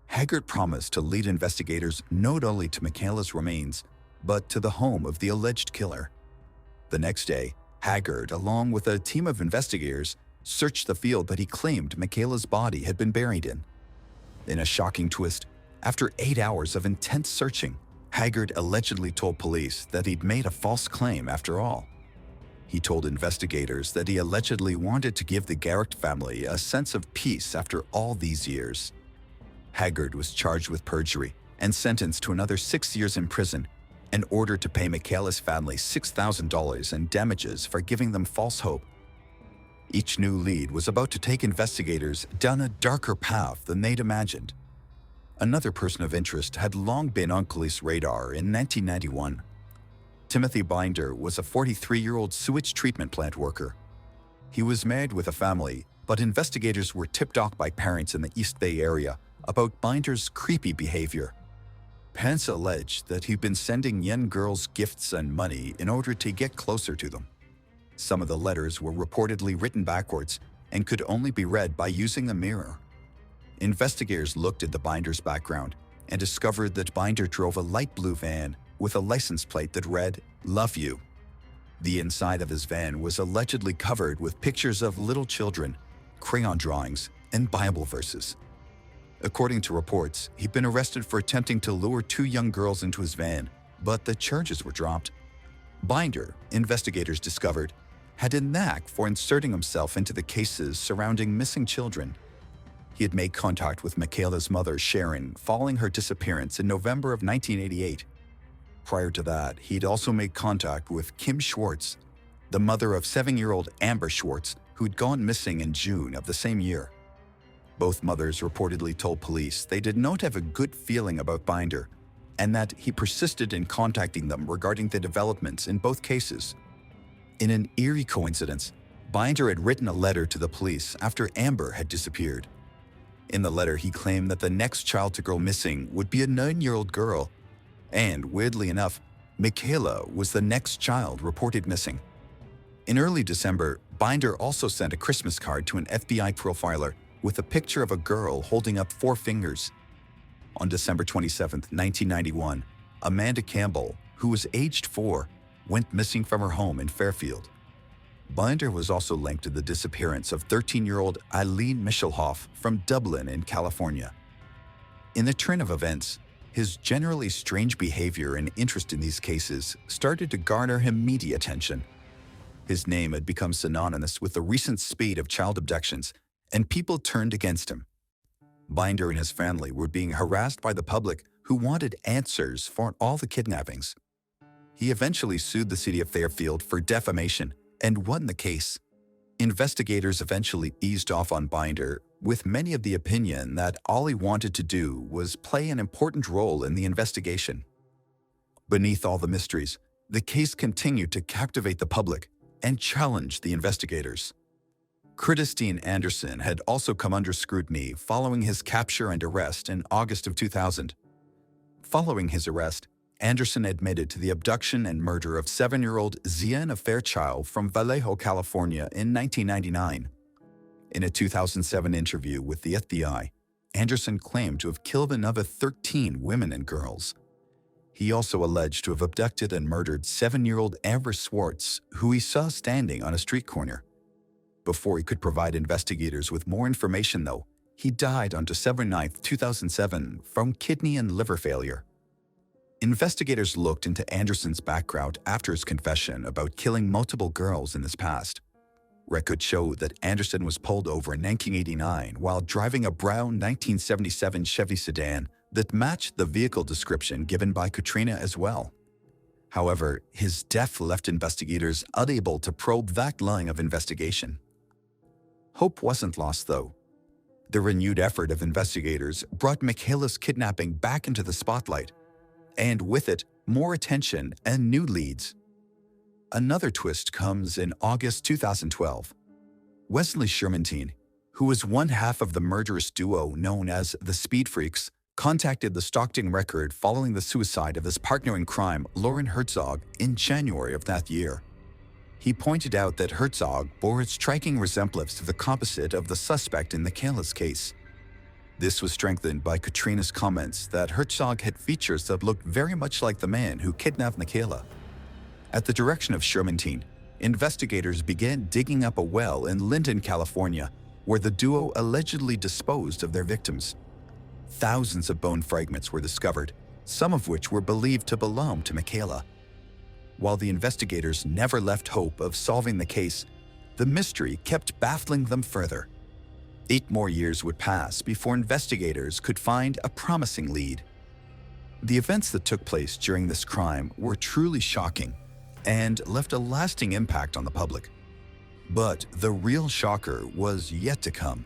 Speaker 1: Haggard promised to lead investigators not only to Michaela's remains, but to the home of the alleged killer. The next day, Haggard, along with a team of investigators, searched the field that he claimed Michaela's body had been buried in. In a shocking twist, After 8 hours of intense searching, Haggard allegedly told police that he'd made a false claim after all. He told investigators that he allegedly wanted to give the Garrick family a sense of peace after all these years. Haggard was charged with perjury and sentenced to another 6 years in prison and ordered to pay Michaela's family $6,000 in damages for giving them false hope. Each new lead was about to take investigators down a darker path than they'd imagined. Another person of interest had long been on police radar in 1991. Timothy Binder was a 43-year-old sewage treatment plant worker. He was married with a family, but investigators were tipped off by parents in the East Bay area about Binder's creepy behavior. Parents alleged that he'd been sending young girls gifts and money in order to get closer to them. Some of the letters were reportedly written backwards and could only be read by using a mirror. Investigators looked at the Binder's background and discovered that Binder drove a light blue van with a license plate that read, "Love You." The inside of his van was allegedly covered with pictures of little children, crayon drawings, and Bible verses. According to reports, he'd been arrested for attempting to lure 2 young girls into his van, but the charges were dropped. Binder, investigators discovered, had a knack for inserting himself into the cases surrounding missing children. He had made contact with Michaela's mother, Sharon, following her disappearance in November of 1988. Prior to that, he'd also made contact with Kim Schwartz, the mother of 7-year-old Amber Schwartz, who'd gone missing in June of the same year. Both mothers reportedly told police they did not have a good feeling about Binder and that he persisted in contacting them regarding the developments in both cases. In an eerie coincidence, Binder had written a letter to the police after Amber had disappeared. In the letter, he claimed that the next child to go missing would be a 9-year-old girl, and weirdly enough, Michaela was the next child reported missing. In early December, Binder also sent a Christmas card to an FBI profiler with a picture of a girl holding up 4 fingers. On December 27, 1991, Amanda Campbell, who was aged 4, went missing from her home in Fairfield. Binder was also linked to the disappearance of 13-year-old Eileen Michelhoff from Dublin in California. In the turn of events, his generally strange behavior and interest in these cases started to garner him media attention. His name had become synonymous with the recent spate of child abductions, and people turned against him. Binder and his family were being harassed by the public who wanted answers for all the kidnappings. He eventually sued the city of Fairfield for defamation and won the case. Investigators eventually eased off on Binder, with many of the opinion that all he wanted to do was play an important role in the investigation. Beneath all the mysteries, the case continued to captivate the public and challenge the investigators. Curtis Dean Anderson had also come under scrutiny following his capture and arrest in August of 2000. Following his arrest, Anderson admitted to the abduction and murder of 7-year-old Ziana Fairchild from Vallejo, California in 1999. In a 2007 interview with the FBI, Anderson claimed to have killed another 13 women and girls. He also alleged to have abducted and murdered 7-year-old Amber Schwartz, who he saw standing on a street corner. Before he could provide investigators with more information, though, he died on December 9, 2007 from kidney and liver failure. Investigators looked into Anderson's background after his confession about killing multiple girls in his past. Records show that Anderson was pulled over in 1989 while driving a brown 1977 Chevy sedan that matched the vehicle description given by Katrina as well. However, his death left investigators unable to probe that line of investigation. Hope wasn't lost, though. The renewed effort of investigators brought Michaela's kidnapping back into the spotlight, and with it, more attention and new leads. Another twist comes in August 2012. Wesley Shermantine, who was one half of the murderous duo known as the Speed Freaks, contacted the Stockton Record following the suicide of his partner in crime, Lauren Herzog, in January of that year. He pointed out that Herzog bore a striking resemblance to the composite of the suspect in the Michaela's case. This was strengthened by Katrina's comments that Herzog had features that looked very much like the man who kidnapped Michaela. At the direction of Shermantine, investigators began digging up a well in Linden, California, where the duo allegedly disposed of their victims. thousands of bone fragments were discovered, some of which were believed to belong to Michaela. While the investigators never left hope of solving the case, the mystery kept baffling them further. 8 more years would pass before investigators could find a promising lead. The events that took place during this crime were truly shocking and left a lasting impact on the public. But the real shocker was yet to come.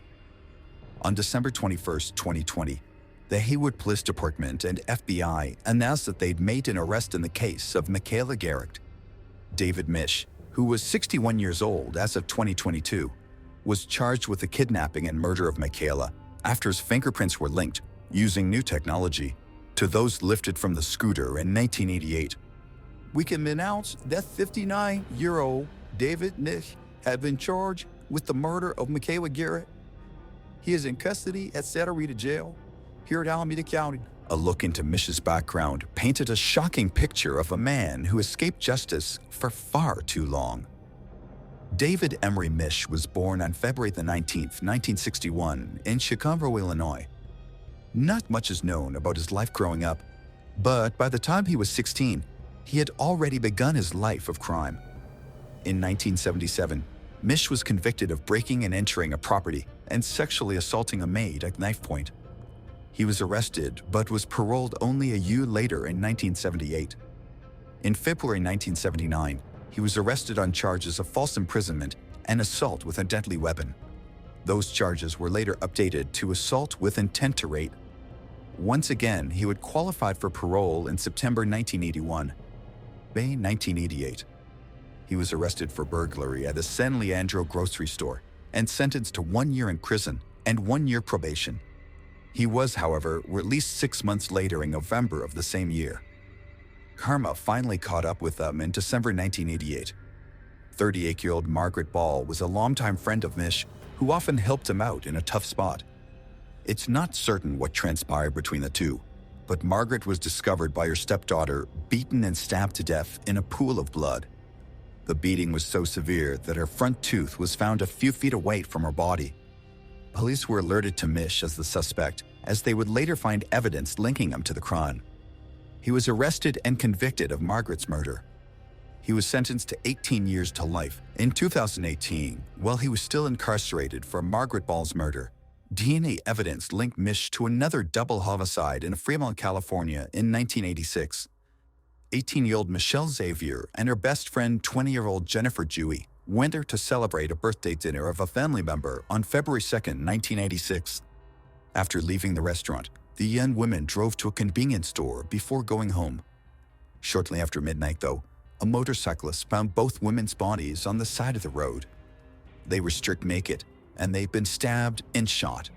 Speaker 1: On December 21, 2020, the Haywood Police Department and FBI announced that they'd made an arrest in the case of Michaela Garrett. David Misch, who was 61 years old as of 2022, was charged with the kidnapping and murder of Michaela after his fingerprints were linked, using new technology, to those lifted from the scooter in 1988. We can announce that 59-year-old David Misch had been charged with the murder of Michaela Garrett. He is in custody at Santa Rita Jail, here at Alameda County. A look into Misch's background painted a shocking picture of a man who escaped justice for far too long. David Emery Misch was born on February 19, 1961, in Chicago, Illinois. Not much is known about his life growing up, but by the time he was 16, he had already begun his life of crime. In 1977, Misch was convicted of breaking and entering a property and sexually assaulting a maid at knife point. He was arrested but was paroled only a year later in 1978. In February 1979, he was arrested on charges of false imprisonment and assault with a deadly weapon. Those charges were later updated to assault with intent to rape. Once again, he would qualify for parole in September 1981. May 1988. He was arrested for burglary at a San Leandro grocery store and sentenced to 1 year in prison and 1 year probation. He was, however, released 6 months later in November of the same year. Karma finally caught up with them in December 1988. 38-year-old Margaret Ball was a longtime friend of Misch who often helped him out in a tough spot. It's not certain what transpired between the two, but Margaret was discovered by her stepdaughter beaten and stabbed to death in a pool of blood. The beating was so severe that her front tooth was found a few feet away from her body. Police were alerted to Misch as the suspect, as they would later find evidence linking him to the crime. He was arrested and convicted of Margaret's murder. He was sentenced to 18 years to life. In 2018, while he was still incarcerated for Margaret Ball's murder, DNA evidence linked Misch to another double homicide in Fremont, California in 1986. 18-year-old Michelle Xavier and her best friend, 20-year-old Jennifer Dewey, went there to celebrate a birthday dinner of a family member on February 2, 1986. After leaving the restaurant, the young women drove to a convenience store before going home. Shortly after midnight, though, a motorcyclist found both women's bodies on the side of the road. They were stripped naked, and they'd been stabbed and shot.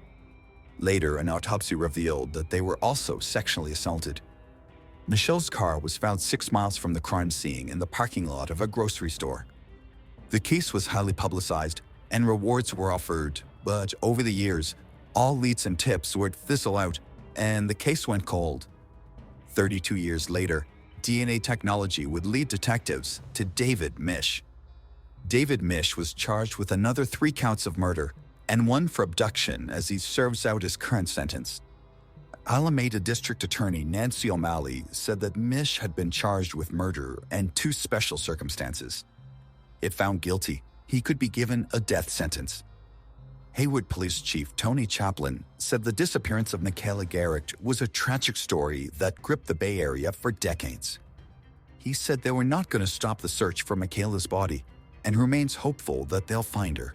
Speaker 1: Later, an autopsy revealed that they were also sexually assaulted. Michelle's car was found 6 miles from the crime scene in the parking lot of a grocery store. The case was highly publicized, and rewards were offered, but over the years, all leads and tips would fizzle out, and the case went cold. 32 years later, DNA technology would lead detectives to David Misch. David Misch was charged with another 3 counts of murder and 1 for abduction as he serves out his current sentence. Alameda District Attorney Nancy O'Malley said that Misch had been charged with murder and 2 special circumstances. If found guilty, he could be given a death sentence. Haywood Police Chief Tony Chaplin said the disappearance of Michaela Garrett was a tragic story that gripped the Bay Area for decades. He said they were not going to stop the search for Michaela's body and remains hopeful that they'll find her.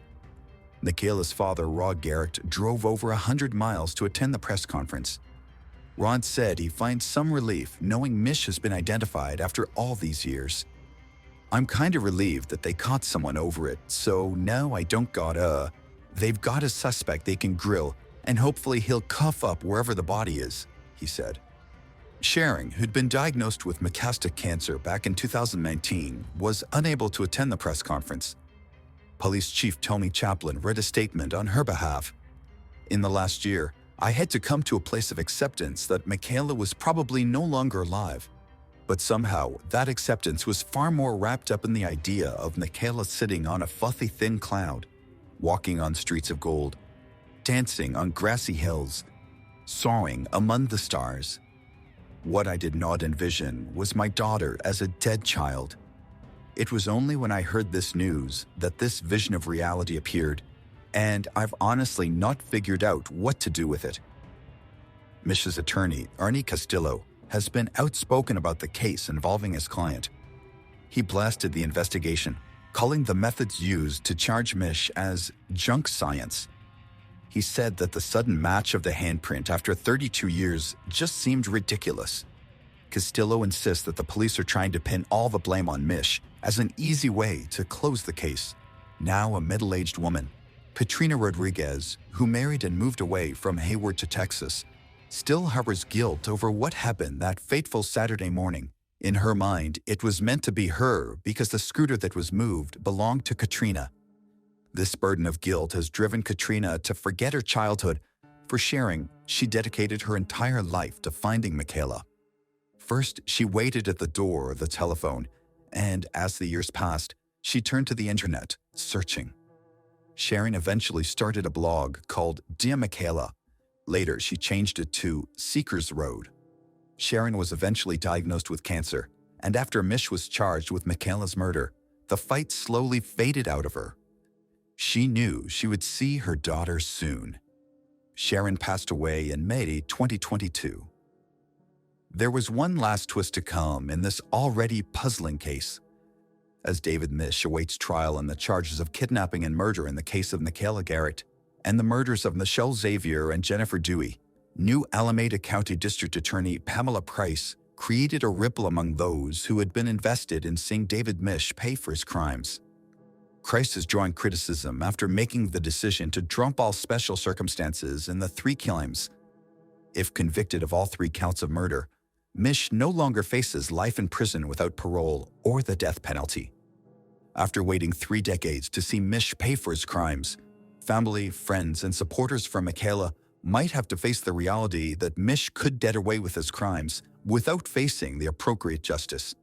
Speaker 1: Michaela's father, Rod Garrett, drove over 100 miles to attend the press conference. Rod said he finds some relief knowing Misch has been identified after all these years. "I'm kind of relieved that they caught someone over it, so now I don't they've got a suspect they can grill, and hopefully he'll cough up wherever the body is," he said. Sharing, who'd been diagnosed with metastatic cancer back in 2019, was unable to attend the press conference. Police Chief Tony Chaplin read a statement on her behalf. "In the last year, I had to come to a place of acceptance that Michaela was probably no longer alive. But somehow, that acceptance was far more wrapped up in the idea of Michaela sitting on a fluffy thin cloud, walking on streets of gold, dancing on grassy hills, soaring among the stars. What I did not envision was my daughter as a dead child. It was only when I heard this news that this vision of reality appeared, and I've honestly not figured out what to do with it. Mish's attorney, Arnie Castillo, has been outspoken about the case involving his client. He blasted the investigation, calling the methods used to charge Mish as junk science. He said that the sudden match of the handprint after 32 years just seemed ridiculous. Castillo insists that the police are trying to pin all the blame on Mish as an easy way to close the case. Now a middle-aged woman, Patrina Rodriguez, who married and moved away from Hayward to Texas, still harbors guilt over what happened that fateful Saturday morning. In her mind, it was meant to be her because the scooter that was moved belonged to Katrina. This burden of guilt has driven Katrina to forget her childhood. For sharing, she dedicated her entire life to finding Michaela. First, she waited at the door of the telephone, and as the years passed, she turned to the internet, searching. Sharon eventually started a blog called Dear Michaela. Later, she changed it to Seekers Road. Sharon was eventually diagnosed with cancer, and after Mish was charged with Michaela's murder, the fight slowly faded out of her. She knew she would see her daughter soon. Sharon passed away in May 2022. There was one last twist to come in this already puzzling case. As David Mish awaits trial on the charges of kidnapping and murder in the case of Michaela Garrett and the murders of Michelle Xavier and Jennifer Dewey, new Alameda County District Attorney Pamela Price created a ripple among those who had been invested in seeing David Mish pay for his crimes. Price is drawing criticism after making the decision to drop all special circumstances in the 3 killings. If convicted of all 3 counts of murder, Mish no longer faces life in prison without parole or the death penalty. After waiting 3 decades to see Mish pay for his crimes, family, friends, and supporters from Michaela might have to face the reality that Mish could get away with his crimes without facing the appropriate justice.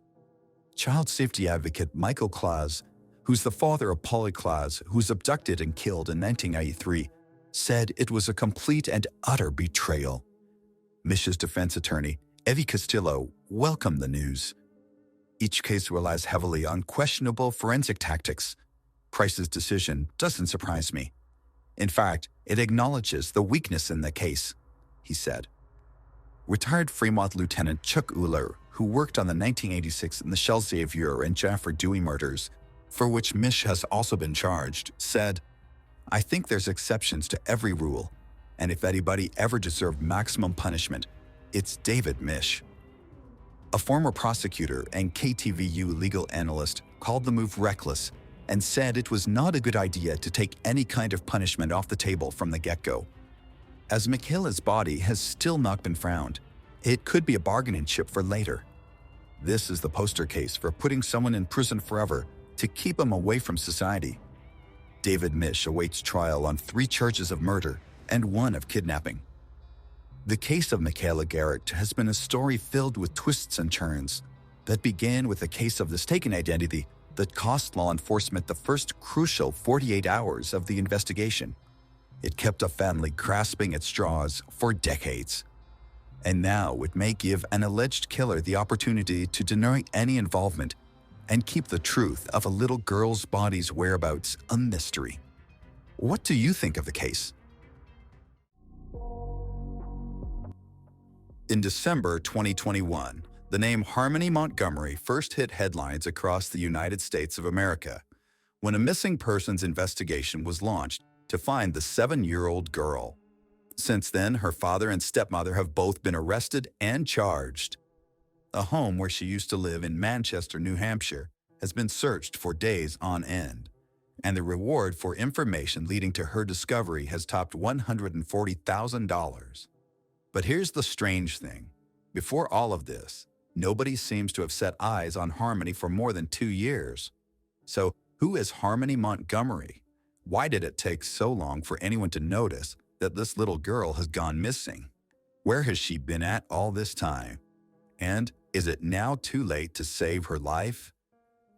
Speaker 1: Child safety advocate Michael Claus, who's the father of Polly Claus, who was abducted and killed in 1993, said it was a complete and utter betrayal. Mish's defense attorney, Evie Castillo, welcomed the news. Each case relies heavily on questionable forensic tactics. Price's decision doesn't surprise me. In fact, it acknowledges the weakness in the case, he said. Retired Fremont Lieutenant Chuck Uller, who worked on the 1986 Michelle Xavier and Jennifer Dewey murders, for which Mish has also been charged, said, "I think there's exceptions to every rule, and if anybody ever deserved maximum punishment, it's David Mish." A former prosecutor and KTVU legal analyst called the move reckless and said it was not a good idea to take any kind of punishment off the table from the get-go. As Michaela's body has still not been found, it could be a bargaining chip for later. This is the poster case for putting someone in prison forever to keep him away from society. David Mish awaits trial on 3 charges of murder and 1 of kidnapping. The case of Michaela Garrett has been a story filled with twists and turns that began with a case of mistaken identity that cost law enforcement the first crucial 48 hours of the investigation. It kept a family grasping at straws for decades. And now it may give an alleged killer the opportunity to deny any involvement and keep the truth of a little girl's body's whereabouts a mystery. What do you think of the case? In December 2021, the name Harmony Montgomery first hit headlines across the United States of America when a missing persons investigation was launched to find the 7-year-old girl. Since then, her father and stepmother have both been arrested and charged. A home where she used to live in Manchester, New Hampshire, has been searched for days on end, and the reward for information leading to her discovery has topped $140,000. But here's the strange thing. Before all of this, nobody seems to have set eyes on Harmony for more than 2 years. So, who is Harmony Montgomery? Why did it take so long for anyone to notice that this little girl has gone missing? Where has she been at all this time? And is it now too late to save her life?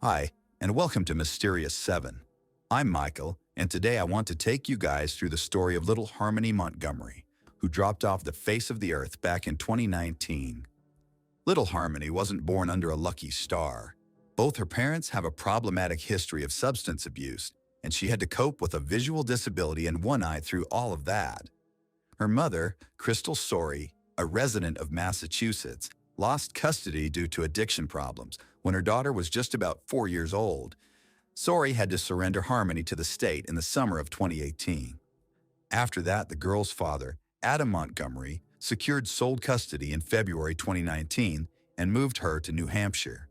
Speaker 1: Hi, and welcome to Mysterious 7. I'm Michael, and today I want to take you guys through the story of little Harmony Montgomery, who dropped off the face of the earth back in 2019. Little Harmony wasn't born under a lucky star. Both her parents have a problematic history of substance abuse, and she had to cope with a visual disability in one eye through all of that. Her mother, Crystal Sorey, a resident of Massachusetts, lost custody due to addiction problems when her daughter was just about 4 years old. Sorey had to surrender Harmony to the state in the summer of 2018. After that, the girl's father, Adam Montgomery, secured sole custody in February 2019 and moved her to New Hampshire.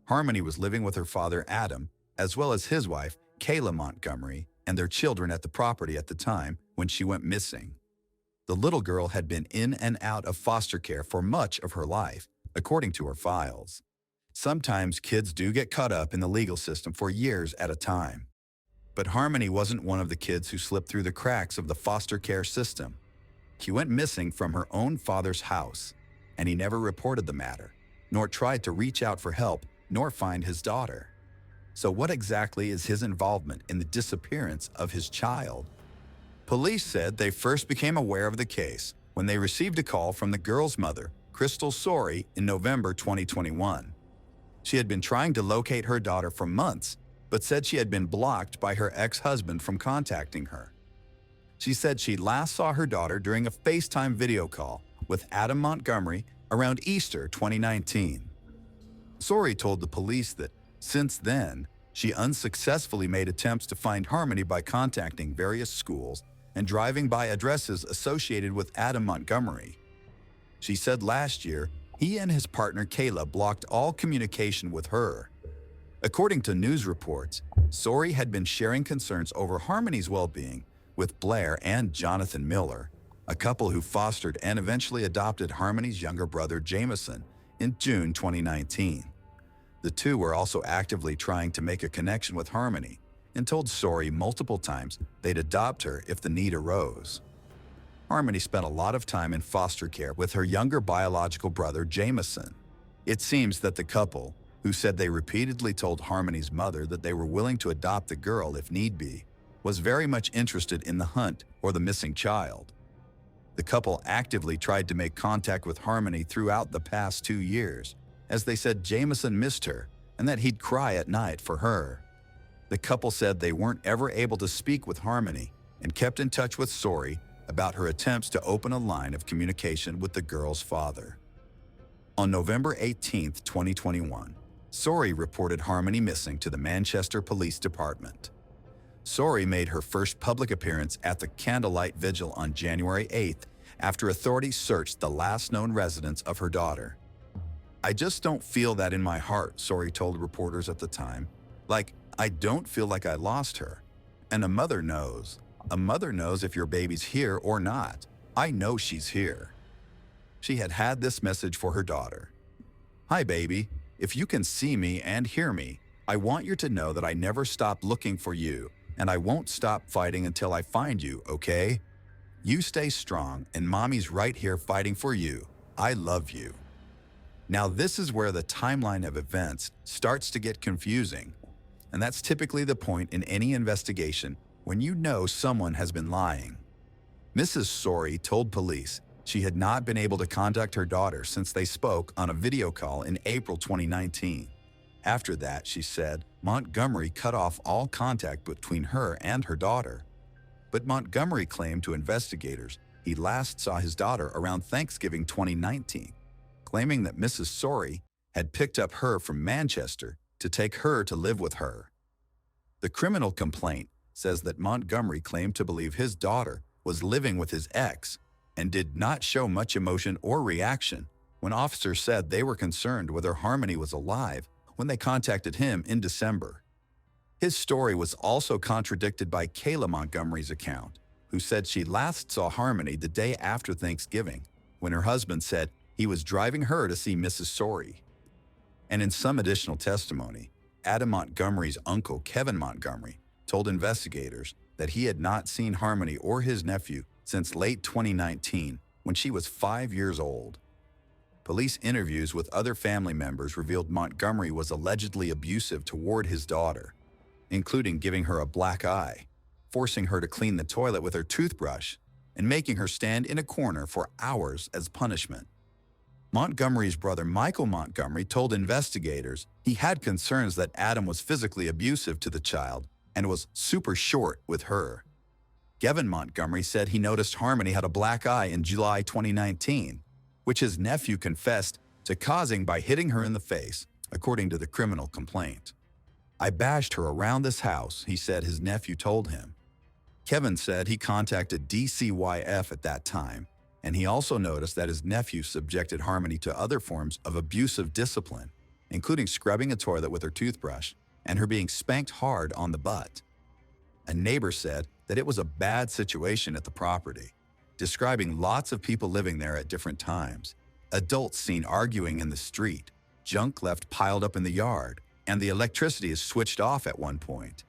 Speaker 1: Harmony was living with her father, Adam, as well as his wife, Kayla Montgomery, and their children at the property at the time when she went missing. The little girl had been in and out of foster care for much of her life, according to her files. Sometimes kids do get caught up in the legal system for years at a time. But Harmony wasn't one of the kids who slipped through the cracks of the foster care system. She went missing from her own father's house, and he never reported the matter, nor tried to reach out for help, nor find his daughter. So what exactly is his involvement in the disappearance of his child? Police said they first became aware of the case when they received a call from the girl's mother, Crystal Sorey, in November 2021. She had been trying to locate her daughter for months, but said she had been blocked by her ex-husband from contacting her. She said she last saw her daughter during a FaceTime video call with Adam Montgomery around Easter 2019. Sorey told the police that, since then, she unsuccessfully made attempts to find Harmony by contacting various schools and driving by addresses associated with Adam Montgomery. She said last year, he and his partner Kayla blocked all communication with her. According to news reports, Sorey had been sharing concerns over Harmony's well-being with Blair and Jonathan Miller, a couple who fostered and eventually adopted Harmony's younger brother Jameson in June 2019. The two were also actively trying to make a connection with Harmony and told Sorey multiple times they'd adopt her if the need arose. Harmony spent a lot of time in foster care with her younger biological brother Jameson. It seems that the couple, who said they repeatedly told Harmony's mother that they were willing to adopt the girl if need be, was very much interested in the hunt or the missing child. The couple actively tried to make contact with Harmony throughout the past 2 years, as they said Jameson missed her and that he'd cry at night for her. The couple said they weren't ever able to speak with Harmony and kept in touch with Sorey about her attempts to open a line of communication with the girl's father. On November 18, 2021, Sorey reported Harmony missing to the Manchester Police Department. Sorey made her first public appearance at the Candlelight Vigil on January 8th after authorities searched the last known residence of her daughter. "I just don't feel that in my heart," Sorey told reporters at the time. "Like, I don't feel like I lost her. And a mother knows. A mother knows if your baby's here or not. I know she's here." She had had this message for her daughter. "Hi, baby. If you can see me and hear me, I want you to know that I never stopped looking for you, and I won't stop fighting until I find you, okay? You stay strong, and Mommy's right here fighting for you. I love you." Now, this is where the timeline of events starts to get confusing, and that's typically the point in any investigation when you know someone has been lying. Mrs. Sorey told police she had not been able to contact her daughter since they spoke on a video call in April 2019. After that, she said, Montgomery cut off all contact between her and her daughter. But Montgomery claimed to investigators he last saw his daughter around Thanksgiving 2019, claiming that Mrs. Sorey had picked up her from Manchester to take her to live with her. The criminal complaint says that Montgomery claimed to believe his daughter was living with his ex and did not show much emotion or reaction when officers said they were concerned whether Harmony was alive when they contacted him in December. His story was also contradicted by Kayla Montgomery's account, who said she last saw Harmony the day after Thanksgiving, when her husband said he was driving her to see Mrs. Sorey. And in some additional testimony, Adam Montgomery's uncle, Kevin Montgomery, told investigators that he had not seen Harmony or his nephew since late 2019, when she was 5 years old. Police interviews with other family members revealed Montgomery was allegedly abusive toward his daughter, including giving her a black eye, forcing her to clean the toilet with her toothbrush, and making her stand in a corner for hours as punishment. Montgomery's brother Michael Montgomery told investigators he had concerns that Adam was physically abusive to the child and was super short with her. Gavin Montgomery said he noticed Harmony had a black eye in July 2019, which his nephew confessed to causing by hitting her in the face, according to the criminal complaint. "I bashed her around this house," he said his nephew told him. Kevin said he contacted DCYF at that time, and he also noticed that his nephew subjected Harmony to other forms of abusive discipline, including scrubbing a toilet with her toothbrush and her being spanked hard on the butt. A neighbor said that it was a bad situation at the property, describing lots of people living there at different times, adults seen arguing in the street, junk left piled up in the yard, and the electricity is switched off at one point.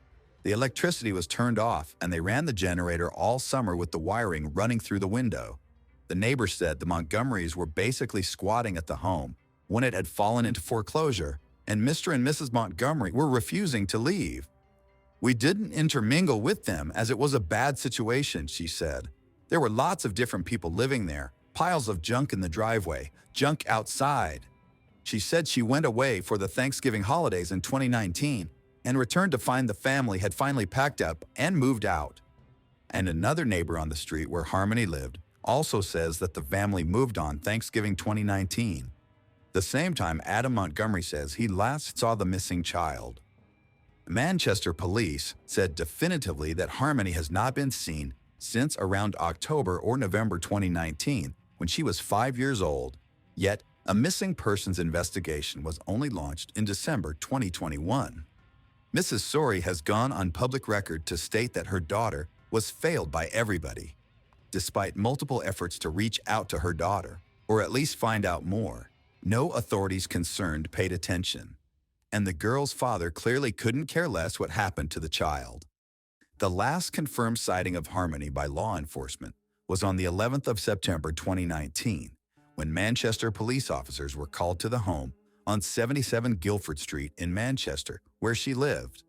Speaker 1: The electricity was turned off and they ran the generator all summer with the wiring running through the window. The neighbor said the Montgomerys were basically squatting at the home when it had fallen into foreclosure, and Mr. and Mrs. Montgomery were refusing to leave. "We didn't intermingle with them as it was a bad situation," she said. "There were lots of different people living there, piles of junk in the driveway, junk outside." She said she went away for the Thanksgiving holidays in 2019 and returned to find the family had finally packed up and moved out. And another neighbor on the street where Harmony lived also says that the family moved on Thanksgiving 2019, the same time Adam Montgomery says he last saw the missing child. Manchester police said definitively that Harmony has not been seen since around October or November 2019, when she was 5 years old. Yet, a missing persons investigation was only launched in December 2021. Mrs. Sori has gone on public record to state that her daughter was failed by everybody. Despite multiple efforts to reach out to her daughter, or at least find out more, no authorities concerned paid attention. And the girl's father clearly couldn't care less what happened to the child. The last confirmed sighting of Harmony by law enforcement was on the 11th of September 2019, when Manchester police officers were called to the home on 77 Guildford Street in Manchester, where she lived.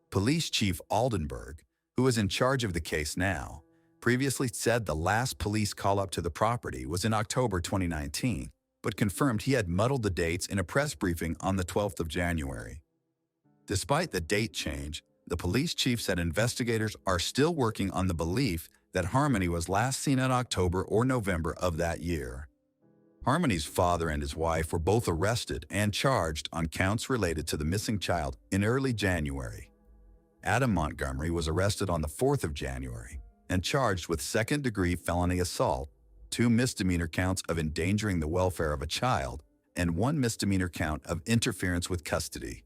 Speaker 1: Police Chief Aldenburg, who is in charge of the case now, previously said the last police call-up to the property was in October 2019, but confirmed he had muddled the dates in a press briefing on the 12th of January. Despite the date change, the police chief said investigators are still working on the belief that Harmony was last seen in October or November of that year. Harmony's father and his wife were both arrested and charged on counts related to the missing child in early January. Adam Montgomery was arrested on the 4th of January and charged with second-degree felony assault, 2 misdemeanor counts of endangering the welfare of a child, and 1 misdemeanor count of interference with custody.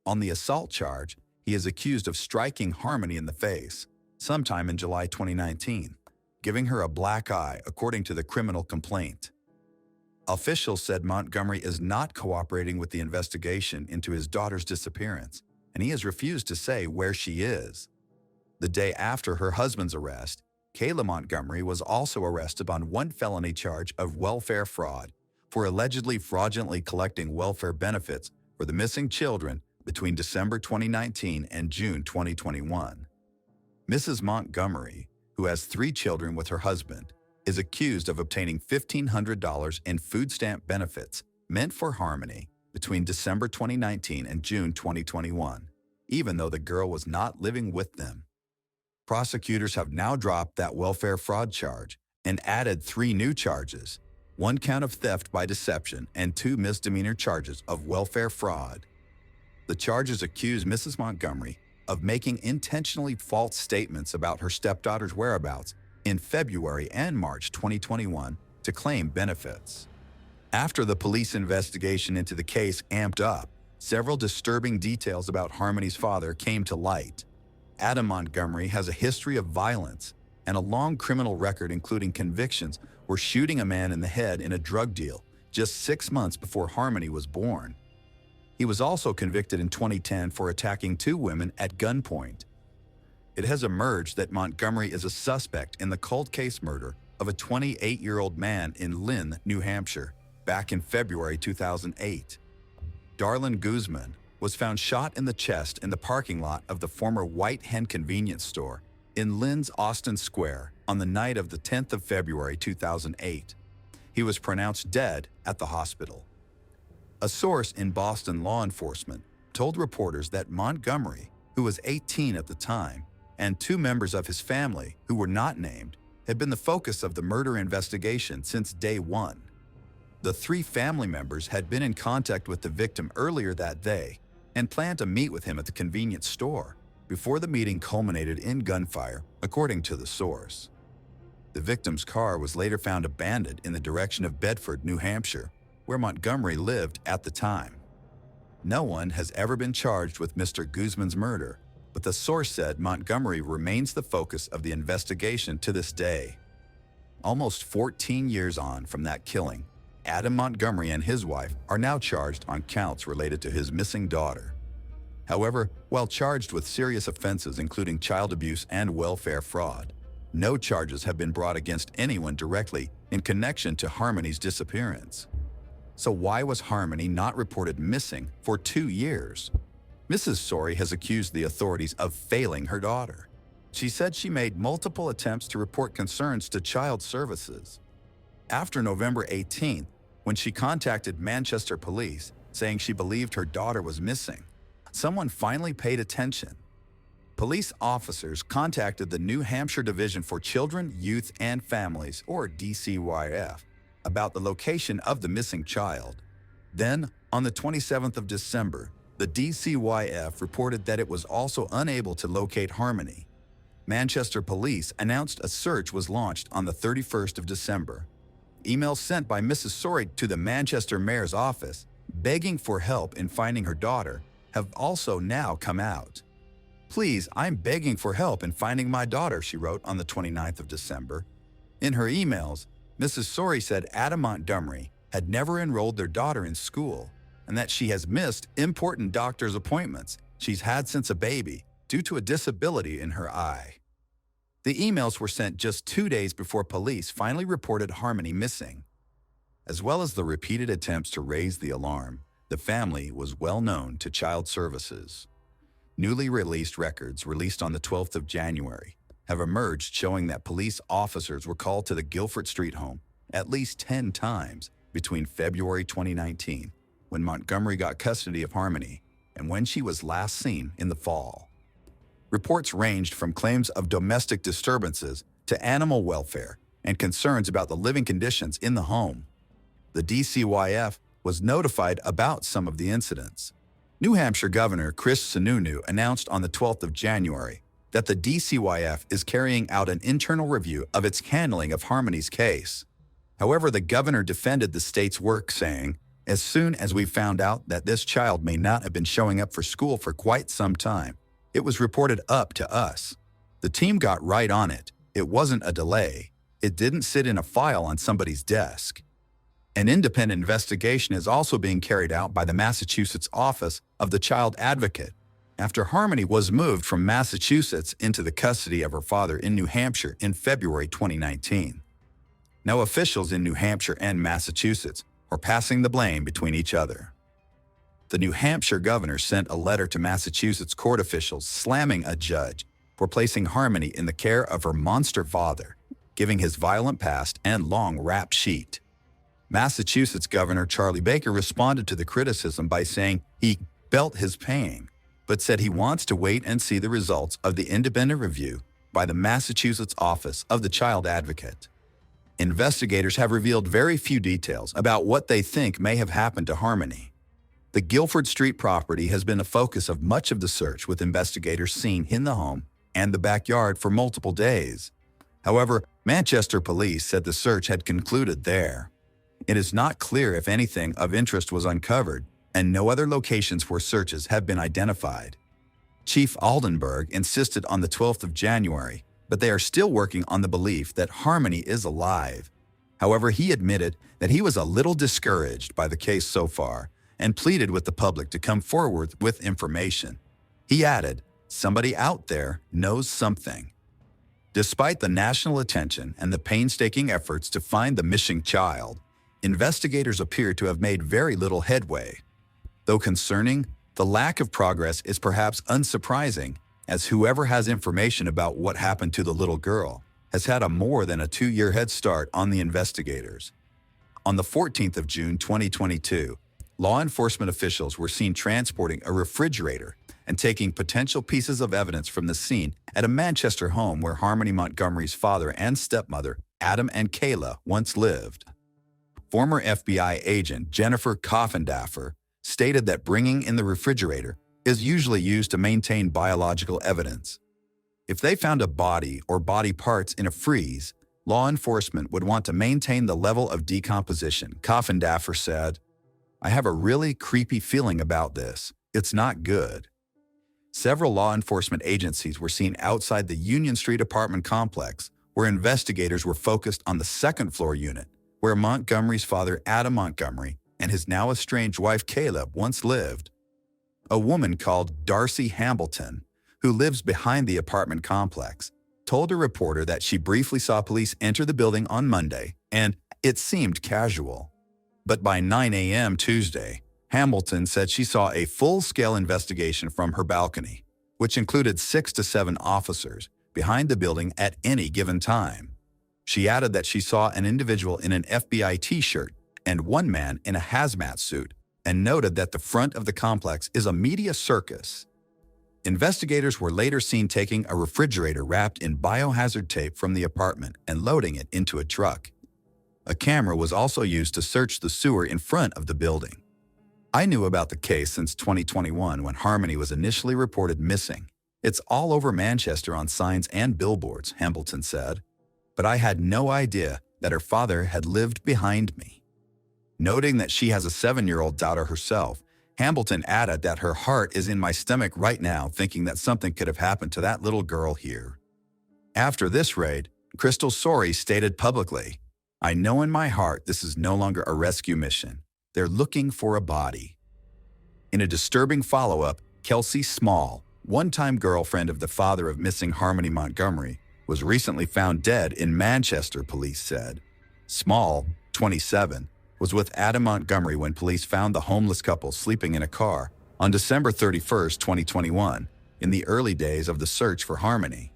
Speaker 1: On the assault charge, he is accused of striking Harmony in the face sometime in July 2019, giving her a black eye according to the criminal complaint. Officials said Montgomery is not cooperating with the investigation into his daughter's disappearance, and he has refused to say where she is. The day after her husband's arrest, Kayla Montgomery was also arrested on 1 felony charge of welfare fraud for allegedly fraudulently collecting welfare benefits for the missing children between December 2019 and June 2021. Mrs. Montgomery, who has 3 children with her husband, is accused of obtaining $1,500 in food stamp benefits meant for Harmony between December 2019 and June 2021, even though the girl was not living with them. Prosecutors have now dropped that welfare fraud charge and added 3 new charges, 1 count of theft by deception and 2 misdemeanor charges of welfare fraud. The charges accuse Mrs. Montgomery of making intentionally false statements about her stepdaughter's whereabouts in February and March 2021 to claim benefits. After the police investigation into the case amped up, several disturbing details about Harmony's father came to light. Adam Montgomery has a history of violence and a long criminal record, including convictions for shooting a man in the head in a drug deal just 6 months before Harmony was born. He was also convicted in 2010 for attacking 2 women at gunpoint. It has emerged that Montgomery is a suspect in the cold case murder of a 28-year-old man in Lynn, New Hampshire, back in February 2008. Darlin Guzman was found shot in the chest in the parking lot of the former White Hen convenience store in Lynn's Austin Square on the night of the 10th of February 2008. He was pronounced dead at the hospital. A source in Boston law enforcement told reporters that Montgomery, who was 18 at the time, and two members of his family, who were not named, had been the focus of the murder investigation since day one. The three family members had been in contact with the victim earlier that day and planned to meet with him at the convenience store before the meeting culminated in gunfire, according to the source. The victim's car was later found abandoned in the direction of Bedford, New Hampshire, where Montgomery lived at the time. No one has ever been charged with Mr. Guzman's murder, but the source said Montgomery remains the focus of the investigation to this day. Almost 14 years on from that killing, Adam Montgomery and his wife are now charged on counts related to his missing daughter. However, while charged with serious offenses including child abuse and welfare fraud, no charges have been brought against anyone directly in connection to Harmony's disappearance. So why was Harmony not reported missing for 2 years? Mrs. Sorey has accused the authorities of failing her daughter. She said she made multiple attempts to report concerns to child services. After November 18th, when she contacted Manchester police saying she believed her daughter was missing, someone finally paid attention. Police officers contacted the New Hampshire Division for Children, Youth, and Families, or DCYF, about the location of the missing child. Then, on the 27th of December, the DCYF reported that it was also unable to locate Harmony. Manchester police announced a search was launched on the 31st of December. Emails sent by Mrs. Sorey to the Manchester mayor's office, begging for help in finding her daughter, have also now come out. "Please, I'm begging for help in finding my daughter," she wrote on the 29th of December. In her emails, Mrs. Sorey said Adam Montgomery had never enrolled their daughter in school and that she has missed important doctor's appointments she's had since a baby due to a disability in her eye. The emails were sent just 2 days before police finally reported Harmony missing. As well as the repeated attempts to raise the alarm, the family was well known to child services. Newly released records released on the 12th of January have emerged showing that police officers were called to the Guilford Street home at least 10 times between February 2019, when Montgomery got custody of Harmony, and when she was last seen in the fall. Reports ranged from claims of domestic disturbances to animal welfare and concerns about the living conditions in the home. The DCYF was notified about some of the incidents. New Hampshire Governor Chris Sununu announced on the 12th of January that the DCYF is carrying out an internal review of its handling of Harmony's case. However, the governor defended the state's work, saying, "As soon as we found out that this child may not have been showing up for school for quite some time, it was reported up to us. The team got right on it. It wasn't a delay. It didn't sit in a file on somebody's desk." An independent investigation is also being carried out by the Massachusetts Office of the Child Advocate after Harmony was moved from Massachusetts into the custody of her father in New Hampshire in February 2019. Now officials in New Hampshire and Massachusetts are passing the blame between each other. The New Hampshire governor sent a letter to Massachusetts court officials slamming a judge for placing Harmony in the care of her monster father, giving his violent past and long rap sheet. Massachusetts Governor Charlie Baker responded to the criticism by saying he felt his pain, but said he wants to wait and see the results of the independent review by the Massachusetts Office of the Child Advocate. Investigators have revealed very few details about what they think may have happened to Harmony. The Guilford Street property has been a focus of much of the search, with investigators seen in the home and the backyard for multiple days. However, Manchester police said the search had concluded there. It is not clear if anything of interest was uncovered, and no other locations for searches have been identified. Chief Aldenburg insisted on the 12th of January, but they are still working on the belief that Harmony is alive. However, he admitted that he was a little discouraged by the case so far and pleaded with the public to come forward with information. He added, "Somebody out there knows something." Despite the national attention and the painstaking efforts to find the missing child, investigators appear to have made very little headway. Though concerning, the lack of progress is perhaps unsurprising, as whoever has information about what happened to the little girl has had a more than a 2-year head start on the investigators. On the 14th of June 2022, law enforcement officials were seen transporting a refrigerator and taking potential pieces of evidence from the scene at a Manchester home where Harmony Montgomery's father and stepmother, Adam and Kayla, once lived. Former FBI agent Jennifer Coffindaffer stated that bringing in the refrigerator is usually used to maintain biological evidence. If they found a body or body parts in a freeze, law enforcement would want to maintain the level of decomposition, Coffindaffer said. "I have a really creepy feeling about this. It's not good." Several law enforcement agencies were seen outside the Union Street apartment complex, where investigators were focused on the second-floor unit, where Montgomery's father, Adam Montgomery, and his now estranged wife, Kayla, once lived. A woman called Darcy Hambleton, who lives behind the apartment complex, told a reporter that she briefly saw police enter the building on Monday, and it seemed casual. But by 9 a.m. Tuesday, Hambleton said she saw a full-scale investigation from her balcony, which included 6 to 7 officers behind the building at any given time. She added that she saw an individual in an FBI t-shirt and one man in a hazmat suit, and noted that the front of the complex is a media circus. Investigators were later seen taking a refrigerator wrapped in biohazard tape from the apartment and loading it into a truck. A camera was also used to search the sewer in front of the building. "I knew about the case since 2021 when Harmony was initially reported missing. It's all over Manchester on signs and billboards," Hambleton said. "But I had no idea that her father had lived behind me." Noting that she has a 7-year-old daughter herself, Hambleton added that her heart is in my stomach right now thinking that something could have happened to that little girl here. After this raid, Crystal Sorey stated publicly, "I know in my heart this is no longer a rescue mission. They're looking for a body." In a disturbing follow-up, Kelsey Small, one-time girlfriend of the father of missing Harmony Montgomery, was recently found dead in Manchester, police said. Small, 27, was with Adam Montgomery when police found the homeless couple sleeping in a car on December 31, 2021, in the early days of the search for Harmony.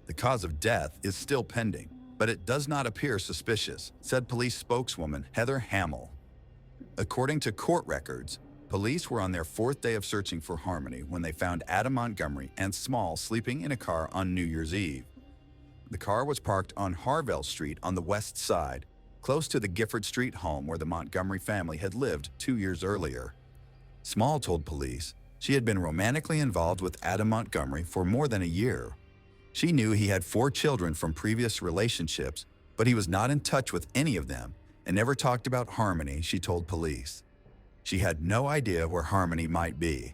Speaker 1: "The cause of death is still pending, but it does not appear suspicious," said police spokeswoman Heather Hamill. According to court records, police were on their 4th day of searching for Harmony when they found Adam Montgomery and Small sleeping in a car on New Year's Eve. The car was parked on Harvell Street on the west side, close to the Gifford Street home where the Montgomery family had lived 2 years earlier. Small told police she had been romantically involved with Adam Montgomery for more than a year. She knew he had 4 children from previous relationships, but he was not in touch with any of them and never talked about Harmony, she told police. She had no idea where Harmony might be.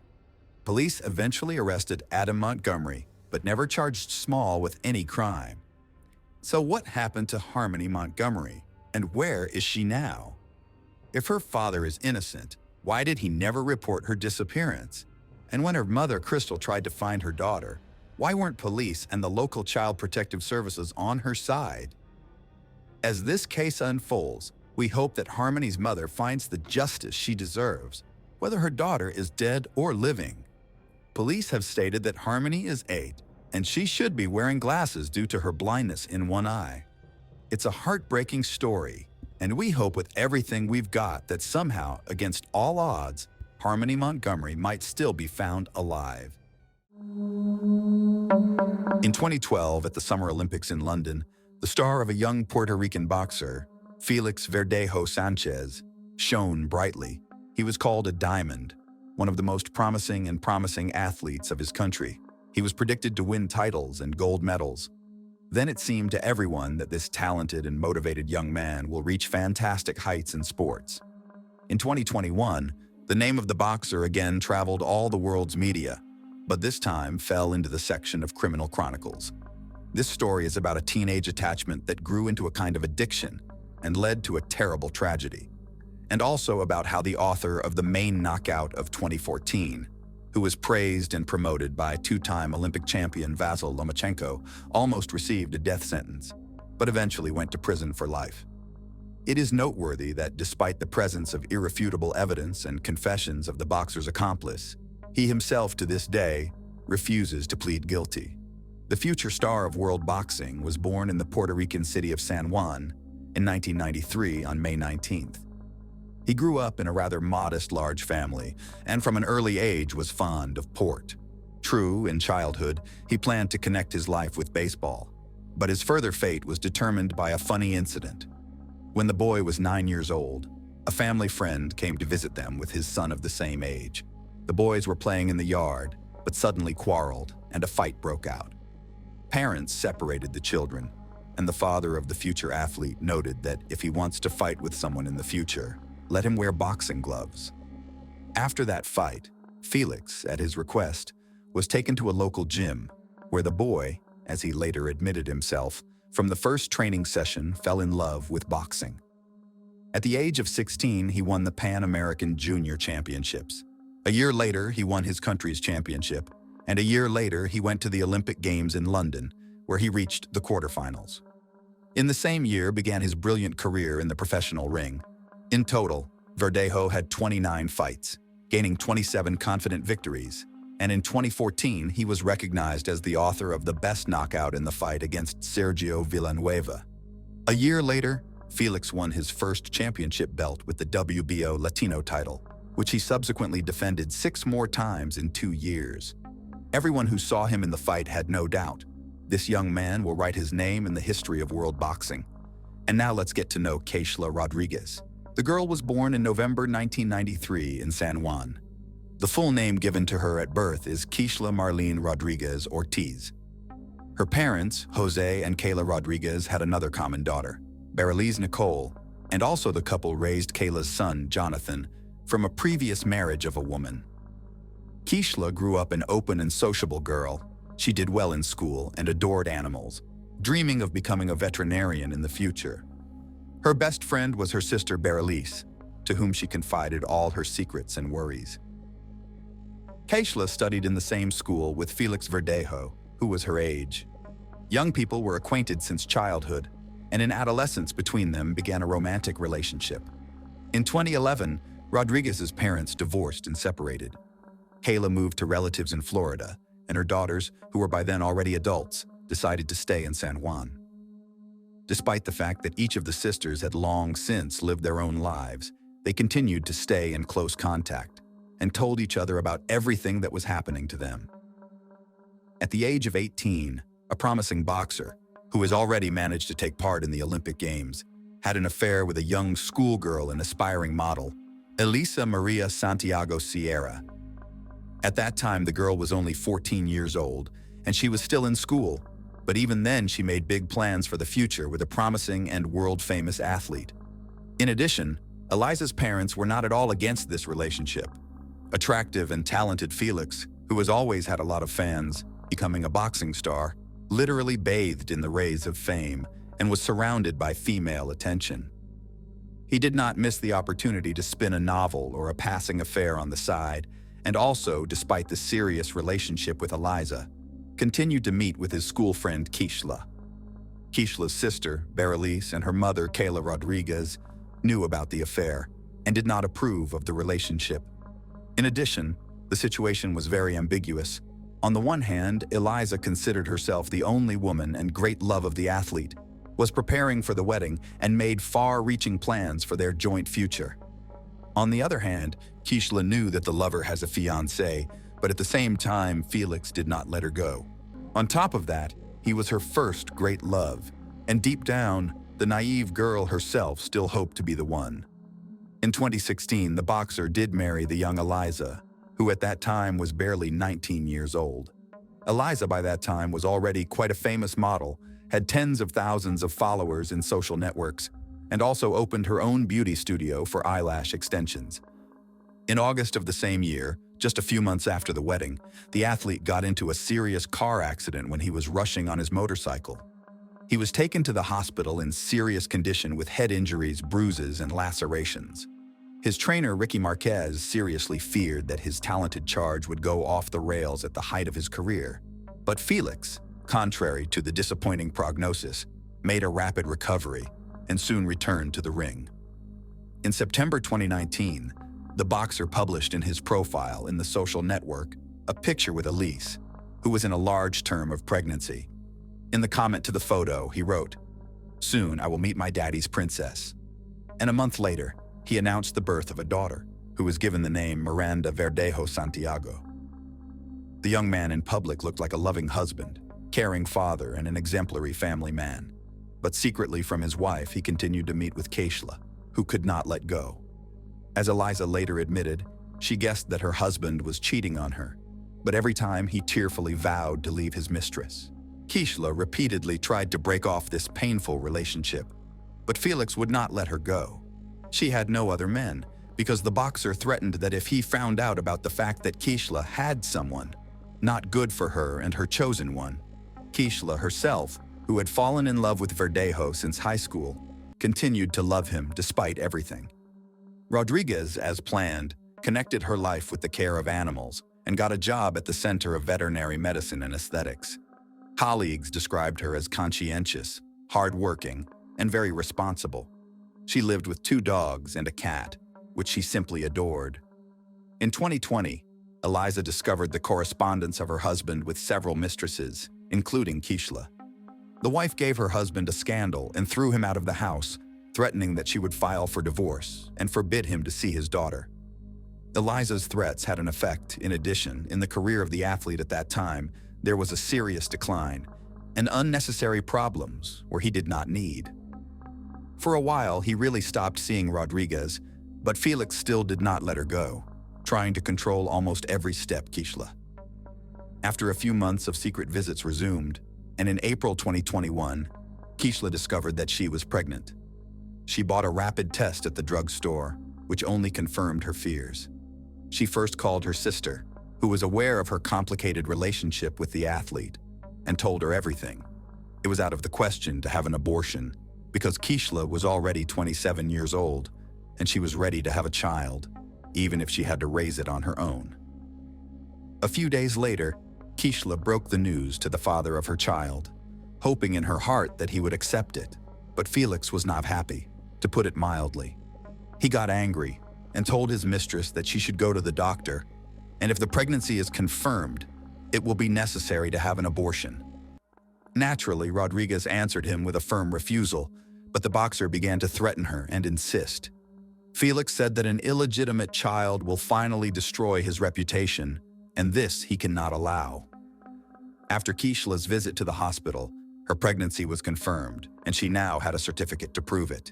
Speaker 1: Police eventually arrested Adam Montgomery, but never charged Small with any crime. So what happened to Harmony Montgomery? And where is she now? If her father is innocent, why did he never report her disappearance? And when her mother, Crystal, tried to find her daughter, why weren't police and the local child protective services on her side? As this case unfolds, we hope that Harmony's mother finds the justice she deserves, whether her daughter is dead or living. Police have stated that Harmony is 8, and she should be wearing glasses due to her blindness in one eye. It's a heartbreaking story, and we hope with everything we've got that somehow, against all odds, Harmony Montgomery might still be found alive. In 2012, at the Summer Olympics in London, the star of a young Puerto Rican boxer, Felix Verdejo Sanchez, shone brightly. He was called a diamond, one of the most promising athletes of his country. He was predicted to win titles and gold medals. Then it seemed to everyone that this talented and motivated young man will reach fantastic heights in sports. In 2021, the name of the boxer again traveled all the world's media, but this time fell into the section of criminal chronicles. This story is about a teenage attachment that grew into a kind of addiction and led to a terrible tragedy, and also about how the author of the main knockout of 2014, who was praised and promoted by 2-time Olympic champion Vasyl Lomachenko, almost received a death sentence, but eventually went to prison for life. It is noteworthy that despite the presence of irrefutable evidence and confessions of the boxer's accomplice, he himself to this day refuses to plead guilty. The future star of world boxing was born in the Puerto Rican city of San Juan in 1993 on May 19th. He grew up in a rather modest large family and from an early age was fond of port. True, in childhood, he planned to connect his life with baseball, but his further fate was determined by a funny incident. When the boy was 9 years old, a family friend came to visit them with his son of the same age. The boys were playing in the yard, but suddenly quarreled and a fight broke out. Parents separated the children, and the father of the future athlete noted that if he wants to fight with someone in the future, let him wear boxing gloves. After that fight, Felix, at his request, was taken to a local gym, where the boy, as he later admitted himself, from the first training session fell in love with boxing. At the age of 16, he won the Pan American Junior Championships. A year later, he won his country's championship, and a year later, he went to the Olympic Games in London, where he reached the quarterfinals. In the same year began his brilliant career in the professional ring. In total, Verdejo had 29 fights, gaining 27 confident victories, and in 2014, he was recognized as the author of the best knockout in the fight against Sergio Villanueva. A year later, Felix won his first championship belt with the WBO Latino title, which he subsequently defended 6 more times in 2 years. Everyone who saw him in the fight had no doubt. This young man will write his name in the history of world boxing. And now let's get to know Keishla Rodriguez. The girl was born in November 1993 in San Juan. The full name given to her at birth is Keishla Marlene Rodriguez Ortiz. Her parents, Jose and Kayla Rodriguez, had another common daughter, Bereliz Nicole, and also the couple raised Kayla's son, Jonathan, from a previous marriage of a woman. Keishla grew up an open and sociable girl. She did well in school and adored animals, dreaming of becoming a veterinarian in the future. Her best friend was her sister Bereliz, to whom she confided all her secrets and worries. Keishla studied in the same school with Felix Verdejo, who was her age. Young people were acquainted since childhood, and in adolescence between them began a romantic relationship. In 2011, Rodriguez's parents divorced and separated. Kayla moved to relatives in Florida, and her daughters, who were by then already adults, decided to stay in San Juan. Despite the fact that each of the sisters had long since lived their own lives, they continued to stay in close contact and told each other about everything that was happening to them. At the age of 18, a promising boxer, who has already managed to take part in the Olympic Games, had an affair with a young schoolgirl and aspiring model, Elisa Maria Santiago Sierra. At that time, the girl was only 14 years old, and she was still in school, but even then she made big plans for the future with a promising and world-famous athlete. In addition, Eliza's parents were not at all against this relationship. Attractive and talented Felix, who has always had a lot of fans, becoming a boxing star, literally bathed in the rays of fame and was surrounded by female attention. He did not miss the opportunity to spin a novel or a passing affair on the side, and also, despite the serious relationship with Eliza, continued to meet with his school friend Keishla. Keishla's sister, Bereliz, and her mother, Kayla Rodriguez, knew about the affair and did not approve of the relationship. In addition, the situation was very ambiguous. On the one hand, Eliza considered herself the only woman and great love of the athlete, was preparing for the wedding, and made far-reaching plans for their joint future. On the other hand, Keishla knew that the lover has a fiancé, but at the same time, Felix did not let her go. On top of that, he was her first great love, and deep down, the naive girl herself still hoped to be the one. In 2016, the boxer did marry the young Eliza, who at that time was barely 19 years old. Eliza by that time was already quite a famous model, had tens of thousands of followers in social networks, and also opened her own beauty studio for eyelash extensions. In August of the same year, just a few months after the wedding, the athlete got into a serious car accident when he was rushing on his motorcycle. He was taken to the hospital in serious condition with head injuries, bruises, and lacerations. His trainer, Ricky Marquez, seriously feared that his talented charge would go off the rails at the height of his career. But Felix, contrary to the disappointing prognosis, made a rapid recovery and soon returned to the ring. In September 2019, the boxer published in his profile in the social network a picture with Elise, who was in a large term of pregnancy. In the comment to the photo, he wrote, "Soon I will meet my daddy's princess." And a month later, he announced the birth of a daughter, who was given the name Miranda Verdejo Santiago. The young man in public looked like a loving husband, caring father, and an exemplary family man. But secretly from his wife, he continued to meet with Keishla, who could not let go. As Eliza later admitted, she guessed that her husband was cheating on her, but every time he tearfully vowed to leave his mistress. Keishla repeatedly tried to break off this painful relationship, but Felix would not let her go. She had no other men, because the boxer threatened that if he found out about the fact that Keishla had someone, not good for her and her chosen one, Keishla herself, who had fallen in love with Verdejo since high school, continued to love him despite everything. Rodriguez, as planned, connected her life with the care of animals and got a job at the Center of Veterinary Medicine and Aesthetics. Colleagues described her as conscientious, hardworking, and very responsible. She lived with 2 dogs and a cat, which she simply adored. In 2020, Eliza discovered the correspondence of her husband with several mistresses, including Keishla. The wife gave her husband a scandal and threw him out of the house, threatening that she would file for divorce and forbid him to see his daughter. Eliza's threats had an effect. In addition, in the career of the athlete at that time, there was a serious decline and unnecessary problems where he did not need. For a while, he really stopped seeing Rodriguez, but Felix still did not let her go, trying to control almost every step Keishla. After a few months of secret visits resumed, and in April 2021, Keishla discovered that she was pregnant. She bought a rapid test at the drugstore, which only confirmed her fears. She first called her sister, who was aware of her complicated relationship with the athlete, and told her everything. It was out of the question to have an abortion, because Keishla was already 27 years old, and she was ready to have a child, even if she had to raise it on her own. A few days later, Keishla broke the news to the father of her child, hoping in her heart that he would accept it, but Felix was not happy, to put it mildly. He got angry and told his mistress that she should go to the doctor, and if the pregnancy is confirmed, it will be necessary to have an abortion. Naturally, Rodriguez answered him with a firm refusal, but the boxer began to threaten her and insist. Felix said that an illegitimate child will finally destroy his reputation, and this he cannot allow. After Keishla's visit to the hospital, her pregnancy was confirmed, and she now had a certificate to prove it.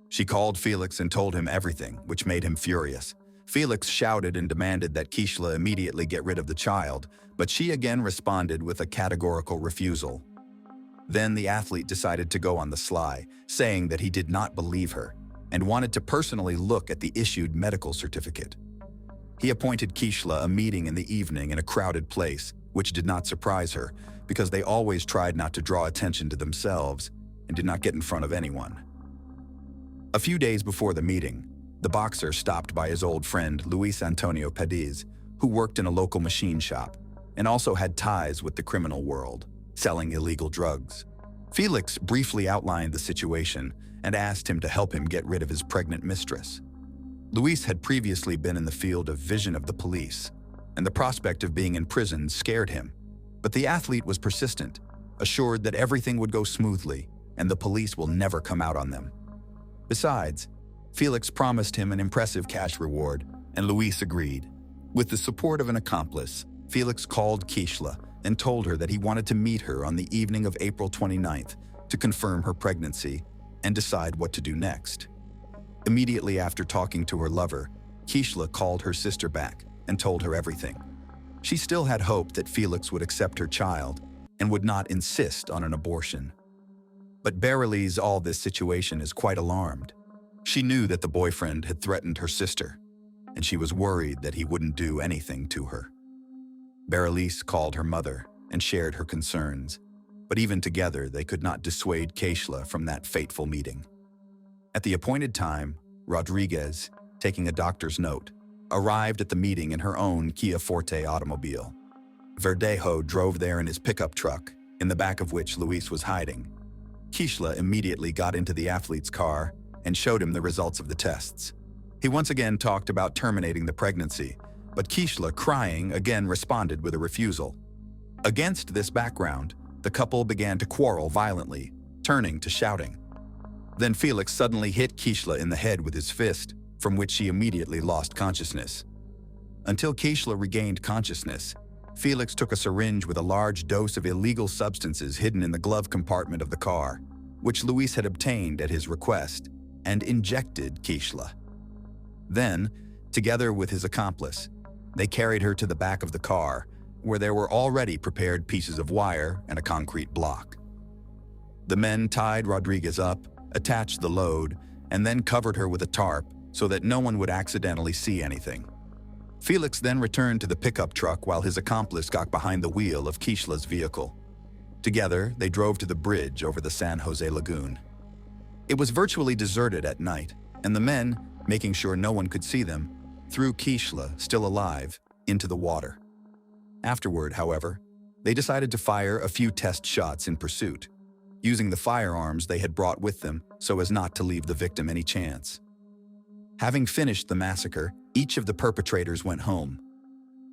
Speaker 1: She called Felix and told him everything, which made him furious. Felix shouted and demanded that Keishla immediately get rid of the child, but she again responded with a categorical refusal. Then the athlete decided to go on the sly, saying that he did not believe her and wanted to personally look at the issued medical certificate. He appointed Keishla a meeting in the evening in a crowded place, which did not surprise her because they always tried not to draw attention to themselves and did not get in front of anyone. A few days before the meeting, the boxer stopped by his old friend Luis Antonio Padiz, who worked in a local machine shop and also had ties with the criminal world, selling illegal drugs. Felix briefly outlined the situation and asked him to help him get rid of his pregnant mistress. Luis had previously been in the field of vision of the police, and the prospect of being in prison scared him. But the athlete was persistent, assured that everything would go smoothly and the police will never come out on them. Besides, Felix promised him an impressive cash reward, and Luis agreed. With the support of an accomplice, Felix called Keishla and told her that he wanted to meet her on the evening of April 29th to confirm her pregnancy and decide what to do next. Immediately after talking to her lover, Keishla called her sister back and told her everything. She still had hope that Felix would accept her child and would not insist on an abortion. But Berylise all this situation is quite alarmed. She knew that the boyfriend had threatened her sister, and she was worried that he wouldn't do anything to her. Berylise called her mother and shared her concerns, but even together they could not dissuade Keishla from that fateful meeting. At the appointed time, Rodriguez, taking a doctor's note, arrived at the meeting in her own Kia Forte automobile. Verdejo drove there in his pickup truck, in the back of which Luis was hiding. Keishla immediately got into the athlete's car and showed him the results of the tests. He once again talked about terminating the pregnancy, but Keishla, crying, again responded with a refusal. Against this background, the couple began to quarrel violently, turning to shouting. Then Felix suddenly hit Keishla in the head with his fist, from which she immediately lost consciousness. Until Keishla regained consciousness, Felix took a syringe with a large dose of illegal substances hidden in the glove compartment of the car, which Luis had obtained at his request, and injected Keishla. Then, together with his accomplice, they carried her to the back of the car, where there were already prepared pieces of wire and a concrete block. The men tied Rodriguez up, attached the load, and then covered her with a tarp so that no one would accidentally see anything. Felix then returned to the pickup truck while his accomplice got behind the wheel of Keishla's vehicle. Together, they drove to the bridge over the San Jose Lagoon. It was virtually deserted at night, and the men, making sure no one could see them, threw Keishla, still alive, into the water. Afterward, however, they decided to fire a few test shots in pursuit, using the firearms they had brought with them so as not to leave the victim any chance. Having finished the massacre, each of the perpetrators went home.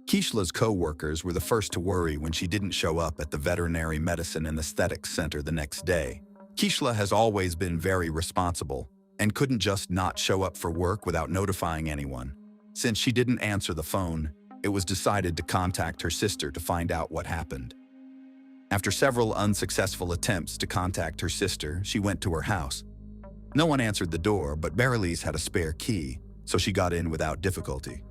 Speaker 1: Keishla's co-workers were the first to worry when she didn't show up at the Veterinary Medicine and Aesthetics Center the next day. Keishla has always been very responsible and couldn't just not show up for work without notifying anyone. Since she didn't answer the phone, it was decided to contact her sister to find out what happened. After several unsuccessful attempts to contact her sister, she went to her house. No one answered the door, but Berylise had a spare key, so she got in without difficulty.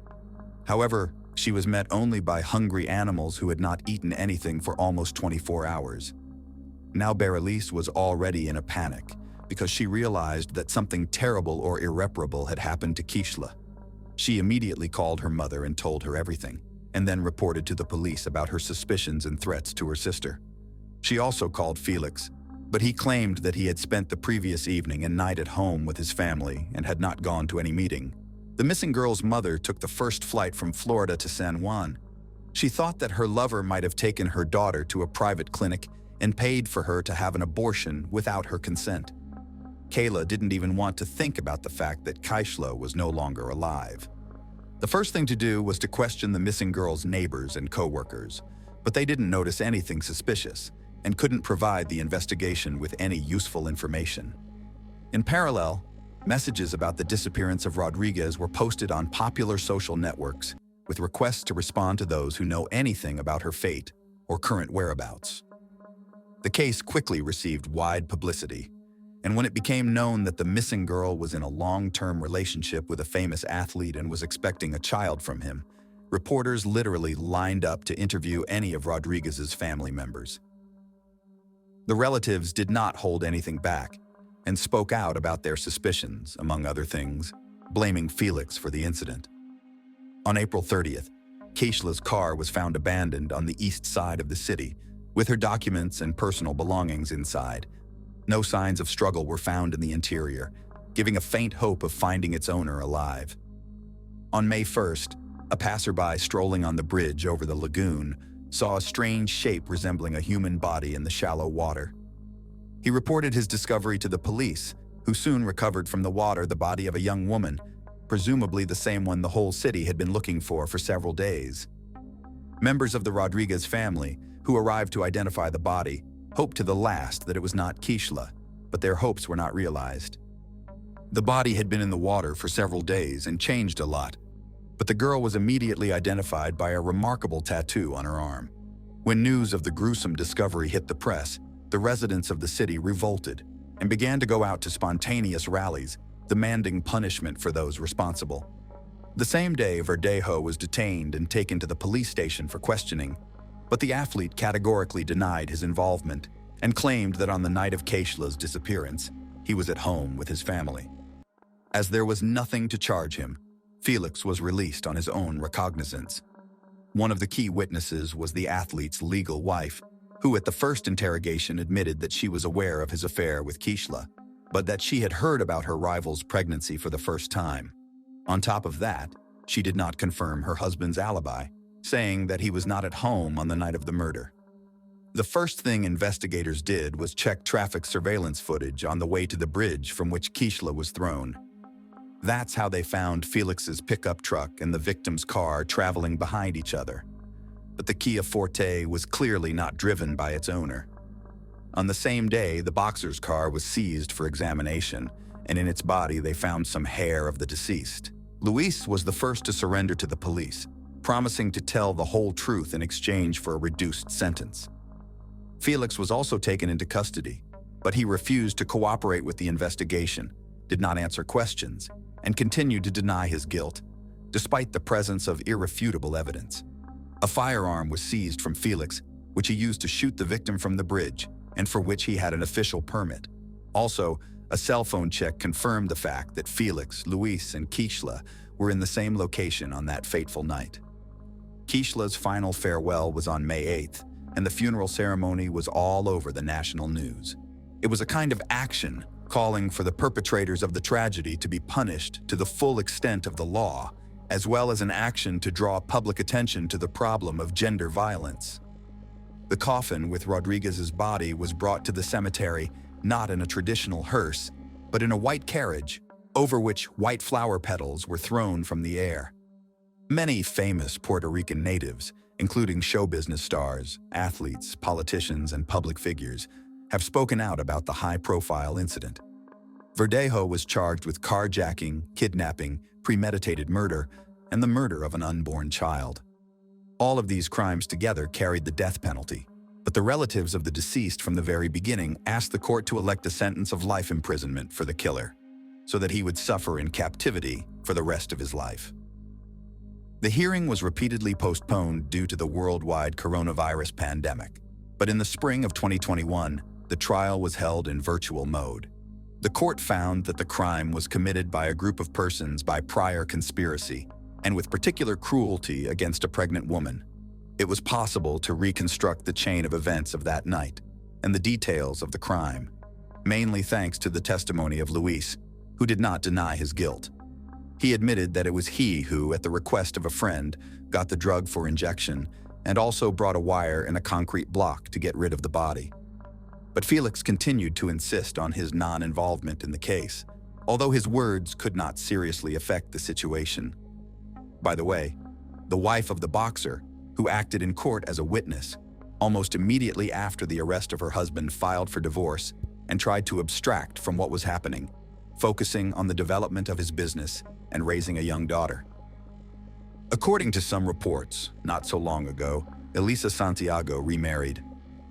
Speaker 1: However, she was met only by hungry animals who had not eaten anything for almost 24 hours. Now Berylise was already in a panic because she realized that something terrible or irreparable had happened to Keishla. She immediately called her mother and told her everything, and then reported to the police about her suspicions and threats to her sister. She also called Felix, but he claimed that he had spent the previous evening and night at home with his family and had not gone to any meeting. The missing girl's mother took the first flight from Florida to San Juan. She thought that her lover might have taken her daughter to a private clinic and paid for her to have an abortion without her consent. Kayla didn't even want to think about the fact that Keishla was no longer alive. The first thing to do was to question the missing girl's neighbors and co-workers, but they didn't notice anything suspicious and couldn't provide the investigation with any useful information. In parallel, messages about the disappearance of Rodriguez were posted on popular social networks with requests to respond to those who know anything about her fate or current whereabouts. The case quickly received wide publicity, and when it became known that the missing girl was in a long-term relationship with a famous athlete and was expecting a child from him, reporters literally lined up to interview any of Rodriguez's family members. The relatives did not hold anything back and spoke out about their suspicions, among other things, blaming Felix for the incident. On April 30th, Keishla's car was found abandoned on the east side of the city, with her documents and personal belongings inside. No signs of struggle were found in the interior, giving a faint hope of finding its owner alive. On May 1st, a passerby strolling on the bridge over the lagoon saw a strange shape resembling a human body in the shallow water. He reported his discovery to the police, who soon recovered from the water the body of a young woman, presumably the same one the whole city had been looking for several days. Members of the Rodriguez family, who arrived to identify the body, hoped to the last that it was not Keishla, but their hopes were not realized. The body had been in the water for several days and changed a lot, but the girl was immediately identified by a remarkable tattoo on her arm. When news of the gruesome discovery hit the press, the residents of the city revolted and began to go out to spontaneous rallies, demanding punishment for those responsible. The same day, Verdejo was detained and taken to the police station for questioning, but the athlete categorically denied his involvement and claimed that on the night of Keishla's disappearance, he was at home with his family. As there was nothing to charge him, Felix was released on his own recognizance. One of the key witnesses was the athlete's legal wife, who at the first interrogation admitted that she was aware of his affair with Keishla, but that she had heard about her rival's pregnancy for the first time. On top of that, she did not confirm her husband's alibi, saying that he was not at home on the night of the murder. The first thing investigators did was check traffic surveillance footage on the way to the bridge from which Keishla was thrown. That's how they found Felix's pickup truck and the victim's car traveling behind each other. but the Kia Forte was clearly not driven by its owner. On the same day, the boxer's car was seized for examination, and in its body they found some hair of the deceased. Luis was the first to surrender to the police, promising to tell the whole truth in exchange for a reduced sentence. Felix was also taken into custody, but he refused to cooperate with the investigation, did not answer questions, and continued to deny his guilt, despite the presence of irrefutable evidence. A firearm was seized from Felix, which he used to shoot the victim from the bridge, and for which he had an official permit. Also, a cell phone check confirmed the fact that Felix, Luis, and Keishla were in the same location on that fateful night. Keishla's final farewell was on May 8th, and the funeral ceremony was all over the national news. It was a kind of action calling for the perpetrators of the tragedy to be punished to the full extent of the law, as well as an action to draw public attention to the problem of gender violence. The coffin with Rodriguez's body was brought to the cemetery not in a traditional hearse, but in a white carriage, over which white flower petals were thrown from the air. Many famous Puerto Rican natives, including show business stars, athletes, politicians, and public figures, have spoken out about the high-profile incident. Verdejo was charged with carjacking, kidnapping, premeditated murder, and the murder of an unborn child. All of these crimes together carried the death penalty, but the relatives of the deceased from the very beginning asked the court to elect a sentence of life imprisonment for the killer, so that he would suffer in captivity for the rest of his life. The hearing was repeatedly postponed due to the worldwide coronavirus pandemic, but in the spring of 2021, the trial was held in virtual mode. The court found that the crime was committed by a group of persons by prior conspiracy and with particular cruelty against a pregnant woman. It was possible to reconstruct the chain of events of that night and the details of the crime, mainly thanks to the testimony of Luis, who did not deny his guilt. He admitted that it was he who, at the request of a friend, got the drug for injection and also brought a wire and a concrete block to get rid of the body. But Felix continued to insist on his non-involvement in the case, although his words could not seriously affect the situation. By the way, the wife of the boxer, who acted in court as a witness, almost immediately after the arrest of her husband filed for divorce and tried to abstract from what was happening, focusing on the development of his business and raising a young daughter. According to some reports, not so long ago, Elisa Santiago remarried.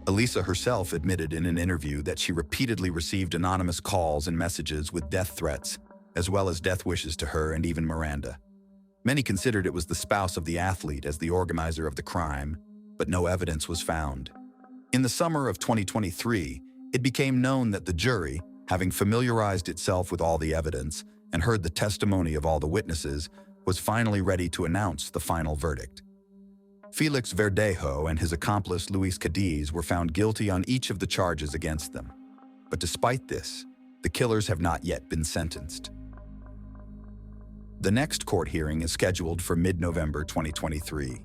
Speaker 1: Elisa herself admitted in an interview that she repeatedly received anonymous calls and messages with death threats, as well as death wishes to her and even Miranda. Many considered it was the spouse of the athlete as the organizer of the crime, but no evidence was found. In the summer of 2023, it became known that the jury, having familiarized itself with all the evidence and heard the testimony of all the witnesses, was finally ready to announce the final verdict. Felix Verdejo and his accomplice Luis Cadiz were found guilty on each of the charges against them. But despite this, the killers have not yet been sentenced. The next court hearing is scheduled for mid-November 2023.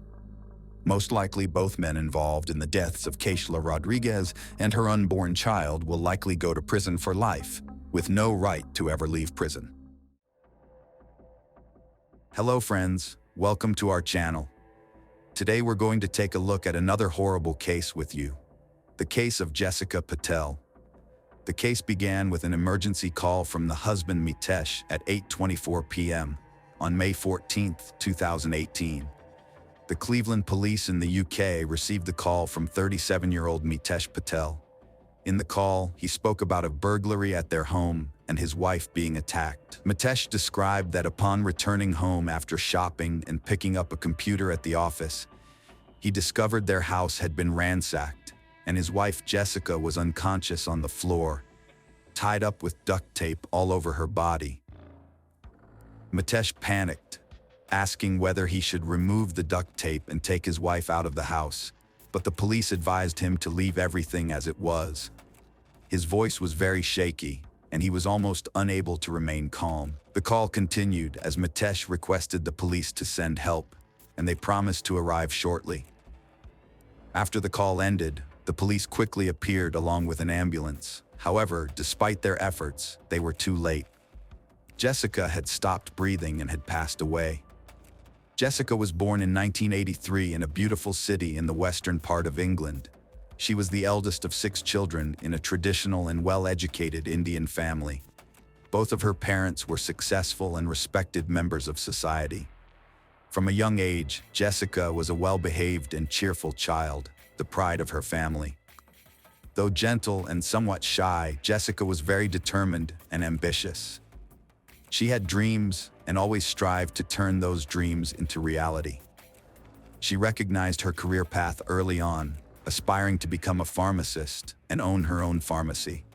Speaker 1: Most likely, both men involved in the deaths of Keishla Rodriguez and her unborn child will likely go to prison for life, with no right to ever leave prison. Hello friends, welcome to our channel. Today we're going to take a look at another horrible case with you, the case of Jessica Patel. The case began with an emergency call from the husband Mitesh at 8:24 p.m. on May 14, 2018. The Cleveland police in the UK received the call from 37-year-old Mitesh Patel. In the call, he spoke about a burglary at their home and his wife being attacked. Mitesh described that upon returning home after shopping and picking up a computer at the office, he discovered their house had been ransacked and his wife Jessica was unconscious on the floor, tied up with duct tape all over her body. Mitesh panicked, asking whether he should remove the duct tape and take his wife out of the house, but the police advised him to leave everything as it was. His voice was very shaky, and he was almost unable to remain calm. The call continued as Mitesh requested the police to send help, and they promised to arrive shortly. After the call ended, the police quickly appeared along with an ambulance. However, despite their efforts, they were too late. Jessica had stopped breathing and had passed away. Jessica was born in 1983 in a beautiful city in the western part of England. She was the eldest of 6 children in a traditional and well-educated Indian family. Both of her parents were successful and respected members of society. From a young age, Jessica was a well-behaved and cheerful child, the pride of her family. Though gentle and somewhat shy, Jessica was very determined and ambitious. She had dreams and always strived to turn those dreams into reality. She recognized her career path early on, aspiring to become a pharmacist and own her own pharmacy.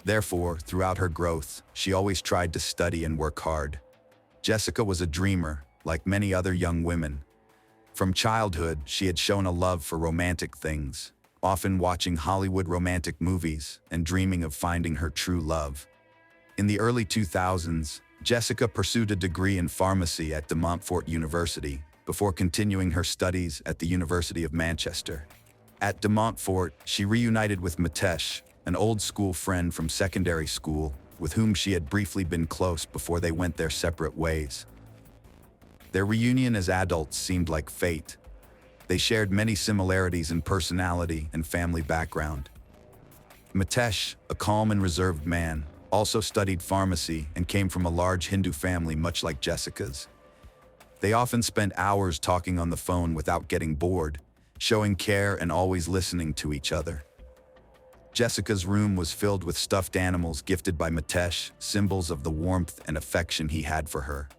Speaker 1: Therefore, throughout her growth, she always tried to study and work hard. Jessica was a dreamer, like many other young women. From childhood, she had shown a love for romantic things, often watching Hollywood romantic movies and dreaming of finding her true love. In the early 2000s, Jessica pursued a degree in pharmacy at de Montfort University before continuing her studies at the University of Manchester. At de Montfort, she reunited with Mitesh, an old school friend from secondary school, with whom she had briefly been close before they went their separate ways. Their reunion as adults seemed like fate. They shared many similarities in personality and family background. Mitesh, a calm and reserved man, also studied pharmacy and came from a large Hindu family much like Jessica's. They often spent hours talking on the phone without getting bored, showing care and always listening to each other. Jessica's room was filled with stuffed animals gifted by Mitesh, symbols of the warmth and affection he had for her.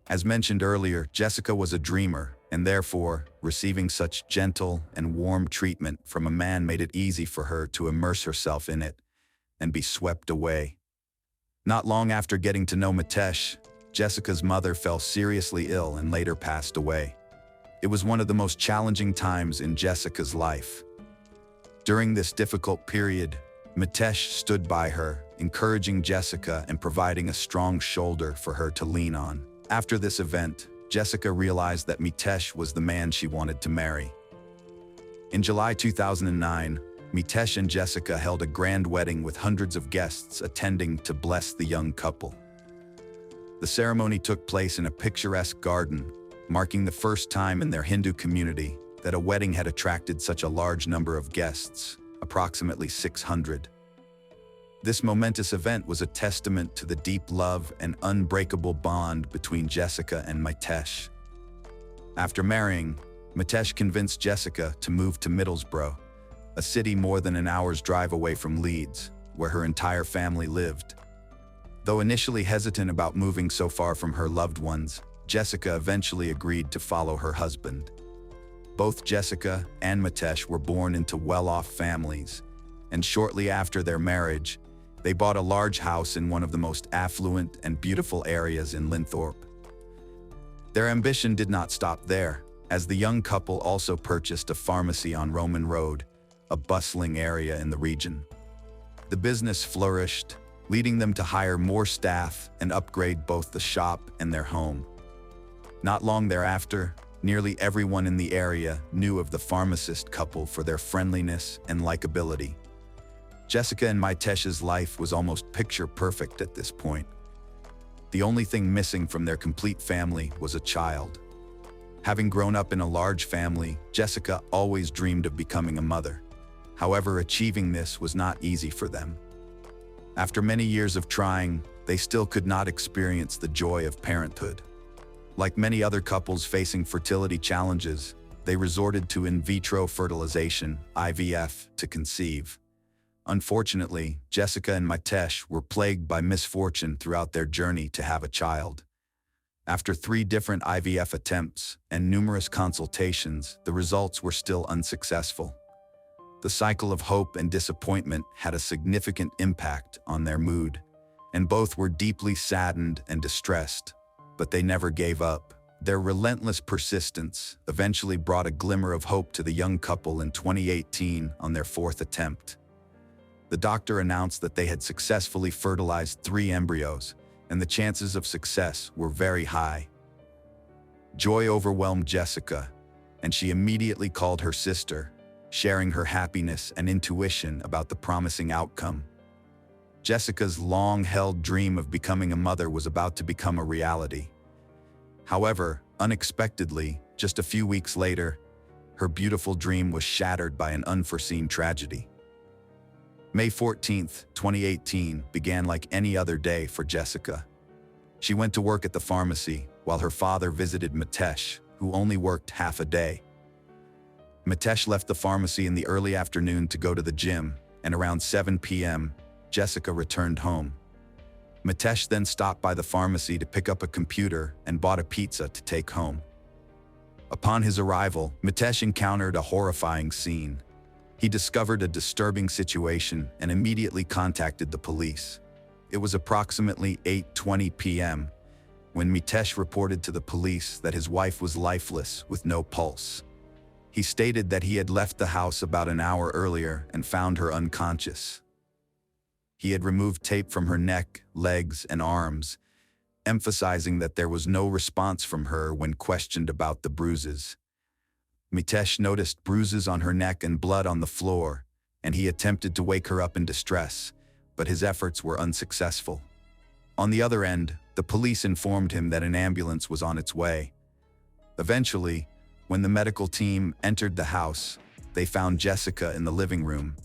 Speaker 1: As mentioned earlier, Jessica was a dreamer, and therefore, receiving such gentle and warm treatment from a man made it easy for her to immerse herself in it and be swept away. Not long after getting to know Mitesh, Jessica's mother fell seriously ill and later passed away. It was one of the most challenging times in Jessica's life. During this difficult period, Mitesh stood by her, encouraging Jessica and providing a strong shoulder for her to lean on. After this event, Jessica realized that Mitesh was the man she wanted to marry. In July 2009, Mitesh and Jessica held a grand wedding with hundreds of guests attending to bless the young couple. The ceremony took place in a picturesque garden, marking the first time in their Hindu community that a wedding had attracted such a large number of guests, approximately 600. This momentous event was a testament to the deep love and unbreakable bond between Jessica and Mitesh. After marrying, Mitesh convinced Jessica to move to Middlesbrough, a city more than an hour's drive away from Leeds, where her entire family lived. Though initially hesitant about moving so far from her loved ones, Jessica eventually agreed to follow her husband. Both Jessica and Mitesh were born into well-off families, and shortly after their marriage, they bought a large house in one of the most affluent and beautiful areas in Linthorpe. Their ambition did not stop there, as the young couple also purchased a pharmacy on Roman Road, a bustling area in the region. The business flourished, leading them to hire more staff and upgrade both the shop and their home. Not long thereafter, nearly everyone in the area knew of the pharmacist couple for their friendliness and likability. Jessica and Mitesh's life was almost picture-perfect at this point. The only thing missing from their complete family was a child. Having grown up in a large family, Jessica always dreamed of becoming a mother. However, achieving this was not easy for them. After many years of trying, they still could not experience the joy of parenthood. Like many other couples facing fertility challenges, they resorted to in vitro fertilization, IVF, to conceive. Unfortunately, Jessica and Mitesh were plagued by misfortune throughout their journey to have a child. After 3 different IVF attempts and numerous consultations, the results were still unsuccessful. The cycle of hope and disappointment had a significant impact on their mood, and both were deeply saddened and distressed, but they never gave up. Their relentless persistence eventually brought a glimmer of hope to the young couple in 2018 on their 4th attempt. The doctor announced that they had successfully fertilized 3 embryos, and the chances of success were very high. Joy overwhelmed Jessica, and she immediately called her sister, sharing her happiness and intuition about the promising outcome. Jessica's long-held dream of becoming a mother was about to become a reality. However, unexpectedly, just a few weeks later, her beautiful dream was shattered by an unforeseen tragedy. May 14, 2018 began like any other day for Jessica. She went to work at the pharmacy while her father visited Mitesh, who only worked half a day. Mitesh left the pharmacy in the early afternoon to go to the gym, and around 7 p.m., Jessica returned home. Mitesh then stopped by the pharmacy to pick up a computer and bought a pizza to take home. Upon his arrival, Mitesh encountered a horrifying scene. He discovered a disturbing situation and immediately contacted the police. It was approximately 8:20 p.m. when Mitesh reported to the police that his wife was lifeless with no pulse. He stated that he had left the house about an hour earlier and found her unconscious. He had removed tape from her neck, legs, and arms, emphasizing that there was no response from her when questioned about the bruises. Mitesh noticed bruises on her neck and blood on the floor, and he attempted to wake her up in distress, but his efforts were unsuccessful. On the other end, the police informed him that an ambulance was on its way. Eventually, when the medical team entered the house, they found Jessica in the living room.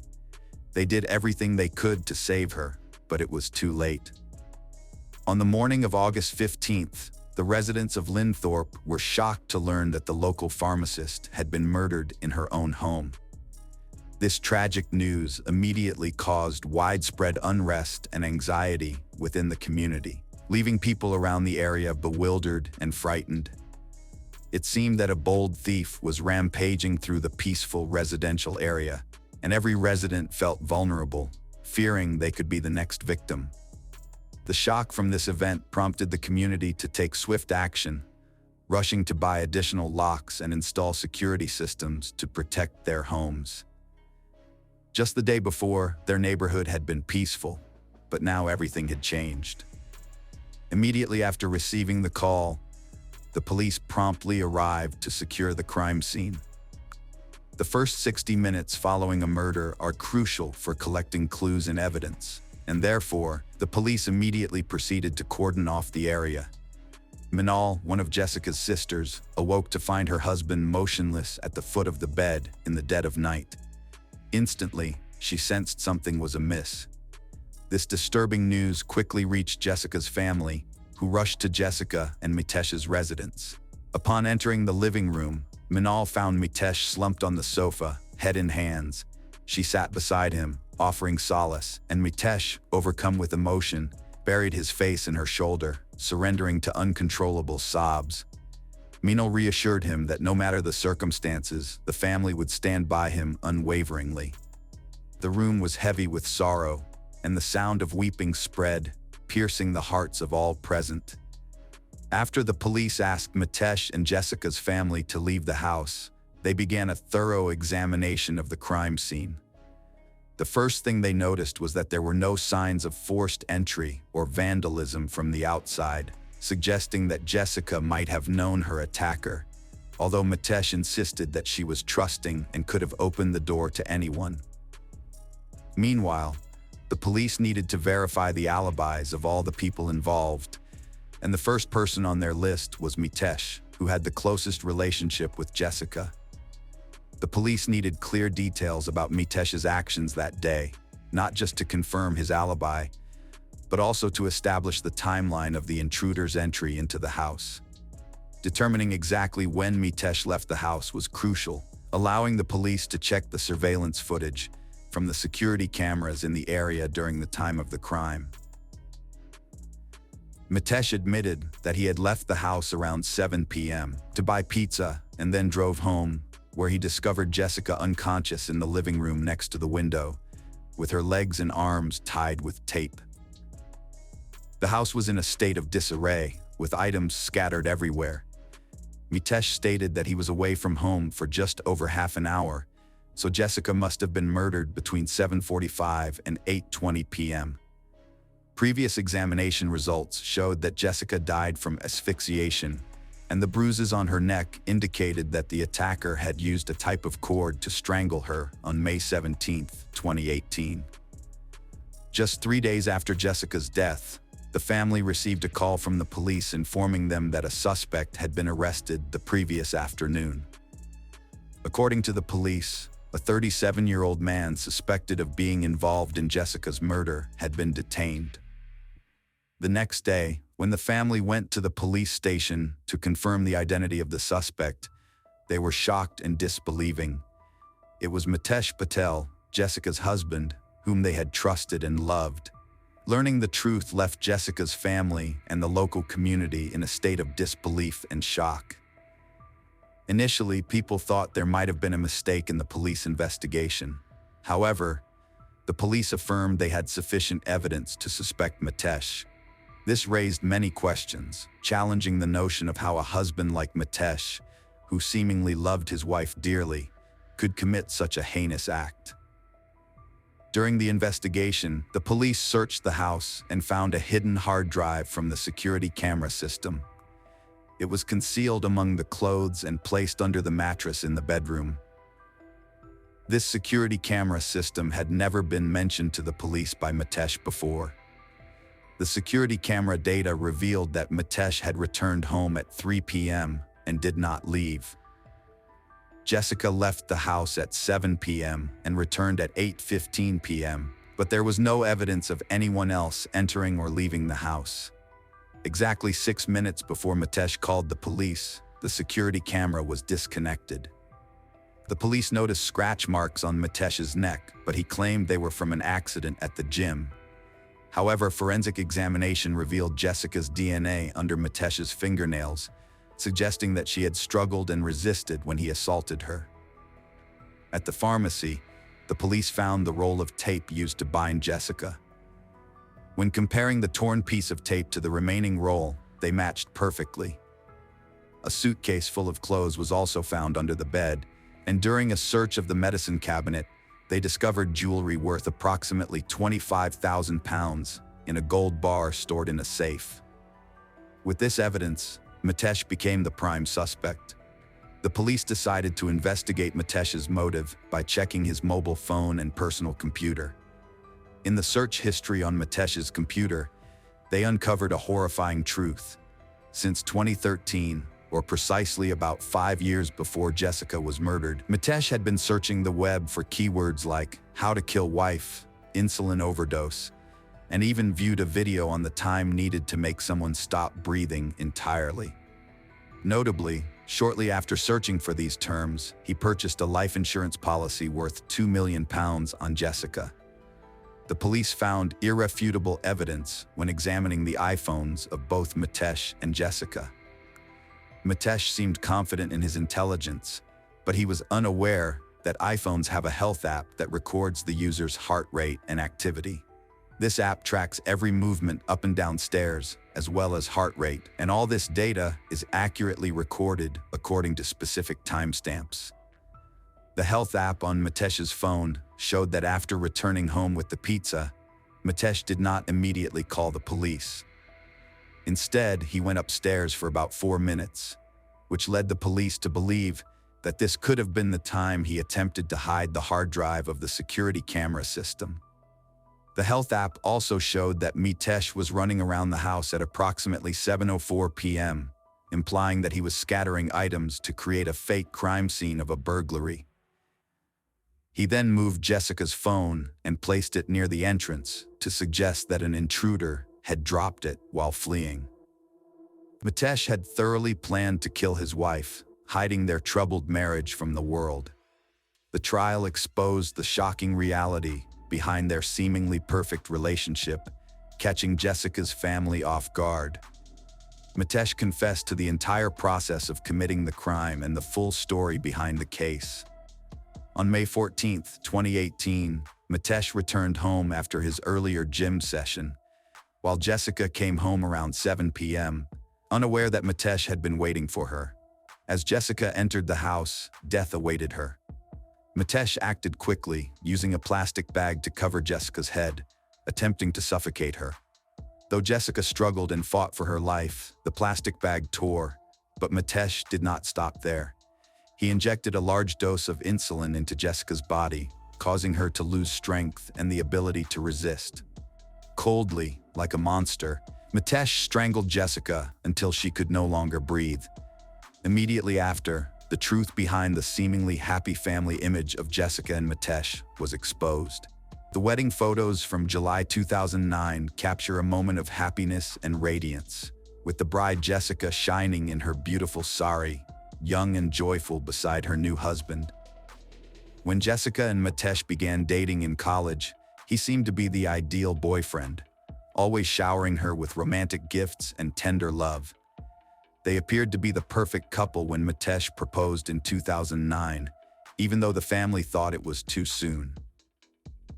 Speaker 1: They did everything they could to save her, but it was too late. On the morning of August 15th, the residents of Linthorpe were shocked to learn that the local pharmacist had been murdered in her own home. This tragic news immediately caused widespread unrest and anxiety within the community, leaving people around the area bewildered and frightened. It seemed that a bold thief was rampaging through the peaceful residential area, and every resident felt vulnerable, fearing they could be the next victim. The shock from this event prompted the community to take swift action, rushing to buy additional locks and install security systems to protect their homes. Just the day before, their neighborhood had been peaceful, but now everything had changed. Immediately after receiving the call, the police promptly arrived to secure the crime scene. The first 60 minutes following a murder are crucial for collecting clues and evidence, and therefore, the police immediately proceeded to cordon off the area. Minal, one of Jessica's sisters, awoke to find her husband motionless at the foot of the bed in the dead of night. Instantly, she sensed something was amiss. This disturbing news quickly reached Jessica's family, who rushed to Jessica and Mitesh's residence. Upon entering the living room, Minal found Mitesh slumped on the sofa, head in hands. She sat beside him, offering solace, and Mitesh, overcome with emotion, buried his face in her shoulder, surrendering to uncontrollable sobs. Minal reassured him that no matter the circumstances, the family would stand by him unwaveringly. The room was heavy with sorrow, and the sound of weeping spread, piercing the hearts of all present. After the police asked Mitesh and Jessica's family to leave the house, they began a thorough examination of the crime scene. The first thing they noticed was that there were no signs of forced entry or vandalism from the outside, suggesting that Jessica might have known her attacker, although Mitesh insisted that she was trusting and could have opened the door to anyone. Meanwhile, the police needed to verify the alibis of all the people involved, and the first person on their list was Mitesh, who had the closest relationship with Jessica. The police needed clear details about Mitesh's actions that day, not just to confirm his alibi, but also to establish the timeline of the intruder's entry into the house. Determining exactly when Mitesh left the house was crucial, allowing the police to check the surveillance footage from the security cameras in the area during the time of the crime. Mitesh admitted that he had left the house around 7 p.m. to buy pizza and then drove home, where he discovered Jessica unconscious in the living room next to the window, with her legs and arms tied with tape. The house was in a state of disarray, with items scattered everywhere. Mitesh stated that he was away from home for just over half an hour, so Jessica must have been murdered between 7:45 and 8:20 p.m. Previous examination results showed that Jessica died from asphyxiation, and the bruises on her neck indicated that the attacker had used a type of cord to strangle her on May 17, 2018. Just 3 days after Jessica's death, The family received a call from the police informing them that a suspect had been arrested the previous afternoon. According to the police, a 37-year-old man suspected of being involved in Jessica's murder had been detained. The next day, when the family went to the police station to confirm the identity of the suspect, they were shocked and disbelieving. It was Mitesh Patel, Jessica's husband, whom they had trusted and loved. Learning the truth left Jessica's family and the local community in a state of disbelief and shock. Initially, people thought there might have been a mistake in the police investigation. However, the police affirmed they had sufficient evidence to suspect Mitesh. This raised many questions, challenging the notion of how a husband like Mitesh, who seemingly loved his wife dearly, could commit such a heinous act. During the investigation, the police searched the house and found a hidden hard drive from the security camera system. It was concealed among the clothes and placed under the mattress in the bedroom. This security camera system had never been mentioned to the police by Mitesh before. The security camera data revealed that Mitesh had returned home at 3 p.m. and did not leave. Jessica left the house at 7 p.m. and returned at 8:15 p.m., but there was no evidence of anyone else entering or leaving the house. Exactly 6 minutes before Mitesh called the police, the security camera was disconnected. The police noticed scratch marks on Mitesh's neck, but he claimed they were from an accident at the gym. However, forensic examination revealed Jessica's DNA under Mitesh's fingernails, suggesting that she had struggled and resisted when he assaulted her. At the pharmacy, the police found the roll of tape used to bind Jessica. When comparing the torn piece of tape to the remaining roll, they matched perfectly. A suitcase full of clothes was also found under the bed, and during a search of the medicine cabinet, they discovered jewelry worth approximately £25,000 in a gold bar stored in a safe. With this evidence, Mitesh became the prime suspect. The police decided to investigate Mitesh's motive by checking his mobile phone and personal computer. In the search history on Mitesh's computer, they uncovered a horrifying truth. Since 2013, or precisely about 5 years before Jessica was murdered, Mitesh had been searching the web for keywords like "how to kill wife," "insulin overdose," and even viewed a video on the time needed to make someone stop breathing entirely. Notably, shortly after searching for these terms, he purchased a life insurance policy worth £2 million on Jessica. The police found irrefutable evidence when examining the iPhones of both Mitesh and Jessica. Mitesh seemed confident in his intelligence, but he was unaware that iPhones have a health app that records the user's heart rate and activity. This app tracks every movement up and down stairs, as well as heart rate, and all this data is accurately recorded according to specific timestamps. The health app on Mitesh's phone showed that after returning home with the pizza, Mitesh did not immediately call the police. Instead, he went upstairs for about 4 minutes, which led the police to believe that this could have been the time he attempted to hide the hard drive of the security camera system. The health app also showed that Mitesh was running around the house at approximately 7:04 p.m., implying that he was scattering items to create a fake crime scene of a burglary. He then moved Jessica's phone and placed it near the entrance to suggest that an intruder had dropped it while fleeing. Mitesh had thoroughly planned to kill his wife, hiding their troubled marriage from the world. The trial exposed the shocking reality behind their seemingly perfect relationship, catching Jessica's family off guard. Mitesh confessed to the entire process of committing the crime and the full story behind the case. On May 14, 2018, Mitesh returned home after his earlier gym session, while Jessica came home around 7 p.m., unaware that Mitesh had been waiting for her. As Jessica entered the house, death awaited her. Mitesh acted quickly, using a plastic bag to cover Jessica's head, attempting to suffocate her. Though Jessica struggled and fought for her life, the plastic bag tore, but Mitesh did not stop there. He injected a large dose of insulin into Jessica's body, causing her to lose strength and the ability to resist. Coldly, like a monster, Mitesh strangled Jessica until she could no longer breathe. Immediately after, the truth behind the seemingly happy family image of Jessica and Mitesh was exposed. The wedding photos from July 2009 capture a moment of happiness and radiance, with the bride Jessica shining in her beautiful sari, young and joyful beside her new husband. When Jessica and Mitesh began dating in college, he seemed to be the ideal boyfriend, always showering her with romantic gifts and tender love. They appeared to be the perfect couple when Mitesh proposed in 2009, even though the family thought it was too soon.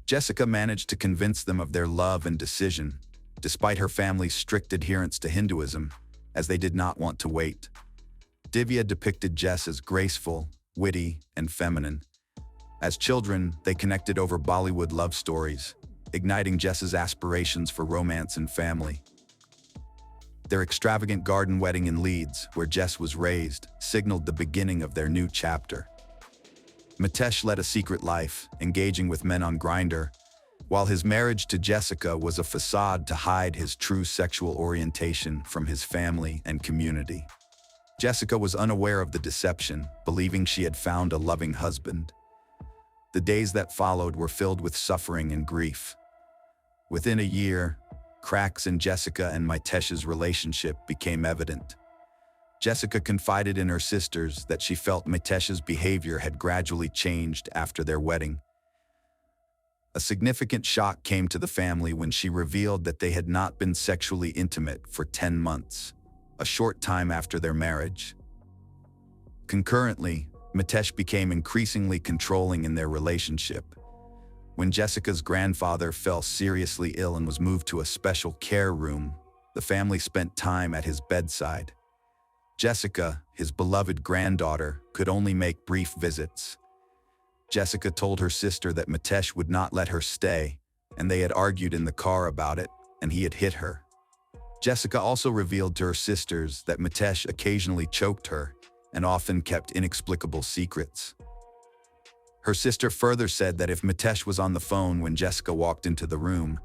Speaker 1: Jessica managed to convince them of their love and decision, despite her family's strict adherence to Hinduism, as they did not want to wait. Divya depicted Jess as graceful, witty, and feminine. As children, they connected over Bollywood love stories, igniting Jess's aspirations for romance and family. Their extravagant garden wedding in Leeds, where Jess was raised, signaled the beginning of their new chapter. Mitesh led a secret life, engaging with men on Grindr, while his marriage to Jessica was a facade to hide his true sexual orientation from his family and community. Jessica was unaware of the deception, believing she had found a loving husband. The days that followed were filled with suffering and grief. Within a year, cracks in Jessica and Mitesh's relationship became evident. Jessica confided in her sisters that she felt Mitesh's behavior had gradually changed after their wedding. A significant shock came to the family when she revealed that they had not been sexually intimate for 10 months, a short time after their marriage. Concurrently, Mitesh became increasingly controlling in their relationship. When Jessica's grandfather fell seriously ill and was moved to a special care room, the family spent time at his bedside. Jessica, his beloved granddaughter, could only make brief visits. Jessica told her sister that Mitesh would not let her stay, and they had argued in the car about it, and he had hit her. Jessica also revealed to her sisters that Mitesh occasionally choked her and often kept inexplicable secrets. Her sister further said that if Mitesh was on the phone when Jessica walked into the room,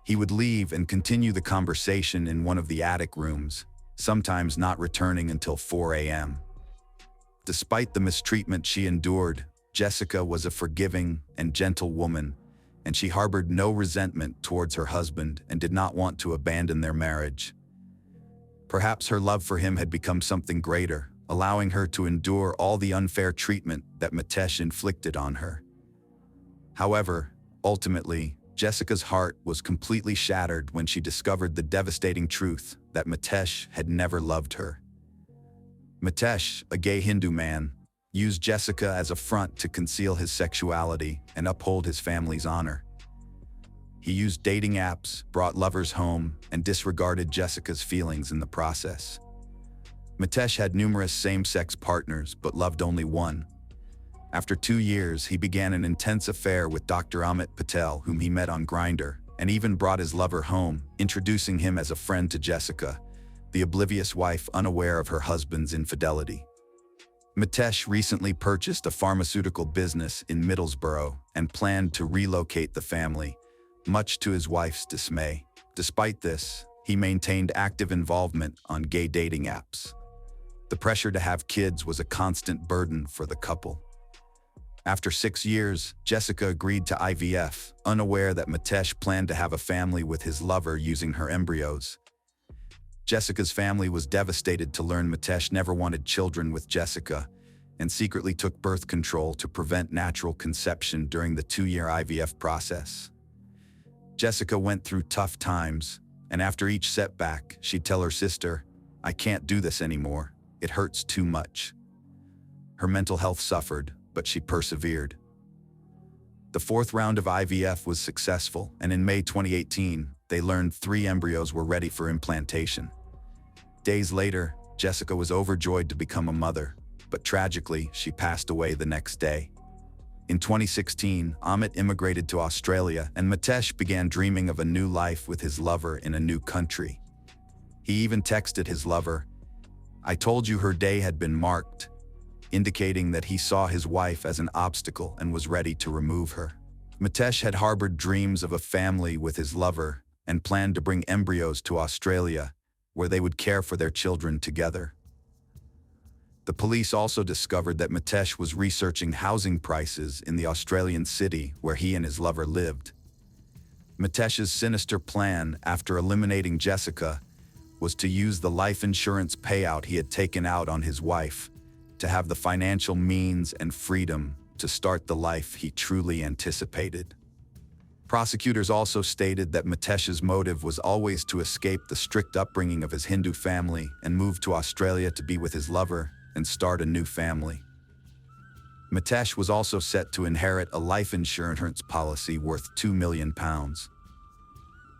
Speaker 1: he would leave and continue the conversation in one of the attic rooms, sometimes not returning until 4 a.m. Despite the mistreatment she endured, Jessica was a forgiving and gentle woman, and she harbored no resentment towards her husband and did not want to abandon their marriage. Perhaps her love for him had become something greater, allowing her to endure all the unfair treatment that Mitesh inflicted on her. However, ultimately, Jessica's heart was completely shattered when she discovered the devastating truth that Mitesh had never loved her. Mitesh, a gay Hindu man, used Jessica as a front to conceal his sexuality and uphold his family's honor. He used dating apps, brought lovers home, and disregarded Jessica's feelings in the process. Mitesh had numerous same-sex partners but loved only one. After 2 years, he began an intense affair with Dr. Emmett Patel, whom he met on Grindr, and even brought his lover home, introducing him as a friend to Jessica, the oblivious wife unaware of her husband's infidelity. Mitesh recently purchased a pharmaceutical business in Middlesbrough and planned to relocate the family, much to his wife's dismay. Despite this, he maintained active involvement on gay dating apps. The pressure to have kids was a constant burden for the couple. After 6 years, Jessica agreed to IVF, unaware that Mitesh planned to have a family with his lover using her embryos. Jessica's family was devastated to learn Mitesh never wanted children with Jessica and secretly took birth control to prevent natural conception during the 2-year IVF process. Jessica went through tough times, and after each setback, she'd tell her sister, "I can't do this anymore. It hurts too much." Her mental health suffered, but she persevered. The 4th round of IVF was successful, and in May 2018, they learned 3 embryos were ready for implantation. Days later, Jessica was overjoyed to become a mother, but tragically, she passed away the next day. In 2016, Emmett immigrated to Australia, and Mitesh began dreaming of a new life with his lover in a new country. He even texted his lover, "I told you her day had been marked," indicating that he saw his wife as an obstacle and was ready to remove her. Mitesh had harbored dreams of a family with his lover, and planned to bring embryos to Australia, where they would care for their children together. The police also discovered that Mitesh was researching housing prices in the Australian city where he and his lover lived. Mitesh's sinister plan, after eliminating Jessica, was to use the life insurance payout he had taken out on his wife to have the financial means and freedom to start the life he truly anticipated. Prosecutors also stated that Mitesh's motive was always to escape the strict upbringing of his Hindu family and move to Australia to be with his lover and start a new family. Mitesh was also set to inherit a life insurance policy worth £2 million.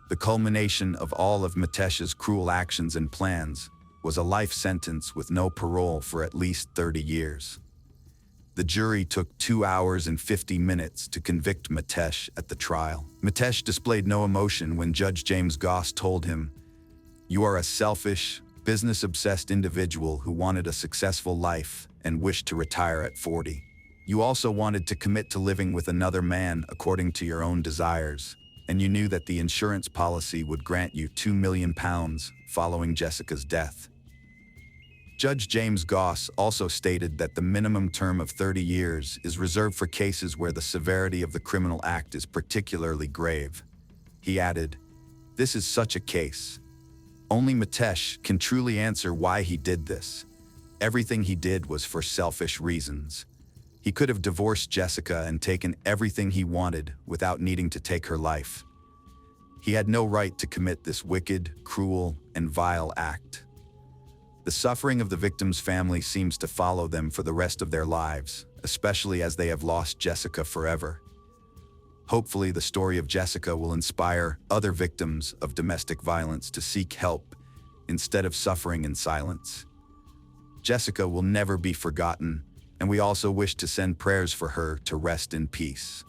Speaker 1: The culmination of all of Mitesh's cruel actions and plans was a life sentence with no parole for at least 30 years. The jury took 2 hours and 50 minutes to convict Mitesh at the trial. Mitesh displayed no emotion when Judge James Goss told him, "You are a selfish, business-obsessed individual who wanted a successful life and wished to retire at 40. You also wanted to commit to living with another man according to your own desires, and you knew that the insurance policy would grant you £2 million following Jessica's death." Judge James Goss also stated that the minimum term of 30 years is reserved for cases where the severity of the criminal act is particularly grave. He added, "This is such a case. Only Mitesh can truly answer why he did this. Everything he did was for selfish reasons. He could have divorced Jessica and taken everything he wanted without needing to take her life. He had no right to commit this wicked, cruel, and vile act." The suffering of the victim's family seems to follow them for the rest of their lives, especially as they have lost Jessica forever. Hopefully, the story of Jessica will inspire other victims of domestic violence to seek help instead of suffering in silence. Jessica will never be forgotten, and we also wish to send prayers for her to rest in peace.